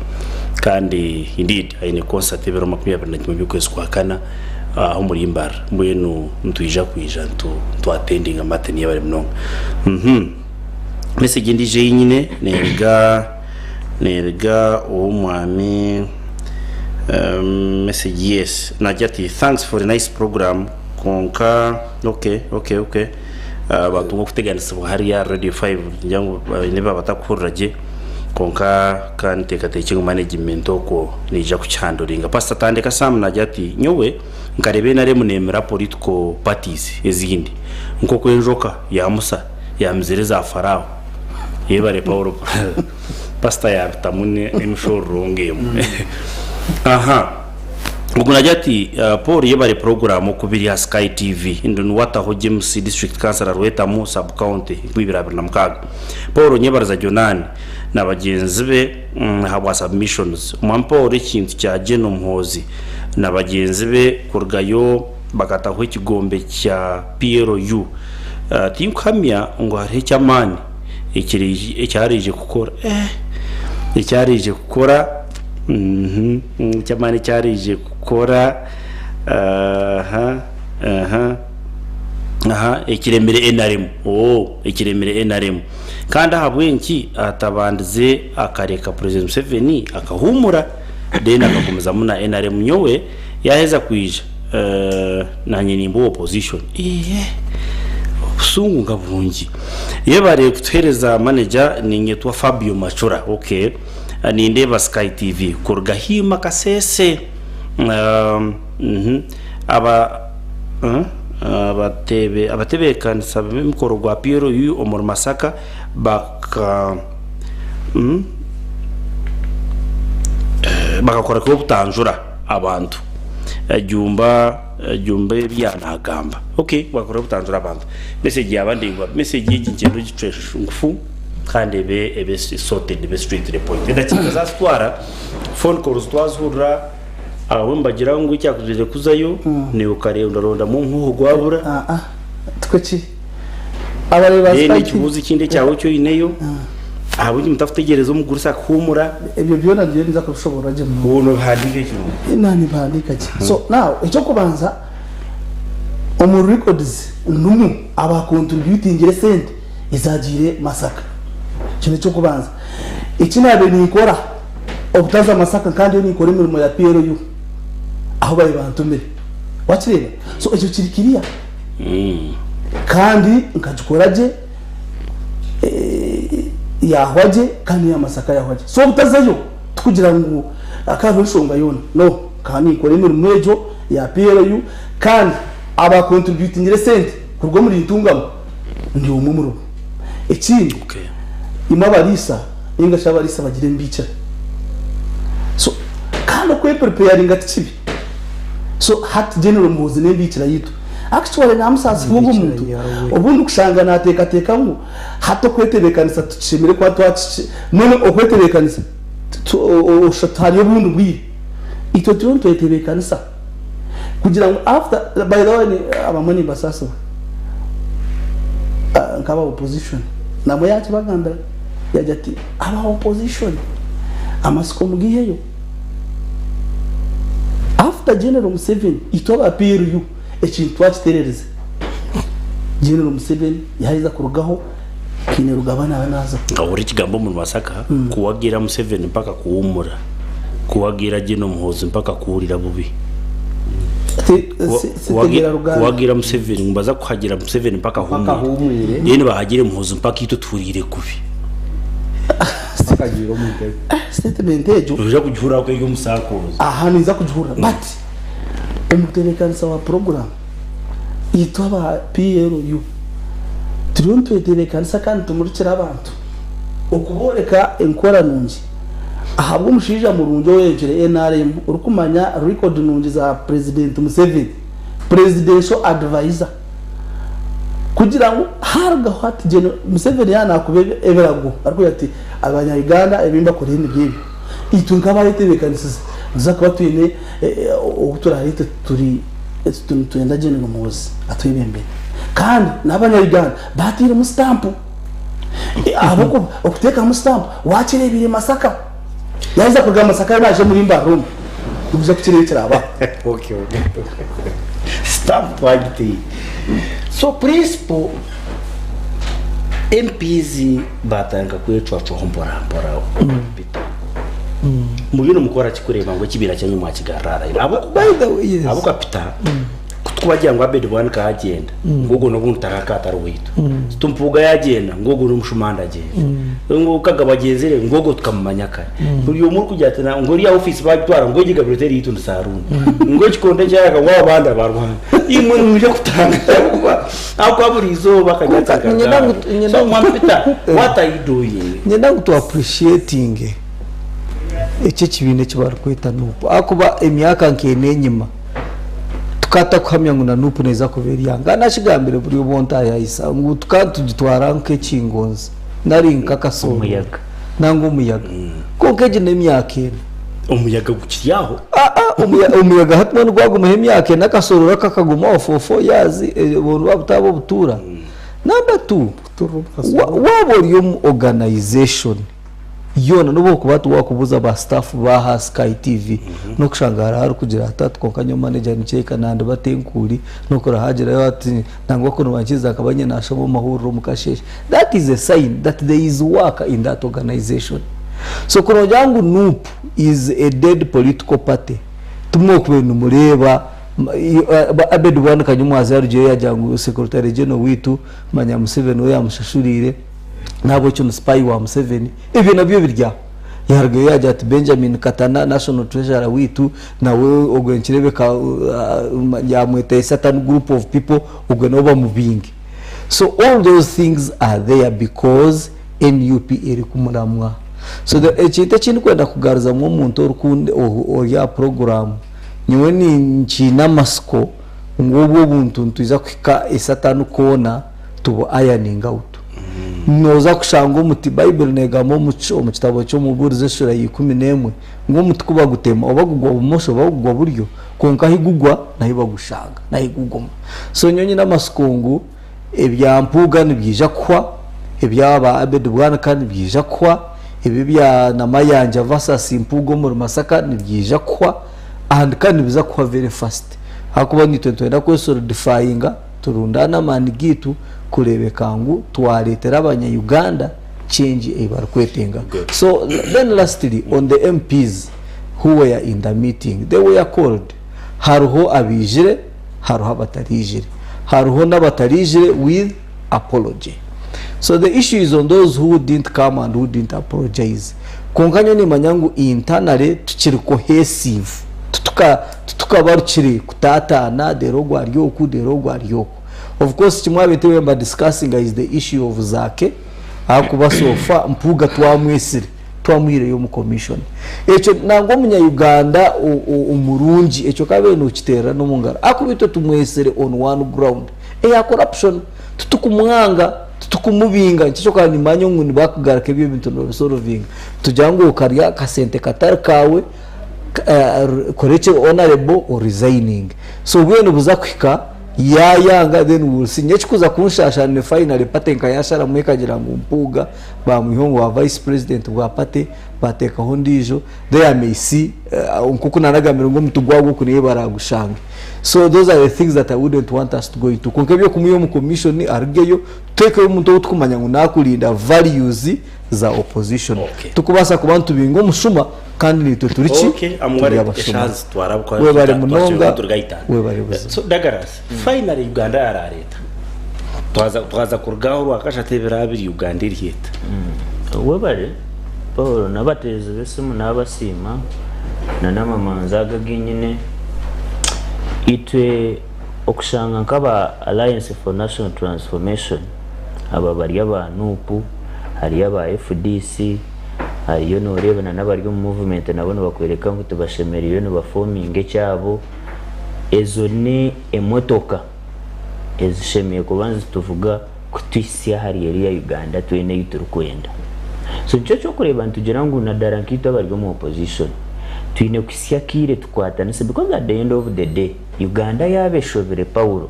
kandi indeed ayine concert bero 2021 by'ukwezi kwa kana aho muri imbara mbwenu ntuyija kwijja tu attending Martin yabari munonga message ndije nyine nerga umwami message yes najati thanks for the nice program konka okay batungo kuteganisa buhari ya radio 5 njango niba batakurraje konka kan tekateke management oko nija kuchandoringa pastor tandeka sam najati nyowe nkarebe nare munemera political parties ezindi nko kwenjoka ya Musa ya mzereza farao yebare Paulo pastor ya tamune emshorongemo aha ugunajati Paul yebare program Okubiri ya Sky TV indun wata ho James district councilor Rweta mu sub county kwibirabira namkaga Paul nyebaraza Jonani na bagenzi be habwa submissions Paul ikintu cya Geno Mhozi na bagenzi be kurgayo bakataho ikigombe cya PRU tinkamya ngo hari cyamani icyarije gukora icyarije gukora cyamani cyarije gukora ikiremere NRM ikiremere NRM kandi ahabwenki atabandize akareka President Museveni akahumura then akakomeza muna NRM nyowe yaheza kwija na nyinimbo opposition sungu ngabungi yebare kutereza manager ningetwa Fabio Machura okay ni ndeba Sky TV kurgahima kasese abatebe kanisa bimikoro gwa Piero yu omuri Masaka bakakora ko butanjura abantu jumbe byanagamba okay bakora butanjura abantu message yabandi ngwa message y'igikendo gicesha ngufu kandi ebe sorted be street report ndakinga za stwara phone calls twazura abambagira ngo icyakuzije kuzayo ni ukarenda ronda mu nkuho gwabura tweki abareba Sky kibuzi kinde cyawo cyo ineyo abundi mutafutegereza umugurisa kumura ibyo byona ngiye nza kushobora je mu buntu handike cyo nani bandika ki so now icyo kubanza omuri records numu aba contributing sente izagire Masaka kino cyo kubanza ikinabe nikora obutaza Masaka kandi nikora imirimo ya PRU aho bari bantumire wakireba so icyo kirikiriya kandi nkajikoraje yahwaje kandi ya Masaka yahwaje so butazayo tukugira ngo akantu shonga yona no kandi ikora imirimo ejo ya PRU kandi aba contributing sente kurwo muri intungamo ndi umumuro ikindi imabarisa inga shabarisa bagire mbica so kandi ko preparing atikibi so hat general muzi nembica yitu actually namusasi ngo umuntu ubundi kushanga nateka ngo hato kwetebekanisa tucimire kwa twaci none okwetebekanisa ushatari ubundi bwi ito tuntu twetebekanisa kugira ngo after by the way abamwe basasa nkaba opposition namo yacu baganda yajya ati aba opposition amasiko mugiheyo after General Museveni itoba appeal you ekintu twakiterereze General Museveni yahiza kurugaho kine rugabana banaza ngaburi kigambo mu Masaka kuwagira Museveni mpaka kuwumura kuwagira General Muhozi mpaka kuwurira bubi kuwagira Museveni mbaza kuhagira Museveni mpaka humure yene bahagire Muhozi mpaka ituturire kubi akagira umugabo statement ejo uja kujura ko iyo musakoza aha niza kujura but umuterekanisa wa program itwa PLU turiyo tweterekanisa kandi tumurikira abantu okuboreka enkora nungi ahabwo mushija murunjo wejere NRM urukumanya record nungi za President Museveni presidential advisor kugira ngo harga hati General Museveni yana kubebe everago ariko yati abanya Uganda ebimba kuri ngibi itunga bayetebekanisa zaka batwine uturahite turi twenda General Muhozi atwibembe kandi n'abanya Uganda batire mu stamp aboko okuteka mu stamp wakirebire Masaka yaza kuga Masaka naje muri mbarumu ubuze kukirekera aba okay stamp wagiti so principle MPs batanga kwecwa chohombora bita mu bintu mukora kikureba ngo kibira cyanyu mwakigarara abo by the way yes abo kapita kutwagira ngo abedi bwana kagenda ngogo no buntarakata ruwito tumpuga yagenda ngogo no mushumanda agenda ngo kagabagezere ngogo tukamumanya kare uyu muri kujyatana ngo ri office bagitwara ngo gigabiroteri yitundu saruni ngo kikonde cyaga ngo abanda barwana imwe muje kutanga ako aburizo bakanyataka so mwampita what are you doing nyenda to appreciating icyo kibine kibarkweta nupo akuba emyaka nkene nyima tukata kuhamya ngo na nupo neza kubera yanga nashigambire buri bonta yayisa ngo tukatugitwara nke kingonza nari nkakaso umuyaga nango umuyaga konkeje nemyaka umuyaga gukiriyaho umuyaga hatwa n'ugwago muhemyaka nakasorora kakaguma ofofo yazi bontu babutabo butura number 2 waboriyo organization yona nubo kubatu wakubuza ba staff ba Sky TV no kushangara hari kugira atatu konkanyo manager niceka nande batenkuri no kora hagera yati nangwa ko nubakiza akabanye nashobo mahuro mukasheshe that is a sign that there is work in that organization so kono jangu NUP is a dead political party tumo kubenu mureba abedu bwana kanyumwazi yaruje yajangu secretary general witu manya Museveni we yamushashurire nabo cyo spy wa Museveni ibyo nabyo birya yarwe yajya ati Benjamin Katana national treasurer witu nawe ogwenkirebe ka yamwete certain group of people ugwenoba mubingi so all those things are there because NUP iri kumuramwa so the ekite kintu kwenda kugaruza mu muntu orukunde ya program niwe ni nchina masko ngobo buntu ntuiza kwika esatanu kona tubo ironing out noza kushanga umuti Bible negamo muco mu kitabo cyo mu burize shura 11 ngo mutukuba gutema obagugwa bumosho bagugwa buryo konka higugwa nayo bagushanga nahigugoma so nyonyi namasukungu ebyampuga nibyija kwa ebyaba abedu bwana kandi byija kwa ebibya namayanja versus impugo mu Masaka nibyija kwa and kandi biza kwa very fast hakuba ni 20 ko solidifyinga turundana mani gitu kurebekangu twaletera abanya Uganda change ebarkwetenga so then lastly on the MPs who were in the meeting they were called haruho abijire haruho batarijire haruho n'abatarijire with apology so the issue is on those who didn't come and who didn't apologize konkanyo ni manyangu internally tukiri cohesive tukabarukire kutatana derogwa ryoko of course kimwabete wemba discussing is the issue of zake akuba sofa mpuga twamwesire twamwire yo mu commission echo nango munya Uganda umurungi echo kabe no kitera no mungara akubito tumwesire on one ground ya corruption tutukumwanga tutukumubinga cyo kandi manyo nguni bakugarake byo bintu no solving tujango ukarya kasente katari kawe koreche honorable or resigning so bwene buzakwika yayanga then we'll see nyechikuza kunshashana final pate nkayashara mwekagira mu mpuga ba muhongo wa vice president wa pate bateka hondijo they may see nkuko nanagamira ngo mutugwago kuniye baragushanga so those are the things that I wouldn't want us to go into konkebyo kumuyo mu commission argeyo teke umuntu utkumanya ngo nakulinda values za opposition tukubasa ku bantu bingo mushuma kandi nitwe turichi amware chance twarabukwa we bari munonga we bari buzi so dagaras finally Uganda ya leta twaza kurgaho rwakashatebera abiri Uganda iri leta we bari Paul nabateze besimu nabasima na namamanzaga ginyine itwe okushanga nkaba Alliance for National Transformation aba bari abanupu hari aba FDC hariyo norebana n'abari mu movement nabone bakwereka ngo tubashemeriye no baforming cyabo ezo ni emotoka ezishemiye kubanza tuvuga kutwisiya hari ya Uganda twene yiturukwenda so cyo kureba ntugera ngo na darankito bari mu opposition twine kwisiya kire tukwatanise because at the end of the day Uganda yabeshobere Paulo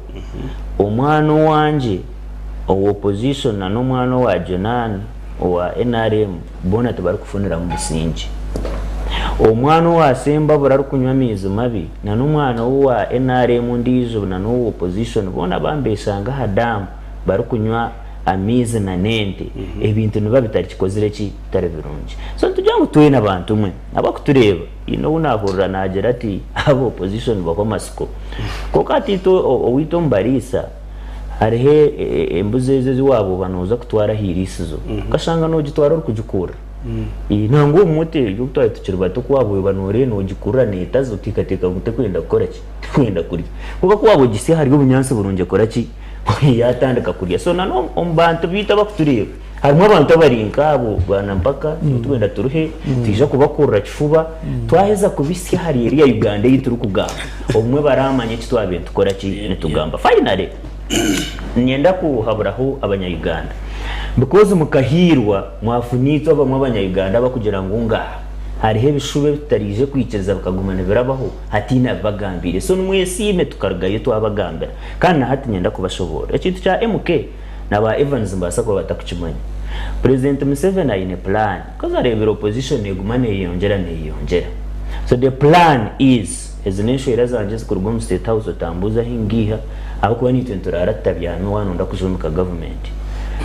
omwana wanje o opposition na no mwana wa Jonan wa NRM bona tubari kufunira mu bisinji omwana wa Semba burari kunywa mizo mabi na n'umwana wa NRM ndizo na no opposition bona bambeshanga hadamu bari kunywa amize na nente ebintu niba bitari kikozire ki tare birungi so tujyango tuwe nabantu mwe abakutureba ino unahurira nagera ati abo opposition bakomasiko kokati to owito mbarisa harihe embuzeze wabo banoza kutwara hirisizo kashanga no gitwara kujukura inango umuti yutwaye tukirwa tukwabo banore no gikura netazo tikateka gute kwenda gukora ki kwenda kurya kuko kwabo gisi hari ubunyanse burunje kora ki yatandika kurya so nano ombantu bita bakutureba harimo abantu barinka abo banampaka twenda turuhe tija kubakura kifuba twaheza kubisi hari ya Uganda yiturukugamba omwe baramanye kitwabe tukora ki netugamba finally nyenda kuhaburaho abanya-Uganda because mukahirwa mwafunitwa bamwe abanya-Uganda bakugira ngo ngaha harihe bishube bitarije kwikeza bakagumana birabaho hatina bagambire so numwesime tukargayo twabagambira kandi hati nyenda kubashobora ikintu cya MK naba Evans Masaka batakukimanya President Museveni ayine plan because arebera opposition yegumane yongera so the plan is as nation irazanje kurwa mu state house tambuza hingiha abakuba ni tentura tabyano wano ndakujumika government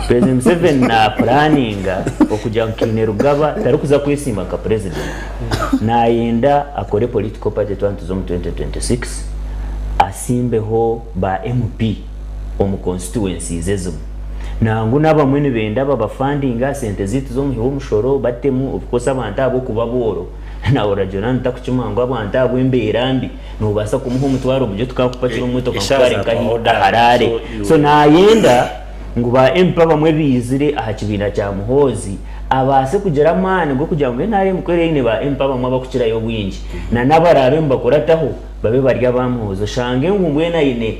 President Museveni na planninga okujya nkine rugaba tari kuza kwisimba ka president na yenda akore political party zo mu 2026 asimbeho ba MP omu constituencies ezo nangu nabamwe benda baba fundinga sente zitu zo mu mushoro batemu of course abantu abo kubaboro na orajona ntakuchimanga abantu abo imberambi nubasa kumuha umutwaro buje tukakupakira umuto kakare harare so na yenda nguba empa bamwe bizire aha kibina cya muhozi abase kugera mane ngo kujya ngo ntare mukoreye ne ba empa bamwe bakukira yo bwinji na nabarabe mbakorataho babe barya bamuhozo shange ngumwe na ine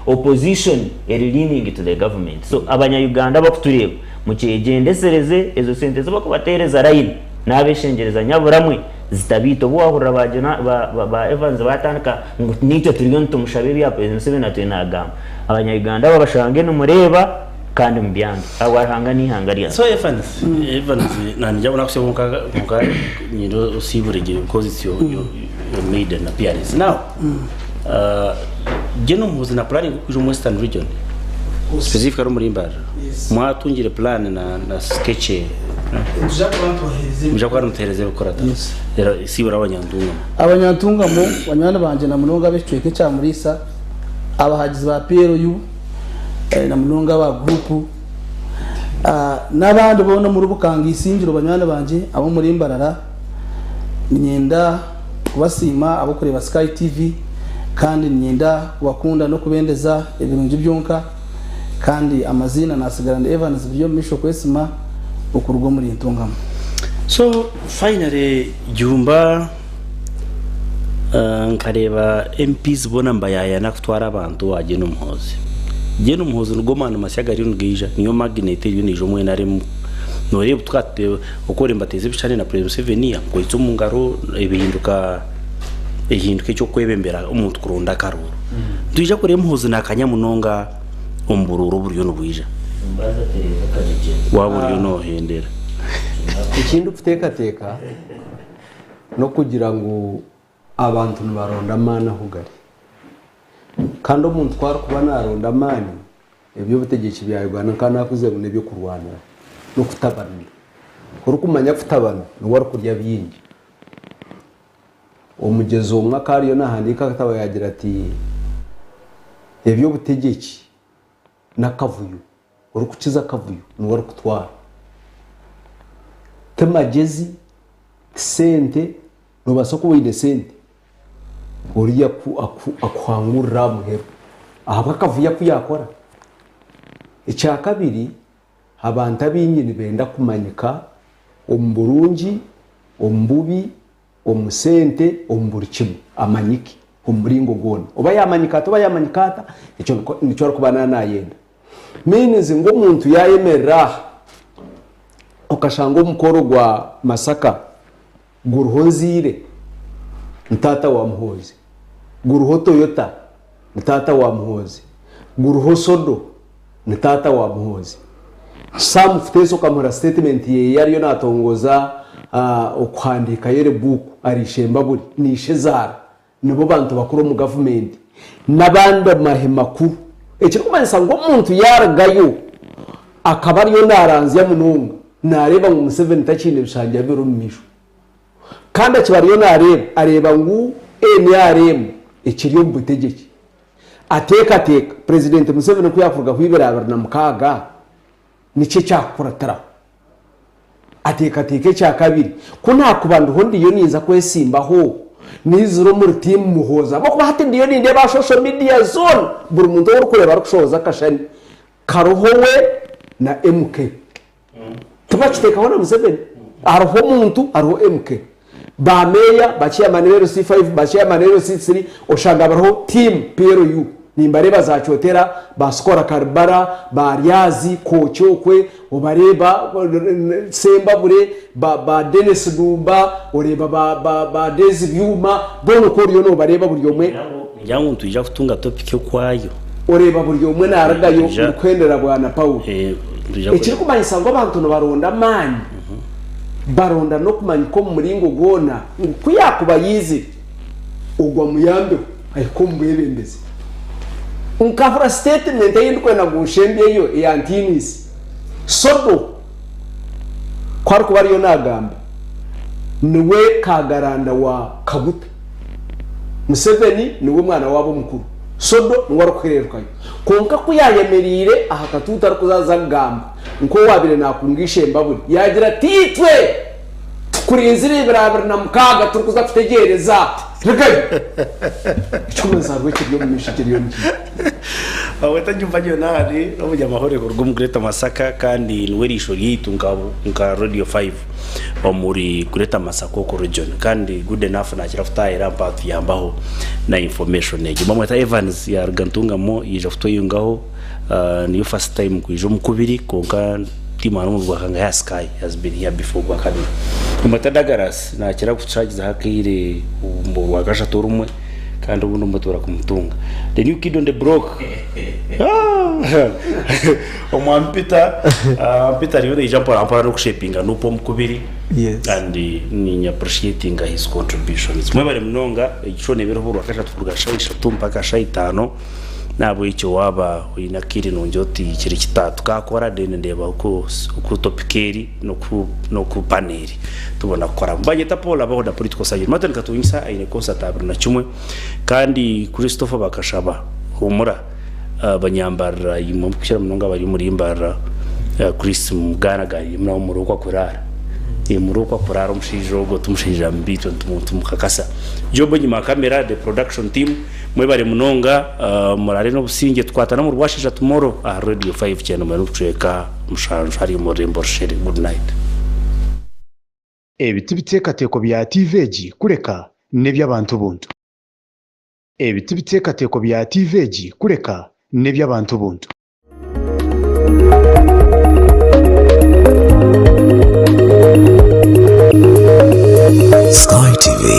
opposition leaning to the government so abanya-Uganda bakutureba mukigendesereze ezo sente zo bakubatereza line nabeshengereza nyaburamwe zitabito buhahurira bajana ba Evans batandika ngo nicyo trillion tumushabe bya President Museveni atwenagamba abanya-Uganda babashange numureba kandi mbyanga awahanga ni hangariya so Evans nani jabona kusema muka nyiro usiburege because you made an appearance now geno muzi na planning kujo mu Western region specifically muri Mbara mwatungire plan na sketch mjakwa ntereze ukorata era sibura abanyantunga mu banyana banje na munonga becweke cya murisa abahagizi ba PRU na munonga ba group nabandi bona muri bukanga isingiro banyana banje abo muri Mbarara nyenda kubasima abo kureba Sky TV kandi nyenda kubakunda no kubendeza ibirungi byonka kandi amazina nasigarana Evans byo misho kwesima ukurwa muri ntungamo so finally jumba nkareba MPs bona mbayaya nakutwara abantu waje n'umuhozi je n'umuhozi ngomana masyaga ari ngija niyo magnet yunijo mwe nari noreba twate ukora imbateze bicane na President Museveni ngo itso mu ngaro ibihinduka cyo kwebembera umuntu kurunda karuru tuje kure muhuze nakanyamunonga umbururu buryo n'ubwija waburyo no hendera ikindi utekateka no kugira ngo abantu baronda amana hugari kandi umuntu twara kuba naronda amani ibyo butegeki bya Uganda kandi nakuze ngo nebyo kurwanira no kutabanira kuri kumanya kutabana no wari kurya byingi umugezo umwaka ariyo nahandika kataba yagira ati ibyo butegeki nakavuyo uri kukiza kavuyo no wari kutwara temagezi sente no basoko wide sente uriya akwangurira muhero aha bakavuya kuyakora icya kabiri abantu abinyini benda kumanyika omburungi ombubi omusente omburkimu amanyiki umuringo gona oba yamanyikata icyo nico arukubana nayenda minizi ngo umuntu yayemerera ukashanga umukoro gwa Masaka guruhonzire ntata wa muhozi guruho Toyota ntata wa muhozi guruho Sodo ntata wa muhozi Sam Futeso kamura statement ye yari yo natongoza ukwandika yere buku arishemba buri nishezara nibo bantu bakuru mu government nabanda mahemakuru ekiri kumanyisa ngo umuntu yaragayo akaba ariyo naranze ya mununga nareba ngo Museveni takine bishanje biro misho kandi akibariyo areba ngo NRM ekiriyo butegeki ateka President Museveni ko yavuga kwibera na mukaga nice cyakuratara ateka cya kabiri ko nta kubandu hondi yo niza kwesimbaho nizuro muri team muhoza bako bahati yo ninde ba social media zone buri muntu wo kureba rukushoza kashani karohowe na MK tubachiteka hona Museveni aroho muntu aroho MK ba meya bachiya manero C5 bachiya manero C3 oshanga baraho team PRU nimbare bazacotera baskora karbara baryazi kocyokwe obareba semba bure ba Dennis Dumba oreba ba Dezi byuma bono koriyo no bareba buri yomwe yangu tujya kutunga topic yo kwayo oreba buri yomwe naragayo kwendera bwana Paul ekiri kumanyisa ngo abantu no baronda mani baronda no kumanya ko muringo gona kuyakuba yizi ugwa muyambe ayiko mbebembeze unkafura statement yindikwe na gushembye yo yantinis Sodo kwari kubariyo nagamba niwe kagaranda wa Kabuta Museveni niwe mwana wabo mukuru Sodo niwe kwirerukayo konka kuyayemerire aha katuta kuzaza gamba nko wabire nakungishe mbaburi yagira titwe kurinzira ibirabira na mukaga turukuza tutegereza rekaye cyumeza rweke byo mumishikiriyo niki aweta nyumvanyo nari n'ubujya mahore kurwo mu Greater Masaka kandi niwe risho yitungabo nka Radio 5 omuri Greater Masaka ko region kandi good enough na kira futayira mpatu yambaho na information ege mamweta Evans ya Rugantunga mo yije futoyungaho niyo first time kwijo mukubiri konka timano mu Rwanda ya Sky has been here before kwa kabiri umatadagaras na kira kucagiza hakire mu wagasha torumwe kandi ubundi umutora kumutunga the new kid on the block omwampita Peter yone ijampo ampara no kushepinga nupo mukubiri yes and ni appreciating his contributions mwe bari mnonga ichone bero huru akasha tuvuga shaisha tumpaka shaitano nabo icyo waba inakiri nonjoti kiri kitatu kakora dene ndeba uko topikeri no ku paneri tubona gukora mbanyeta Paul Abaho da political science matani katunyisa aine concert na chumwe kandi Christopher bakashaba humura abanyambara yimukira munonga bari muri imbara Chris mugaragari mna umuruko kurara muruko kurara umushijo go tumushija mbito tumukakasa jobo nyima kamera the production team mwe bari munonga murare no businge twatana mu rwashija tomorrow Radio 5 channel manuceka mushanju hari mu rembo sheri good night ebiti bitekateko bya TVG kureka neby'abantu buntu ebiti bitekateko bya TVG kureka neby'abantu buntu Sky TV.